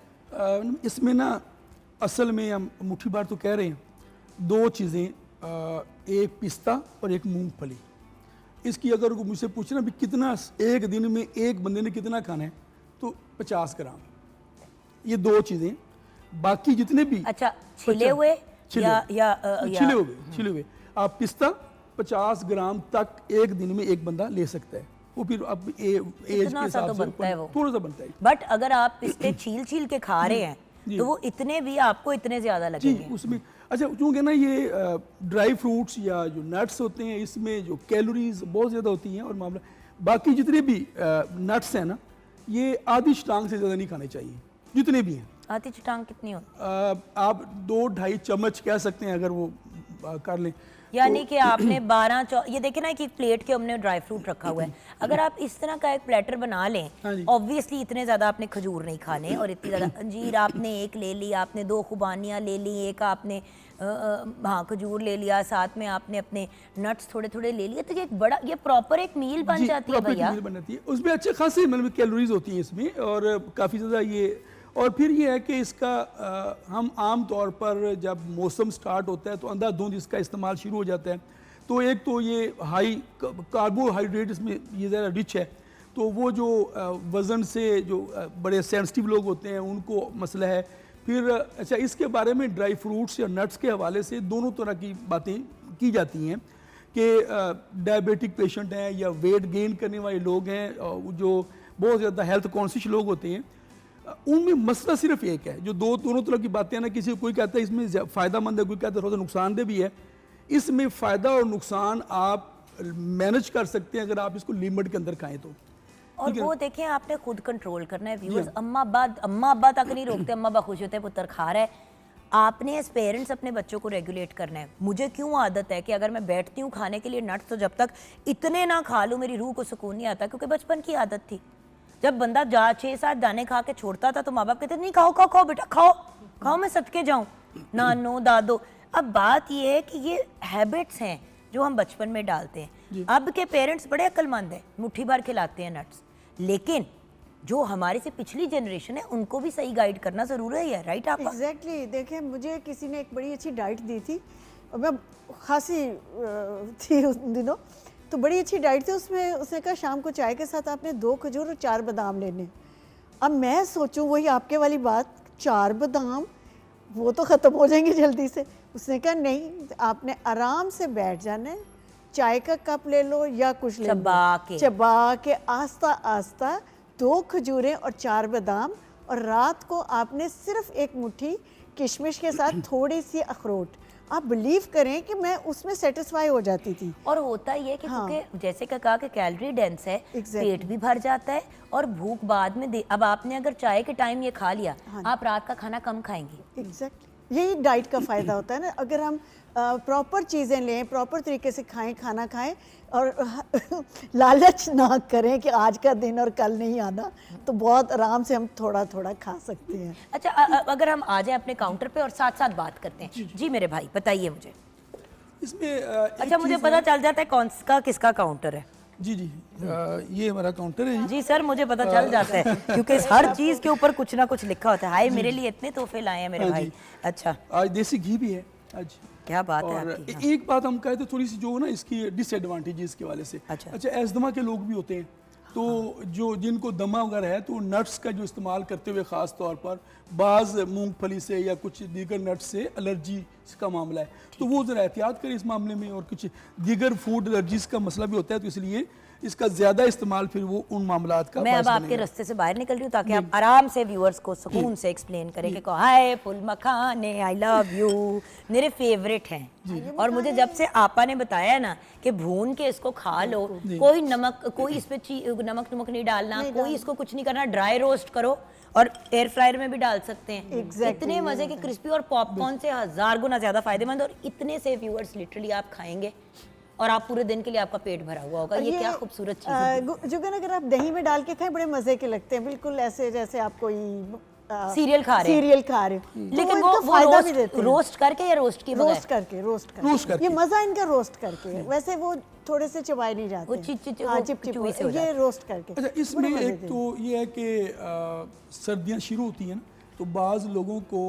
Speaker 5: इसमें ना असल में हम मुट्ठी भर तो कह रहे हैं, दो चीज़ें, एक पिस्ता और एक मूंगफली। इसकी अगर मुझसे पूछना भी कितना एक दिन में एक बंदे ने कितना खाना है, तो 50 ग्राम, ये दो चीज़ें। बाकी जितने भी
Speaker 1: अच्छा, छिले हुए
Speaker 5: छिले
Speaker 1: या
Speaker 5: छिले हुए आप पिस्ता 50 ग्राम तक एक दिन में एक बंदा ले सकता है। वो फिर अब एज के
Speaker 1: इतना सा
Speaker 5: हिसाब
Speaker 1: तो
Speaker 5: से
Speaker 1: बनता है वो।
Speaker 5: थोड़ा सा बनता है
Speaker 1: बट अगर आप पिस्ते छील छील के खा रहे हैं तो वो इतने भी आपको इतने ज्यादा
Speaker 5: जी
Speaker 1: लगेंगे।
Speaker 5: उसमें। अच्छा क्योंकि ना ये ड्राई फ्रूट्स या जो नट्स होते हैं इसमें जो कैलोरीज बहुत ज़्यादा होती हैं और मामला बाकी जितने भी नट्स हैं ना ये आधी टांग से ज़्यादा नहीं खाने चाहिए जितने भी हैं।
Speaker 1: आधी चटांग कितनी होती
Speaker 5: आप 2-2.5 चम्मच कह सकते हैं अगर वो कर लें।
Speaker 1: यानी कि आपने 12 ये देखे ना कि प्लेट के हमने ड्राई फ्रूट रखा हुआ है, अगर आप इस तरह का एक प्लेटर बना लें,
Speaker 5: हाँ जी।
Speaker 1: ऑब्वियसली इतने ज़्यादा आपने खजूर नहीं खाने और इतनी ज़्यादा अंजीर आपने एक ले ली, आपने 2 खुबानियाँ ले ली, एक आपने हाँ खजूर ले लिया, साथ में आपने अपने नट्स थोड़े थोड़े ले लिए, तो ये एक बड़ा ये प्रॉपर एक मील बन
Speaker 5: जी,
Speaker 1: जाती है
Speaker 5: proper
Speaker 1: भैया।
Speaker 5: मील बन जाती है। उसमें अच्छे खासे मतलब कैलोरीज होती हैं इसमें और काफ़ी ज़्यादा ये। और फिर ये है कि इसका हम आम तौर पर जब मौसम स्टार्ट होता है तो अंधाधुंध इसका इस्तेमाल शुरू हो जाता है। तो एक तो ये हाई कार्बोहाइड्रेट इसमें ये ज़रा रिच है, तो वो जो वज़न से जो बड़े सेंसिटिव लोग होते हैं उनको मसला है। फिर अच्छा इसके बारे में ड्राई फ्रूट्स या नट्स के हवाले से दोनों तरह की बातें की जाती हैं कि डायबिटिक पेशेंट हैं या वेट गेन करने वाले लोग हैं जो बहुत ज़्यादा हेल्थ कॉन्शियस लोग होते हैं उनमें मसला सिर्फ एक है। जो दोनों तरह की बातें हैं ना, किसी कोई कहता है इसमें फ़ायदा मंद है, कोई कहता है थोड़ा सा नुकसानदेह भी है। इसमें फ़ायदा और नुकसान आप मैनेज कर सकते हैं अगर आप इसको लिमिट के अंदर खाएं तो।
Speaker 1: और वो देखें आपने खुद कंट्रोल करना है व्यूअर्स। अम्मा अब्बा तक नहीं रोकते, अम्मा अब्बा खुश होते हैं पुत्र खा रहा है। आपने एज पेरेंट्स अपने बच्चों को रेगुलेट करना है। मुझे क्यों आदत है कि अगर मैं बैठती हूँ खाने के लिए नट्स तो जब तक इतने ना खा लूँ मेरी रूह को सुकून नहीं आता, क्योंकि बचपन की आदत थी। जब बंदा 6-7 दाने खा के छोड़ता था तो माँ बाप कहते नहीं खाओ खाओ खाओ बेटा खाओ खाओ, मैं सदके जाऊँ, नानो दादो। अब बात ये है कि ये हैबिट्स हैं जो हम बचपन में डालते हैं। अब के पेरेंट्स बड़े अक्लमंद हैं, मुट्ठी भर खिलाते हैं नट्स, लेकिन जो हमारे से पिछली जनरेशन है उनको भी सही गाइड करना ज़रूरी है। राइट आप
Speaker 6: एग्जैक्टली देखिए मुझे किसी ने एक बड़ी अच्छी डाइट दी थी और मैं खांसी थी उन दिनों, तो बड़ी अच्छी डाइट थी। उसमें उसने कहा शाम को चाय के साथ आपने 2 खजूर और 4 बादाम लेने। अब मैं सोचूं वही आपके वाली बात, 4 बादाम वो तो ख़त्म हो जाएंगे जल्दी से। उसने कहा नहीं, आपने आराम से बैठ जाना है, चाय का कप ले लो या कुछ ले लो, चबा के आस्ता आस्ता 2 खजूरें और 4 बादाम, और रात को आपने सिर्फ 1 मुट्ठी किशमिश के साथ थोड़ी सी अखरोट। आप बिलीव करें कि मैं उसमें सेटिस्फाई हो जाती थी।
Speaker 1: और होता ये कि क्योंकि जैसे कि कहा कि कैलोरी डेंस है, पेट भी भर जाता है और भूख बाद में अब आपने अगर चाय के टाइम ये खा लिया, आप रात का खाना कम खाएंगी।
Speaker 6: एग्जैक्टली यही डाइट का फ़ायदा होता है ना। अगर हम प्रॉपर चीज़ें लें, प्रॉपर तरीके से खाएं, खाना खाएं और लालच ना करें कि आज का दिन और कल नहीं आना, तो बहुत आराम से हम थोड़ा थोड़ा खा सकते हैं।
Speaker 1: अच्छा अगर हम आ जाएं अपने काउंटर पे और साथ साथ बात करते हैं। जी मेरे भाई बताइए मुझे
Speaker 5: इसमें
Speaker 1: अच्छा मुझे पता चल जाता है कौन सा किसका काउंटर है।
Speaker 5: जी ये हमारा काउंटर है
Speaker 1: जी सर, मुझे पता चल जाता है क्योंकि हर चीज़ के ऊपर कुछ ना कुछ लिखा होता है। हाय मेरे लिए इतने तोहफे लाए हैं मेरे भाई। अच्छा
Speaker 5: आज देसी घी भी है आज।
Speaker 1: क्या बात है
Speaker 5: और
Speaker 1: आपकी।
Speaker 5: एक बात हम कहें तो थोड़ी सी जो ना इसकी डिसएडवांटेजेस के वाले से। अच्छा एस्थमा के लोग भी होते हैं, तो जो जिनको दमा वगैरह है तो नट्स का जो इस्तेमाल करते हुए ख़ास तौर पर बाज़ मूंगफली से या कुछ दीगर नट्स से एलर्जी का मामला है, तो वो ज़रा एहतियात करें इस मामले में। और कुछ दीगर फूड एलर्जीज़ का मसला भी होता है, तो इसलिए इसका ज़्यादा इस्तेमाल फिर वो उन मामलात का। मैं
Speaker 1: अब आपके रास्ते से बाहर निकल रही हूँ ताकि आप आराम से व्यूअर्स को सुकून से एक्सप्लेन करें कि हाय फुल मखाने आई लव यू मेरे फेवरेट हैं। और मुझे जब से आपा ने बताया ना कि भून के इसको खा लो, कोई नमक कोई इस पे नमक नहीं डालना, कोई इसको कुछ नहीं करना, ड्राई रोस्ट करो और एयर फ्रायर में भी डाल सकते हैं। इतने मजे के क्रिस्पी और पॉपकॉर्न से 1000 गुना ज्यादा फायदेमंद, और इतने से व्यूअर्स लिटरली आप खाएंगे और आप पूरे दिन के लिए आपका पेट भरा हुआ होगा। ये क्या खूबसूरत चीज़ है।
Speaker 6: जुगन अगर आप दही में डाल के खाएं बड़े मजे के लगते हैं, बिल्कुल ऐसे जैसे आप कोई
Speaker 1: सीरियल खा रहे
Speaker 6: हो।
Speaker 1: लेकिन वो फायदा भी देते हैं। रोस्ट करके या रोस्ट की
Speaker 6: रोस्ट करके ये मजा इनका रोस्ट करके। वैसे वो थोड़े से चबाए नहीं जाते, वो चिपचिपी से ये रोस्ट करके।
Speaker 5: अच्छा इसमें एक तो ये है कि सर्दियाँ शुरू होती हैं ना, तो बाज़ लोगों को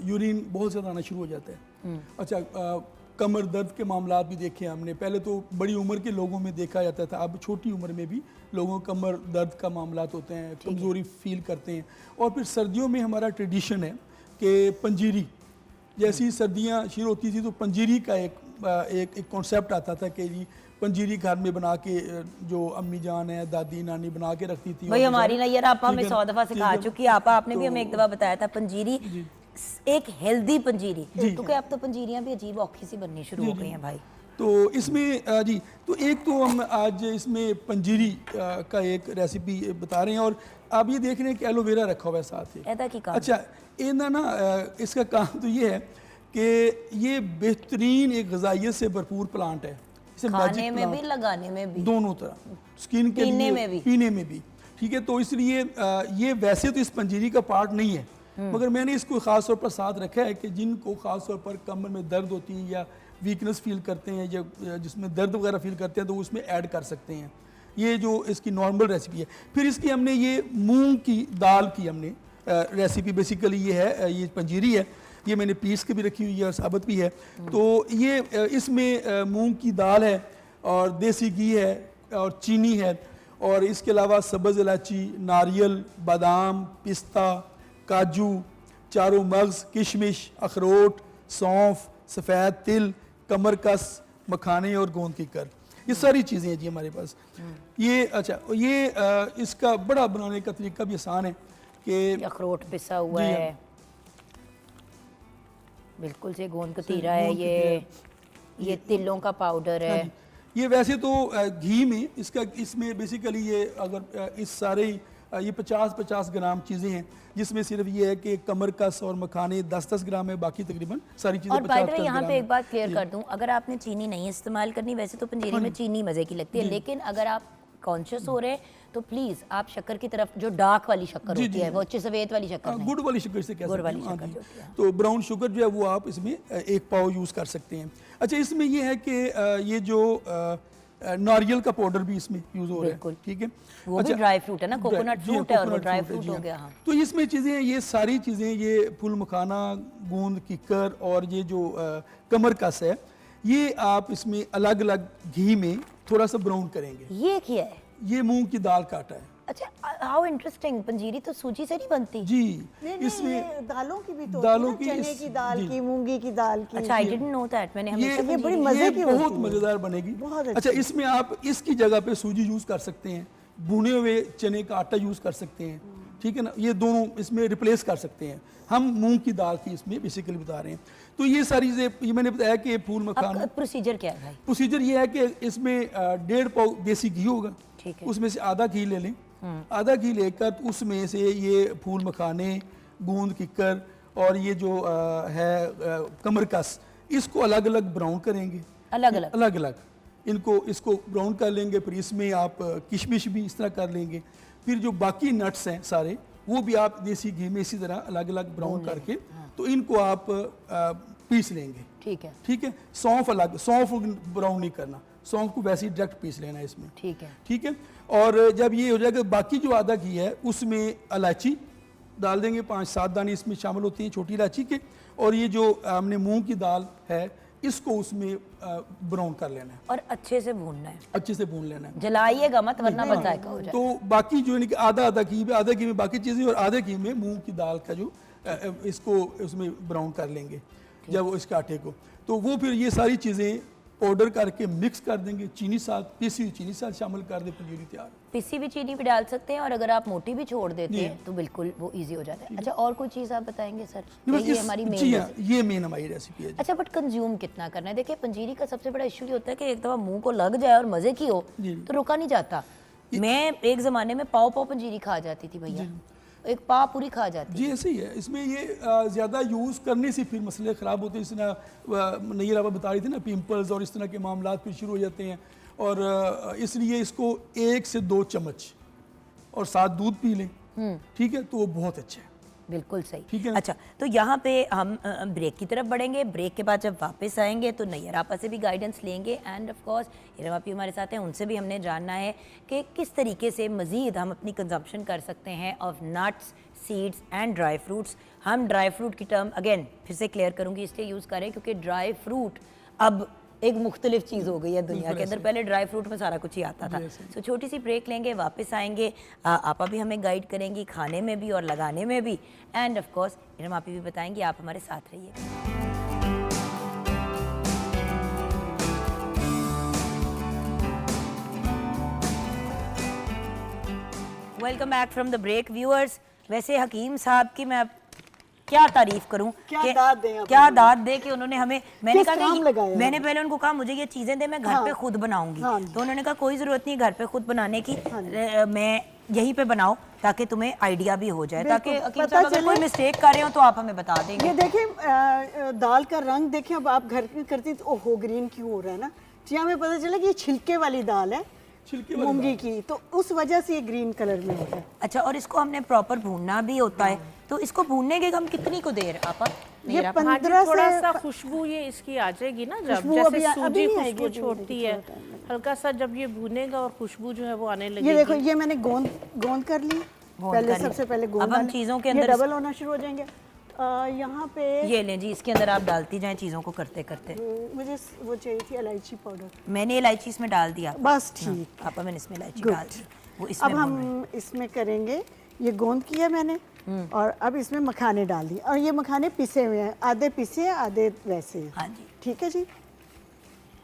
Speaker 5: यूरिन बहुत ज़्यादा आना शुरू हो जाता है। अच्छा कमर दर्द के मामला भी देखे हमने, पहले तो बड़ी उम्र के लोगों में देखा जाता था, अब छोटी उम्र में भी लोगों को कमर दर्द का मामला होते हैं, कमज़ोरी फील करते हैं। और फिर सर्दियों में हमारा ट्रेडिशन है कि पंजीरी, जैसी सर्दियाँ शुरू होती थी तो पंजीरी का एक कॉन्सेप्ट आता था कि जी पंजीरी घर में बना के जो अम्मी जान है, दादी नानी बना के रखती थी।
Speaker 1: भाई हमारी नैयर आपा हमें
Speaker 5: ठीक है
Speaker 1: 100 दफ़ा
Speaker 5: ठीक
Speaker 1: सिखा
Speaker 5: है।
Speaker 1: चुकी है, आपा आपने भी हमें एक दफ़ा बताया था पंजीरी, एक हेल्दी पंजीरी, क्योंकि अब तो पंजीरियाँ भी अजीब औखी सी बननी शुरू हो गई हैं भाई।
Speaker 5: तो इसमें जी तो एक तो हम आज इसमें पंजीरी का एक रेसिपी बता रहे हैं, और आप ये देख रहे हैं कि एलोवेरा रखा हुआ है साथ ही।
Speaker 1: ऐसा की काम।
Speaker 5: अच्छा, इन्हें ना इसका काम तो ये है कि ये बेहतरीन एक गजाइयत से भरपूर प्लांट है, इसे
Speaker 1: खाने
Speaker 5: मैजिक
Speaker 1: में भी
Speaker 5: प्लांट,
Speaker 1: लगाने में भी
Speaker 5: दोनों तरह, स्किन के
Speaker 1: पीने
Speaker 5: लिए
Speaker 1: में भी।
Speaker 5: पीने में भी, ठीक है। तो इसलिए ये वैसे तो इस पंजीरी का पार्ट नहीं है, मगर मैंने इसको ख़ास तौर पर साथ रखा है कि जिनको ख़ास तौर पर कमर में दर्द होती है या वीकनेस फील करते हैं या जिसमें दर्द वगैरह फील करते हैं तो उसमें ऐड कर सकते हैं। ये जो इसकी नॉर्मल रेसिपी है। फिर इसकी हमने ये मूंग की दाल की हमने रेसिपी बेसिकली ये है, ये पंजीरी है, ये मैंने पीस के भी रखी हुई है और साबुत भी है। तो ये इसमें मूंग की दाल है और देसी घी है और चीनी है, और इसके अलावा सब्ज़ इलायची, नारियल, बादाम, पिस्ता, काजू, चारों मगज़, किशमिश, अखरोट, सौंफ, सफ़ेद तिल, कमरकस, मखाने और गोंद की कर, ये सारी चीज़ें हैं जी हमारे पास। ये अच्छा, ये इसका बड़ा बनाने का तरीका भी आसान है कि
Speaker 1: अखरोट पिसा हुआ
Speaker 5: जी,
Speaker 1: है, बिल्कुल से गोंद कतीरा है,
Speaker 5: गोंद
Speaker 1: ये तिलों का पाउडर है।
Speaker 5: ये वैसे तो घी में इसमें बेसिकली ये अगर इस सारे ये 50-50 ग्राम चीज़ें हैं, जिसमें सिर्फ ये है कि कमरकस और मखाने 10-10 ग्राम है, बाकी तकरीबन सारी चीज़ें
Speaker 1: और बाय द वे
Speaker 5: 50-50
Speaker 1: यहाँ
Speaker 5: ग्राम
Speaker 1: पे
Speaker 5: है।
Speaker 1: एक बात क्लियर कर दूं, अगर आपने चीनी नहीं इस्तेमाल करनी, वैसे तो पंजीरी में चीनी मज़े की लगती है, लेकिन अगर आप कॉन्शियस हो रहे हैं तो प्लीज़ आप शक्कर की तरफ, जो डार्क वाली शक्कर होती है, वो अच्छी सफ़ेद वाली शक्कर नहीं,
Speaker 5: गुड़ वाली शुगर से कह
Speaker 1: गुड़
Speaker 5: सकते
Speaker 1: वाली
Speaker 5: हैं, हाँ
Speaker 1: शक्कर
Speaker 5: जी।
Speaker 1: जो होती है।
Speaker 5: तो ब्राउन शुगर जो है वो आप इसमें 1 पाव यूज़ कर सकते हैं। अच्छा, इसमें ये है कि ये जो नारियल का पाउडर भी इसमें यूज़ हो रहा है,
Speaker 1: बिल्कुल।
Speaker 5: ठीक है।
Speaker 1: वो भी ड्राई फ्रूट है ना, कोकोनट
Speaker 5: जी हाँ,
Speaker 1: फ्रूट है और वो
Speaker 5: कोकोनट
Speaker 1: ड्राई
Speaker 5: फ्रूट है,
Speaker 1: फ्रूट
Speaker 5: जी
Speaker 1: हो
Speaker 5: हाँ।
Speaker 1: गया। हाँ,
Speaker 5: तो इसमें चीज़ें, ये सारी चीज़ें, ये फूल मखाना, गोंद किकर और ये जो कमरकस है, ये आप इसमें अलग अलग घी में थोड़ा सा ब्राउन करेंगे।
Speaker 1: ये क्या है?
Speaker 5: ये मूंग की दाल का आटा है
Speaker 1: अच्छा, हाउ इंटरेस्टिंग, पंजीरी तो सूजी से नहीं बनती।
Speaker 5: जी।
Speaker 6: नहीं,
Speaker 5: इसमें
Speaker 6: ये दालों की भी तो
Speaker 5: दालों
Speaker 6: होती है ना,
Speaker 5: की
Speaker 6: चने की दाल की, मूंगी की दाल की।
Speaker 1: अच्छा, आई डिडंट नो दैट, मैंने हमेशा
Speaker 6: ये बड़ी
Speaker 1: पंजीरी-
Speaker 6: मजे
Speaker 5: ये
Speaker 6: की
Speaker 5: बहुत
Speaker 6: होती है।
Speaker 5: मज़ेदार बनेगी।
Speaker 6: बहुत
Speaker 5: अच्छा,
Speaker 6: अच्छी।
Speaker 5: इसमें आप इसकी जगह पे सूजी यूज़ कर सकते हैं, भुने हुए चने का आटा यूज़ कर सकते हैं, ठीक है ना, ये दोनों इसमें रिप्लेस कर सकते हैं। हम मूंग की दाल की इसमें बेसिकली बता रहे हैं। तो ये सारी चीज़ें, ये मैंने बताया कि फूल मखाना।
Speaker 1: अब प्रोसीजर क्या है भाई?
Speaker 5: प्रोसीजर ये है कि इसमें 1.5 पाव देसी घी होगा,
Speaker 1: ठीक है।
Speaker 5: उसमें से आधा घी ले लें, आधा घी लेकर उसमें से ये फूल मखाने, गोंद किकर और ये जो है कमरकस, इसको अलग अलग ब्राउन करेंगे,
Speaker 1: अलग अलग
Speaker 5: अलग अलग इसको ब्राउन कर लेंगे। फिर इसमें आप किशमिश भी इस तरह कर लेंगे। फिर जो बाकी नट्स हैं सारे, वो भी आप देसी घी में इसी तरह अलग अलग ब्राउन करके तो इनको आप पीस लेंगे,
Speaker 1: ठीक है,
Speaker 5: ठीक है। सौंफ अलग, सौंफ ब्राउन नहीं करना, सौंफ को वैसे ही डायरेक्ट पीस लेना है इसमें,
Speaker 1: ठीक है।
Speaker 5: ठीक है। और जब ये हो जाएगा, बाकी जो आधा घी है उसमें इलायची डाल देंगे, 5-7 दाने इसमें शामिल होती हैं छोटी इलायची के, और ये जो हमने मूंग की दाल है इसको उसमें ब्राउन कर लेना है,
Speaker 1: और अच्छे से भूनना है,
Speaker 5: अच्छे से भून लेना है।
Speaker 1: जलाइएगा मत वरना बजाएगा हो जाए।
Speaker 5: तो बाकी जो है कि आधा घी में बाकी चीज़ें और आधे घी में मूंग की दाल का जो इसको उसमें ब्राउन कर लेंगे जब इसके आटे को। तो वो फिर ये सारी चीज़ें पाउडर करके मिक्स कर देंगे, चीनी साथ, पिसी हुई चीनी साथ शामिल कर दे, पंजीरी तैयार।
Speaker 1: पिसी हुई चीनी भी डाल सकते हैं, और अगर आप मोटी भी छोड़ देते हैं तो बिल्कुल वो इजी हो जाता है। अच्छा, और कोई चीज़ आप बताएंगे सर? ये हमारी
Speaker 5: जी
Speaker 1: मेन।
Speaker 5: हाँ, ये मेन हमारी रेसिपी है जी।
Speaker 1: अच्छा, बट कंज्यूम कितना करना है? देखिए, पंजीरी का सबसे बड़ा इशू ये होता है कि एक दफ़ा मुंह को लग जाए और मज़े की हो तो रुका नहीं जाता। मैं एक ज़माने में पाव पंजीरी खा जाती थी भैया, एक पाव पूरी खा जाती।
Speaker 5: जी ऐसे ही है। इसमें ये ज़्यादा यूज़ करने से फिर मसले ख़राब होते हैं। इस तरह नैयर आप बता रही थी ना, पिंपल्स और इस तरह के मामला फिर शुरू हो जाते हैं, और इसलिए इसको 1 से 2 चम्मच और साथ दूध पी लें, ठीक है, तो वो बहुत अच्छा है।
Speaker 1: बिल्कुल सही,
Speaker 5: ठीक है।
Speaker 1: अच्छा, तो यहाँ पे हम ब्रेक की तरफ बढ़ेंगे। ब्रेक के बाद जब वापस आएंगे तो नैयर आपा से भी गाइडेंस लेंगे, एंड ऑफ कोर्स हिरम आपी हमारे साथ हैं, उनसे भी हमने जानना है कि किस तरीके से मज़ीद हम अपनी कंजम्पशन कर सकते हैं of nuts, seeds and dry fruits. हम ड्राई फ्रूट की टर्म अगेन फिर से क्लियर करूँगी इसलिए यूज़ करें क्योंकि ड्राई फ्रूट अब एक मुख्तलिफ चीज़ हो गई है दुनिया के अंदर। पहले ड्राई फ्रूट में सारा कुछ ही आता था। तो छोटी सी ब्रेक लेंगे, वापस आएंगे, आपा भी हमें गाइड करेंगी खाने में भी और लगाने में भी, एंड ऑफ कोर्स इरम आपी भी बताएंगी। आप हमारे साथ रहिए। Welcome back from the break viewers. वैसे हकीम साहब की मैं क्या तारीफ करूं, क्या दाद दे कि उन्होंने हमें, मैंने कहा कि मैंने पहले उनको कहा मुझे ये चीज़ें दे, मैं घर पे खुद बनाऊंगी। तो उन्होंने कहा कोई ज़रूरत नहीं घर पे खुद बनाने की, मैं यहीं पे बनाओ ताकि तुम्हें आइडिया भी हो जाए, ताकि हकीम साहब अगर कोई मिस्टेक कर रहे हो तो आप हमें बता देंगे।
Speaker 6: ये देखिए दाल का रंग देखें, अब आप घर में करती तो ओहो ग्रीन क्यों हो रहा है ना, जी हमें पता चला कि ये छिलके वाली दाल है, मूंगी की, तो उस वजह से ये ग्रीन कलर में होता है।
Speaker 1: अच्छा, और इसको हमने प्रॉपर भूनना भी होता है, तो इसको भूनने के हम कितनी को देर आपा?
Speaker 4: ये 15 थोड़ा सा खुशबू ये इसकी आ जाएगी ना, जब जैसे सूजी खुशबू छोड़ती है, हल्का सा जब ये भूनेगा और खुशबू जो है वो आने लगेगी।
Speaker 6: ये देखो, ये मैंने गोंद कर ली पहले, सबसे पहले गोंद।
Speaker 1: अब हम चीज़ों के अंदर
Speaker 6: डबल होना शुरू हो जाएंगे। यहाँ पे
Speaker 1: ये लें जी, इसके अंदर आप डालती जाएं चीज़ों को करते करते।
Speaker 6: मुझे वो चाहिए थी इलायची पाउडर,
Speaker 1: मैंने इलायची इसमें डाल दिया।
Speaker 6: बस ठीक।
Speaker 1: आपा मैंने इसमें इलायची डाल दी, वो इसमें
Speaker 6: अब हम इसमें करेंगे, ये गोंद किया मैंने और अब इसमें मखाने डाल दिए, और ये मखाने पिसे हुए हैं, आधे पिसे हैं आधे वैसे हैं।
Speaker 1: हाँ जी,
Speaker 6: ठीक है जी।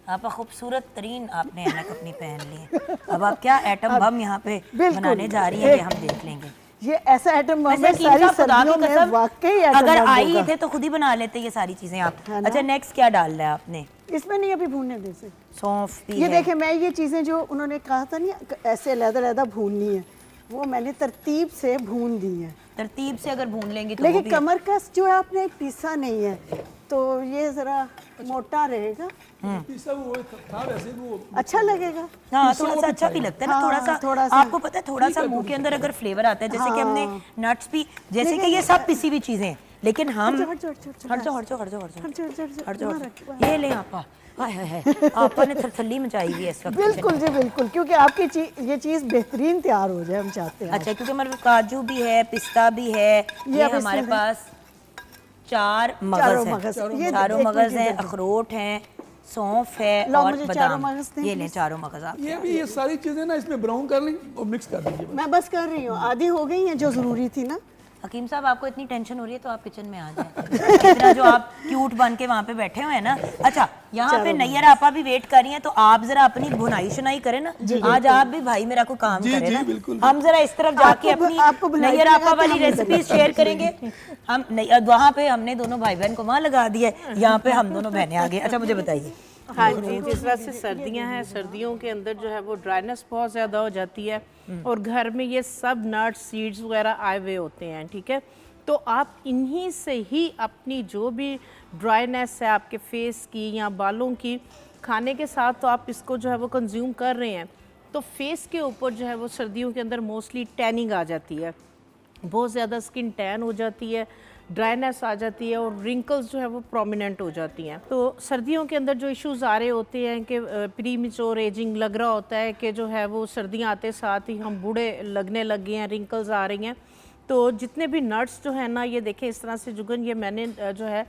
Speaker 1: आपा खूबसूरत तरीन आपने ऐनक अपनी पहन ली है। अब आप क्या एटम बम यहाँ पे बनाने जा रही हैं, ये हम देख लेंगे।
Speaker 6: ये ऐसा एटम बम है, सारी सर्दियों में वाकई एटम
Speaker 1: अगर
Speaker 6: बम
Speaker 1: आई
Speaker 6: होगा।
Speaker 1: थे तो खुद ही बना लेते ये सारी चीजें आप। अच्छा, नेक्स्ट क्या डाल रहा है आपने?
Speaker 6: इसमें नहीं अभी भूनने दे से,
Speaker 1: सौंफ भी
Speaker 6: ये
Speaker 1: है।
Speaker 6: देखें, मैं ये चीज़ें जो उन्होंने कहा था नहीं ऐसे अलग-अलग भूननी है, वो मैंने तरतीब से भून दी है।
Speaker 1: तरतीब से अगर भून लेंगे तो
Speaker 6: लेकिन कमर कस जो है आपने पीसा नहीं है, तो ये जरा मोटा रहेगा,
Speaker 5: पिसा वो था वैसे वो
Speaker 6: अच्छा लगेगा।
Speaker 1: हाँ, थोड़ा सा अच्छा भी लगता है ना, थोड़ा सा आपको पता है, थोड़ा सा मुंह के अंदर अगर फ्लेवर आता है, जैसे कि हमने नट्स भी, जैसे कि ये सब पिसी हुई चीजें हैं, लेकिन हम हट जाओ, ये लें आपा। हाय हाय हाय, आपा ने थरथल्ली मचाई हुई है इस वक्त।
Speaker 6: बिल्कुल जी बिल्कुल, क्योंकि आपकी ये चीज़ बेहतरीन तैयार हो जाए, हम चाहते हैं।
Speaker 1: अच्छा, क्योंकि हमारे काजू भी है, पिस्ता भी है, ये हमारे पास चारों मगज हैं, अखरोट हैं, सौंफ है और बादाम। ये लें चारों मगज आप।
Speaker 5: ये सारी चीजें ना इसमें ब्राउन कर लें और मिक्स कर दीजिए।
Speaker 6: मैं बस कर रही हूँ, आधी हो गई हैं जो ज़रूरी थी ना।
Speaker 1: हकीम साहब, आपको इतनी टेंशन हो रही है तो आप किचन में आ जाए। इतना जो आप क्यूट बन के वहाँ पे बैठे हुए हैं ना। अच्छा, यहाँ पे नैयर आपा भी वेट कर रही हैं, तो आप जरा अपनी बुनाई शुनाई करें ना। आज आप भी भाई मेरा को काम करें ना। हम जरा इस तरफ जाके अपनी नैयर आपा वाली रेसिपी शेयर करेंगे। हम वहाँ पे हमने दोनों भाई बहन को वहाँ लगा दिया, यहाँ पे हम दोनों बहनें आ गए। अच्छा, मुझे बताइए।
Speaker 4: हाँ जी, जिस तरह से सर्दियाँ हैं, सर्दियों के अंदर जो है वो ड्राइनेस बहुत ज़्यादा हो जाती है और घर में ये सब नट्स सीड्स वगैरह आए हुए होते हैं, ठीक है। तो आप इन्हीं से ही अपनी जो भी ड्राइनेस है आपके फेस की या बालों की, खाने के साथ तो आप इसको जो है वो कंज्यूम कर रहे हैं, तो फेस के ऊपर जो है वो सर्दियों के अंदर मोस्टली टैनिंग आ जाती है, बहुत ज़्यादा स्किन टैन हो जाती है, ड्राइनेस आ जाती है और रिंकल्स जो है वो प्रोमिनेंट हो जाती हैं। तो सर्दियों के अंदर जो इश्यूज़ आ रहे होते हैं कि प्रीमेच्योर एजिंग लग रहा होता है कि जो है वो सर्दियाँ आते साथ ही हम बूढ़े लगने लग गए हैं, रिंकल्स आ रही हैं, तो जितने भी नट्स जो है ना, ये देखें इस तरह से जुगन, ये मैंने जो है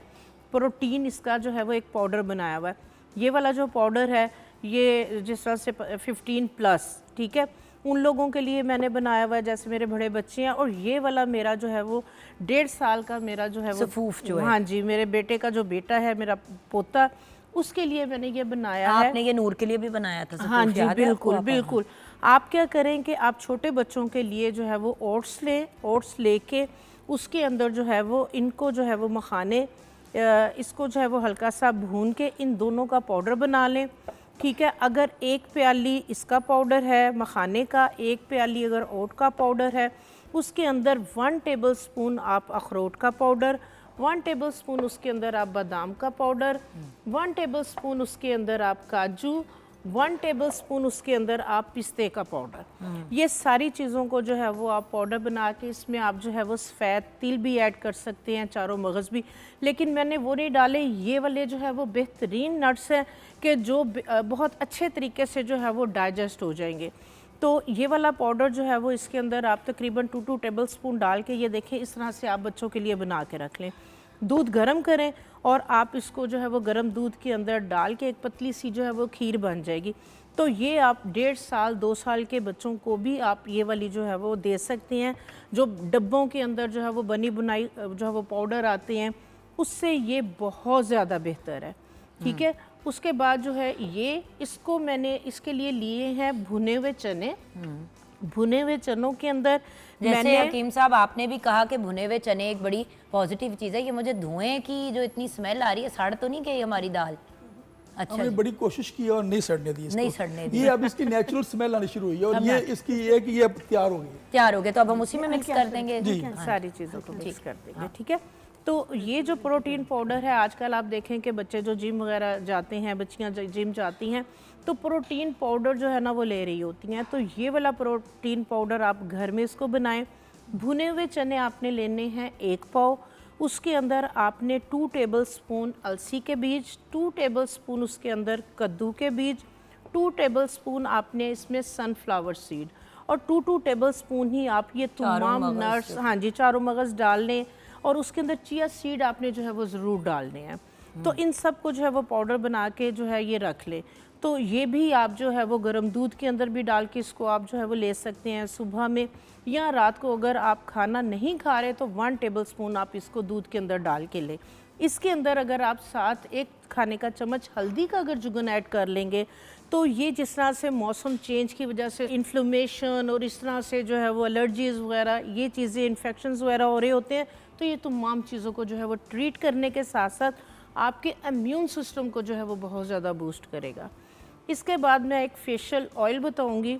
Speaker 4: प्रोटीन इसका जो है वो एक पाउडर बनाया हुआ है। ये वाला जो पाउडर है ये जिस तरह से 15+, ठीक है, उन लोगों के लिए मैंने बनाया हुआ है जैसे मेरे बड़े बच्चे हैं। और ये वाला मेरा जो है वो 1.5 साल का मेरा जो है वो
Speaker 1: सफूफ जो है,
Speaker 4: हाँ जी, मेरे बेटे का जो बेटा है, मेरा पोता, उसके लिए मैंने ये बनाया है।
Speaker 1: आपने ये नूर के लिए भी बनाया था?
Speaker 4: हाँ जी, बिल्कुल बिल्कुल। आप क्या करें कि आप छोटे बच्चों के लिए जो है वो ओट्स लें, ओट्स लेके उसके अंदर जो है वो इनको जो है वो मखाने, इसको जो है वो हल्का सा भून के इन दोनों का पाउडर बना लें, ठीक है। अगर 1 प्याली इसका पाउडर है मखाने का, 1 प्याली अगर ओट का पाउडर है, उसके अंदर 1 टेबलस्पून आप अखरोट का पाउडर, 1 टेबलस्पून उसके अंदर आप बादाम का पाउडर, 1 टेबलस्पून उसके अंदर आप काजू, 1 टेबलस्पून उसके अंदर आप पिस्ते का पाउडर, ये सारी चीज़ों को जो है वो आप पाउडर बना के इसमें आप जो है वो सफ़ेद तिल भी ऐड कर सकते हैं, चारों मगज़ भी, लेकिन मैंने वो नहीं डाले। ये वाले जो है वो बेहतरीन नट्स हैं कि जो बहुत अच्छे तरीके से जो है वो डाइजेस्ट हो जाएंगे। तो ये वाला पाउडर जो है वो इसके अंदर आप तकरीबन 2 टेबलस्पून डाल के, ये देखें इस तरह से आप बच्चों के लिए बना के रख लें। दूध गर्म करें और आप इसको जो है वो गर्म दूध के अंदर डाल के एक पतली सी जो है वो खीर बन जाएगी। तो ये आप 1.5 साल 2 साल के बच्चों को भी आप ये वाली जो है वो दे सकती हैं। जो डब्बों के अंदर जो है वो बनी बुनाई जो है वो पाउडर आते हैं, उससे ये बहुत ज़्यादा बेहतर है। ठीक है, उसके बाद जो है ये इसको मैंने इसके लिए लिए हैं भुने हुए चने। भुने हुए चनों के अंदर
Speaker 1: जैसे हकीम साहब आपने भी कहा कि भुने हुए चने एक बड़ी पॉजिटिव चीज़ है, ये मुझे धुएं की जो इतनी स्मेल आ रही है, सड़ तो नहीं गई हमारी दाल? अच्छा,
Speaker 5: हमने बड़ी कोशिश की और नहीं सड़ने दी इसको।
Speaker 1: नहीं सड़ने दी।
Speaker 5: ये अब इसकी नेचुरल स्मेल आनी शुरू हुई है और ये इसकी ये कि ये अब तैयार हो गई है।
Speaker 1: तैयार हो गए तो अब हम उसी में मिक्स कर देंगे
Speaker 5: जी।
Speaker 4: सारी चीज़ों को मिक्स कर देंगे। ठीक है, तो ये जो प्रोटीन पाउडर है, आजकल आप देखें कि बच्चे जो जिम वगैरह जाते हैं, बच्चियां जिम जाती हैं, तो प्रोटीन पाउडर जो है ना वो ले रही होती हैं। तो ये वाला प्रोटीन पाउडर आप घर में इसको बनाएं। भुने हुए चने आपने लेने हैं 1 पाव, उसके अंदर आपने 2 टेबलस्पून अलसी के बीज, 2 टेबलस्पून उसके अंदर कद्दू के बीज, 2 टेबलस्पून आपने इसमें सनफ्लावर सीड और 2 टेबलस्पून ही आप ये तमाम नट्स, हाँ जी, चारों मगज़ डालने और उसके अंदर चिया सीड आपने जो है वो ज़रूर डालने हैं। तो इन सब को जो है वो पाउडर बना के जो है ये रख ले। तो ये भी आप जो है वो गर्म दूध के अंदर भी डाल के इसको आप जो है वो ले सकते हैं सुबह में या रात को। अगर आप खाना नहीं खा रहे तो 1 टेबलस्पून आप इसको दूध के अंदर डाल के लें। इसके अंदर अगर आप साथ 1 खाने का चम्मच हल्दी का अगर जुगन ऐड कर लेंगे तो ये जिस तरह से मौसम चेंज की वजह से इन्फ्लेमेशन और इस तरह से जो है वो एलर्जीज़ वगैरह ये चीज़ें इन्फेक्शंस वगैरह हो रहे होते हैं, तो ये तमाम चीज़ों को जो है वो ट्रीट करने के साथ साथ आपके इम्यून सिस्टम को जो है वो बहुत ज़्यादा बूस्ट करेगा। इसके बाद मैं एक फेशियल ऑयल बताऊंगी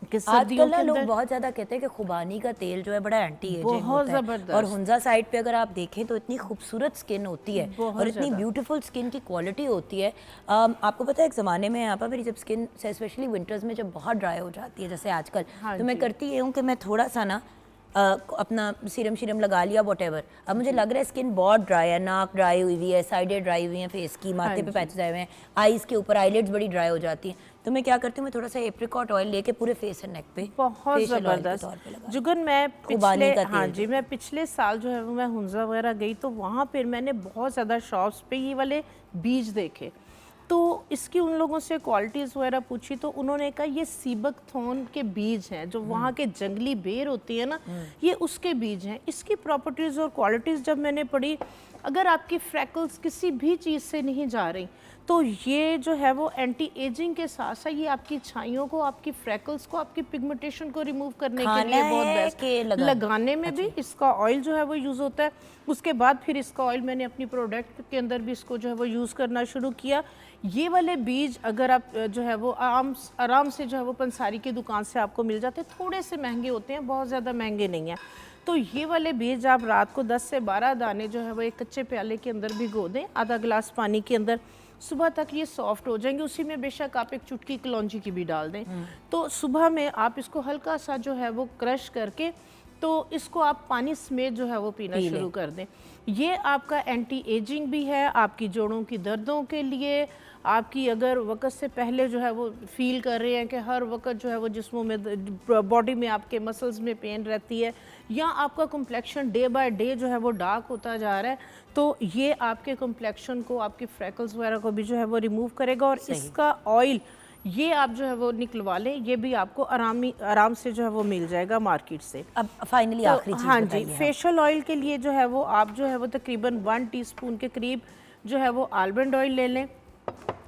Speaker 4: कि
Speaker 1: आजकल ना लोग बहुत ज़्यादा कहते हैं कि खुबानी का तेल जो है बड़ा एंटी एजिंग
Speaker 4: बहुत
Speaker 1: होता है
Speaker 4: ज़बरदस्त।
Speaker 1: और हुंजा साइड पे अगर आप देखें तो इतनी खूबसूरत स्किन होती है और इतनी ब्यूटीफुल स्किन की क्वालिटी होती है। आपको पता है एक ज़माने में यहाँ पर मेरी जब स्किन स्पेशली विंटर्स में जब बहुत ड्राई हो जाती है जैसे आजकल, तो मैं करती ये हूँ कि मैं थोड़ा सा ना अपना सीरम लगा लिया वॉटेवर। अब मुझे लग रहा है स्किन बहुत ड्राई है, नाक ड्राई हुई हुई है, साइडें ड्राई हुई हैं फेस की, माथे पे पैचेस आए हुए हैं, आईज के ऊपर आईलिड्स बड़ी ड्राई हो जाती हैं, तो मैं क्या करती हूँ, मैं थोड़ा सा एप्रिकॉट ऑयल लेके पूरे फेस और नेक पे
Speaker 4: बहुत ज़बरदस्त जुगन मैं पिछले, हाँ जी, मैं पिछले साल जो है वो मैं हुंजा वगैरह गई तो वहाँ पर मैंने बहुत ज़्यादा शॉप्स पे ये वाले बीज देखे। तो इसकी उन लोगों से क्वालिटीज़ वगैरह पूछी तो उन्होंने कहा ये सीबक थॉर्न के बीज हैं, जो वहाँ के जंगली बेर होती है ना, ये उसके बीज हैं। इसकी प्रॉपर्टीज़ और क्वालिटीज़ जब मैंने पढ़ी, अगर आपकी फ्रैकल्स किसी भी चीज़ से नहीं जा रही तो ये जो है वो एंटी एजिंग के साथ साथ ये आपकी छाइयों को, आपकी फ्रैकल्स को, आपकी पिगमेंटेशन को रिमूव करने के लिए बहुत बेस्ट है। लगाने में भी इसका ऑयल जो है वो यूज़ होता है। उसके बाद फिर इसका ऑयल मैंने अपनी प्रोडक्ट के अंदर भी इसको जो है वो यूज़ करना शुरू किया। ये वाले बीज अगर आप जो है वो आराम से जो है वो पंसारी की दुकान से आपको मिल जाते हैं, थोड़े से महंगे होते हैं, बहुत ज़्यादा महंगे नहीं हैं। तो ये वाले बीज आप रात को 10 से 12 दाने जो है वो एक कच्चे प्याले के अंदर भिगो दें, आधा गिलास पानी के अंदर, सुबह तक ये सॉफ्ट हो जाएंगे। उसी में बेशक आप एक चुटकी कलौंजी की भी डाल दें। तो सुबह में आप इसको हल्का सा जो है वो क्रश करके तो इसको आप पानी समेत जो है वो पीना शुरू कर दें। ये आपका एंटी एजिंग भी है, आपकी जोड़ों की दर्दों के लिए, आपकी अगर वक्त से पहले जो है वो फील कर रहे हैं कि हर वक्त जो है वो जिस्मों में, बॉडी में, आपके मसल्स में पेन रहती है, या आपका कम्प्लेक्शन डे बाय डे जो है वो डार्क होता जा रहा है, तो ये आपके कम्प्लेक्शन को, आपके फ्रैकल्स वगैरह को भी जो है वो रिमूव करेगा। और इसका ऑयल ये आप जो है वो निकलवा लें, ये भी आपको आराम से जो है वो मिल जाएगा मार्केट से।
Speaker 1: अब फाइनली आखिरी चीज़
Speaker 4: हाँ जी, फेशियल ऑयल के लिए जो है वो आप जो है वो तकरीबन 1 टीस्पून के करीब जो है वो आलमंड ऑयल ले लें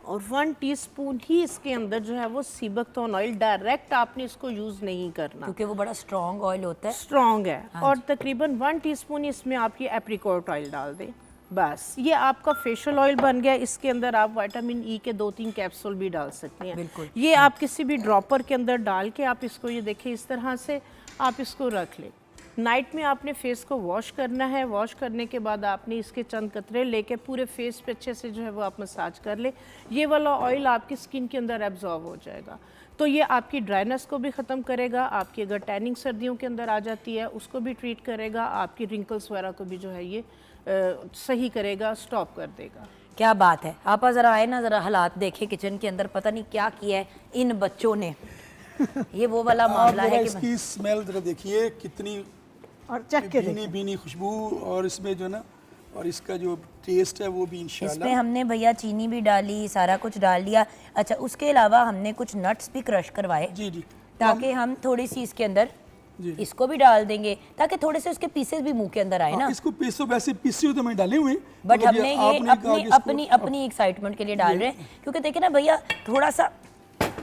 Speaker 4: और 1 टीस्पून ही इसके अंदर जो है वो सीबक थॉर्न ऑयल, डायरेक्ट आपने इसको यूज़ नहीं करना
Speaker 1: क्योंकि वो बड़ा स्ट्रॉन्ग ऑयल होता है,
Speaker 4: स्ट्रॉन्ग है। और तकरीबन 1 टीस्पून इसमें आप ये एप्रिकॉट ऑयल डाल दें, बस ये आपका फेशियल ऑयल बन गया। इसके अंदर आप विटामिन ई के 2-3 कैप्सूल भी डाल सकते हैं।
Speaker 1: बिल्कुल।
Speaker 4: ये आप किसी भी ड्रॉपर के अंदर डाल के आप इसको, ये देखिए इस तरह से आप इसको रख लें। नाइट में आपने फेस को वॉश करना है। वॉश करने के बाद आपने इसके चंद कतरे लेके पूरे फेस पे अच्छे से जो है वो आप मसाज कर ले। ये वाला ऑयल आपकी स्किन के अंदर एब्जॉर्ब हो जाएगा, तो ये आपकी ड्राइनेस को भी ख़त्म करेगा। आपकी अगर टैनिंग सर्दियों के अंदर आ जाती है उसको भी ट्रीट करेगा। आपकी रिंकल्स वगैरह को भी जो है ये सही करेगा, स्टॉप कर देगा।
Speaker 1: क्या बात है। आप ज़रा आए ना, ज़रा हालात देखे किचन के अंदर, पता नहीं क्या किया है इन बच्चों ने। ये वो वाला मामला है कि
Speaker 5: इसकी स्मेल जरा देखिए कितनी
Speaker 6: और चख के
Speaker 5: भीनी भीनी खुशबू, और इसमें जो है ना और इसका जो टेस्ट है वो भी
Speaker 1: इसमें
Speaker 5: इंशाल्लाह।
Speaker 1: हमने भैया चीनी भी डाली, सारा कुछ डाल दिया। अच्छा, उसके अलावा हमने कुछ नट्स भी क्रश करवाए
Speaker 5: जी जी
Speaker 1: ताकि हम थोड़ी सी इसके अंदर
Speaker 5: जी।
Speaker 1: इसको भी डाल देंगे ताकि थोड़े से उसके पीसेस भी मुंह के अंदर आए ना।
Speaker 5: इसको पीसो वैसे पीसे हुए तो मैं डाले हुए हैं,
Speaker 1: बट
Speaker 5: मगर
Speaker 1: हमने ये
Speaker 5: आपने कहा
Speaker 1: अपनी
Speaker 5: कि इसको-
Speaker 1: अपनी अपनी एक्साइटमेंट के लिए डाल रहे हैं, क्योंकि देखिए ना भैया, थोड़ा सा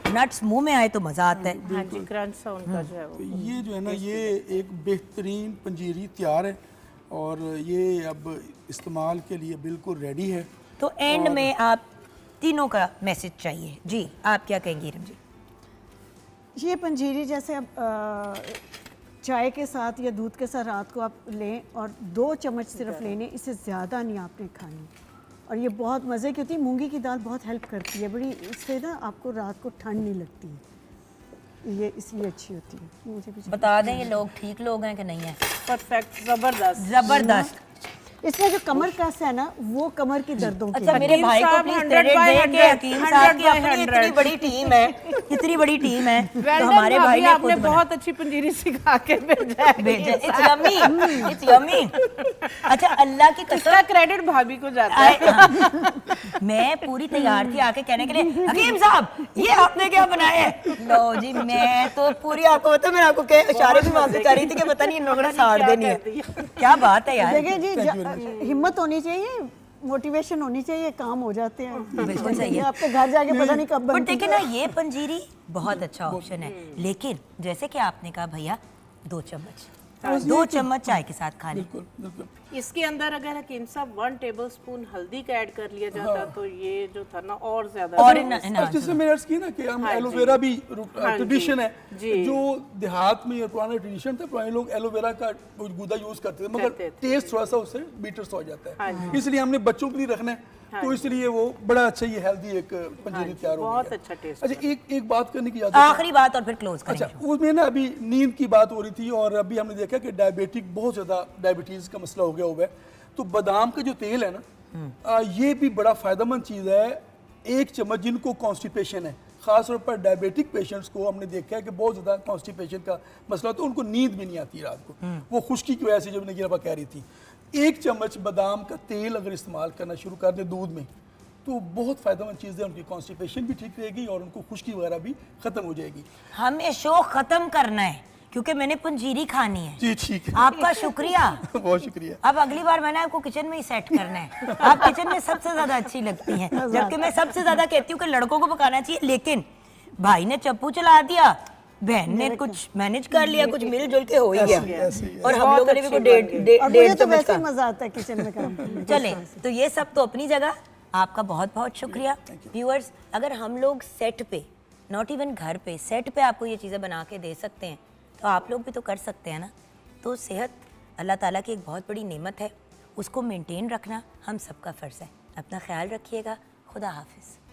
Speaker 1: नट्स मुंह में आए तो मजा आता है।
Speaker 4: हाँ जी, क्रंच सा उनका जो है वो।
Speaker 5: तो ये जो है ना, ये एक बेहतरीन पंजीरी तैयार है और ये अब इस्तेमाल के लिए बिल्कुल रेडी है।
Speaker 1: तो एंड में आप तीनों का मैसेज चाहिए जी, आप क्या कहेंगी इरम जी?
Speaker 6: ये पंजीरी जैसे अब चाय के साथ या दूध के साथ रात को आप लें और 2 चम्मच सिर्फ लेने, इससे ज़्यादा नहीं आपने खानी। और ये बहुत मज़े की होती है, मूंगी की दाल बहुत हेल्प करती है बड़ी, इससे ना आपको रात को ठंड नहीं लगती है, ये इसलिए अच्छी होती है। मुझे कुछ
Speaker 1: बता दें ये लोग ठीक लोग हैं कि नहीं है?
Speaker 4: परफेक्ट, ज़बरदस्त।
Speaker 1: जबरदस्त।
Speaker 6: इसमें जो कमर कस है ना, वो कमर की दर्दों के
Speaker 1: अच्छा,
Speaker 6: लिए।
Speaker 1: मेरे भाई को
Speaker 4: साहब,
Speaker 1: प्लीज
Speaker 4: 100
Speaker 1: क्रेडिट
Speaker 4: by
Speaker 1: दें कि
Speaker 4: 100,
Speaker 1: हकीम साहब की
Speaker 4: 100 by
Speaker 1: अपनी इतनी
Speaker 4: 100
Speaker 1: बड़ी टीम है, इतनी बड़ी टीम है, तो
Speaker 4: Well done,
Speaker 1: हमारे भाई
Speaker 4: भाभी,
Speaker 1: ने
Speaker 4: आपने
Speaker 1: खुद बनाया।
Speaker 4: बहुत अच्छी पंजीरी सिखा के भेजा है।
Speaker 1: भेजा, इट्स यम्मी, इट्स यम्मी। अच्छा, अल्लाह की कसम,
Speaker 4: इसका क्रेडिट भाभी को जाता है।
Speaker 1: हाँ, मैं पूरी तैयार थी आके कहने के लिए, हकीम साहब ये आपने क्या बनाया है? लो जी, मैं तो पूरी, आपको पता है मैं आपको क्या इशारे भी वहां से कर रही थी कि पता नहीं इन लोगों ने साड़ देनी है। क्या बात है यार।
Speaker 6: देखिए जी, हिम्मत होनी चाहिए, मोटिवेशन होनी चाहिए, काम हो जाते हैं।
Speaker 1: बिल्कुल सही है।
Speaker 6: आपके घर जाके पता नहीं कब
Speaker 1: बट
Speaker 6: बनती
Speaker 1: देखिए ना, ये पंजीरी बहुत अच्छा ऑप्शन है, लेकिन जैसे कि आपने कहा भैया 2 चम्मच, 2 चम्मच चाय के साथ खाने।
Speaker 5: बिल्कुल बिल्कुल।
Speaker 4: इसके अंदर अगर हकीम साहब 1 टेबलस्पून हल्दी का ऐड कर लिया जाता तो ये जो था ना और ज्यादा।
Speaker 1: और
Speaker 5: अब जैसे मैंने अर्ज की ना कि हम एलोवेरा भी ट्रेडिशन है, जो देहात में ये पुराना ट्रेडिशन था, पुराने लोग एलोवेरा का गूदा यूज करते थे, मगर टेस्ट थोड़ा सा उससे बीटर्स हो जाता है, इसलिए हमने बच्चों के लिए रखना है, तो इसलिए वो बड़ा अच्छा ये हेल्दी एक पंजीरी तैयार हो गया।
Speaker 4: बहुत अच्छा टेस्ट।
Speaker 5: अच्छा, एक बात करने की याद है।
Speaker 1: आखिरी बात और फिर क्लोज करेंगे।
Speaker 5: अच्छा, उसमें ना अभी नींद की बात हो रही थी और अभी हमने देखा कि डायबिटिक, बहुत ज़्यादा डायबिटीज़ का मसला हो गया हुआ है, तो बादाम का जो तेल है ना, ये भी बड़ा फ़ायदेमंद चीज़ है। 1 चम्मच, जिनको कॉन्स्टिपेशन है, ख़ास तौर पर डायबिटिक पेशेंट्स को हमने देखा है कि बहुत ज़्यादा कॉन्स्टिपेशन का मसला होता है, उनको नींद भी नहीं आती रात को, वो खुश्की की वजह से, जो नगीरा कह रही थी। 1 चम्मच बादाम का तेल अगर इस्तेमाल करना शुरू कर दें दूध में, तो बहुत फ़ायदेमंद चीज़ है, उनकी कॉन्स्टिपेशन भी ठीक रहेगी और उनको खुश्की वगैरह भी ख़त्म हो जाएगी।
Speaker 1: हमें शो खत्म करना है क्योंकि मैंने पंजीरी खानी है।
Speaker 5: जी ठीक है,
Speaker 1: आपका शुक्रिया।
Speaker 5: बहुत शुक्रिया।
Speaker 1: अब अगली बार मैंने आपको किचन में ही सेट करना है। आप किचन में सबसे ज्यादा अच्छी लगती हैं, जबकि मैं सबसे ज्यादा कहती हूँ कि लड़कों को पकाना चाहिए, लेकिन भाई ने चप्पू चला दिया, बहन ने कुछ मैनेज कर लिया, कुछ मिलजुल के हो ही गया, और हम लोगों ने भी कोई
Speaker 6: और मुझे
Speaker 1: डेढ़
Speaker 6: तो
Speaker 1: चम्मच
Speaker 6: वैसे ही
Speaker 1: का।
Speaker 6: मजा आता है किचन में काम करने में।
Speaker 1: चले, तो ये सब तो अपनी जगह, आपका बहुत बहुत शुक्रिया। व्यूअर्स, अगर हम लोग सेट पे, नॉट इवन घर पे, सेट पे आपको ये चीज़ें बना के दे सकते हैं, तो आप लोग भी तो कर सकते हैं ना। तो सेहत अल्लाह ताला की एक बहुत बड़ी नेमत है, उसको मेंटेन रखना हम सबका फ़र्ज़ है। अपना ख्याल रखिएगा। खुदा हाफिज़।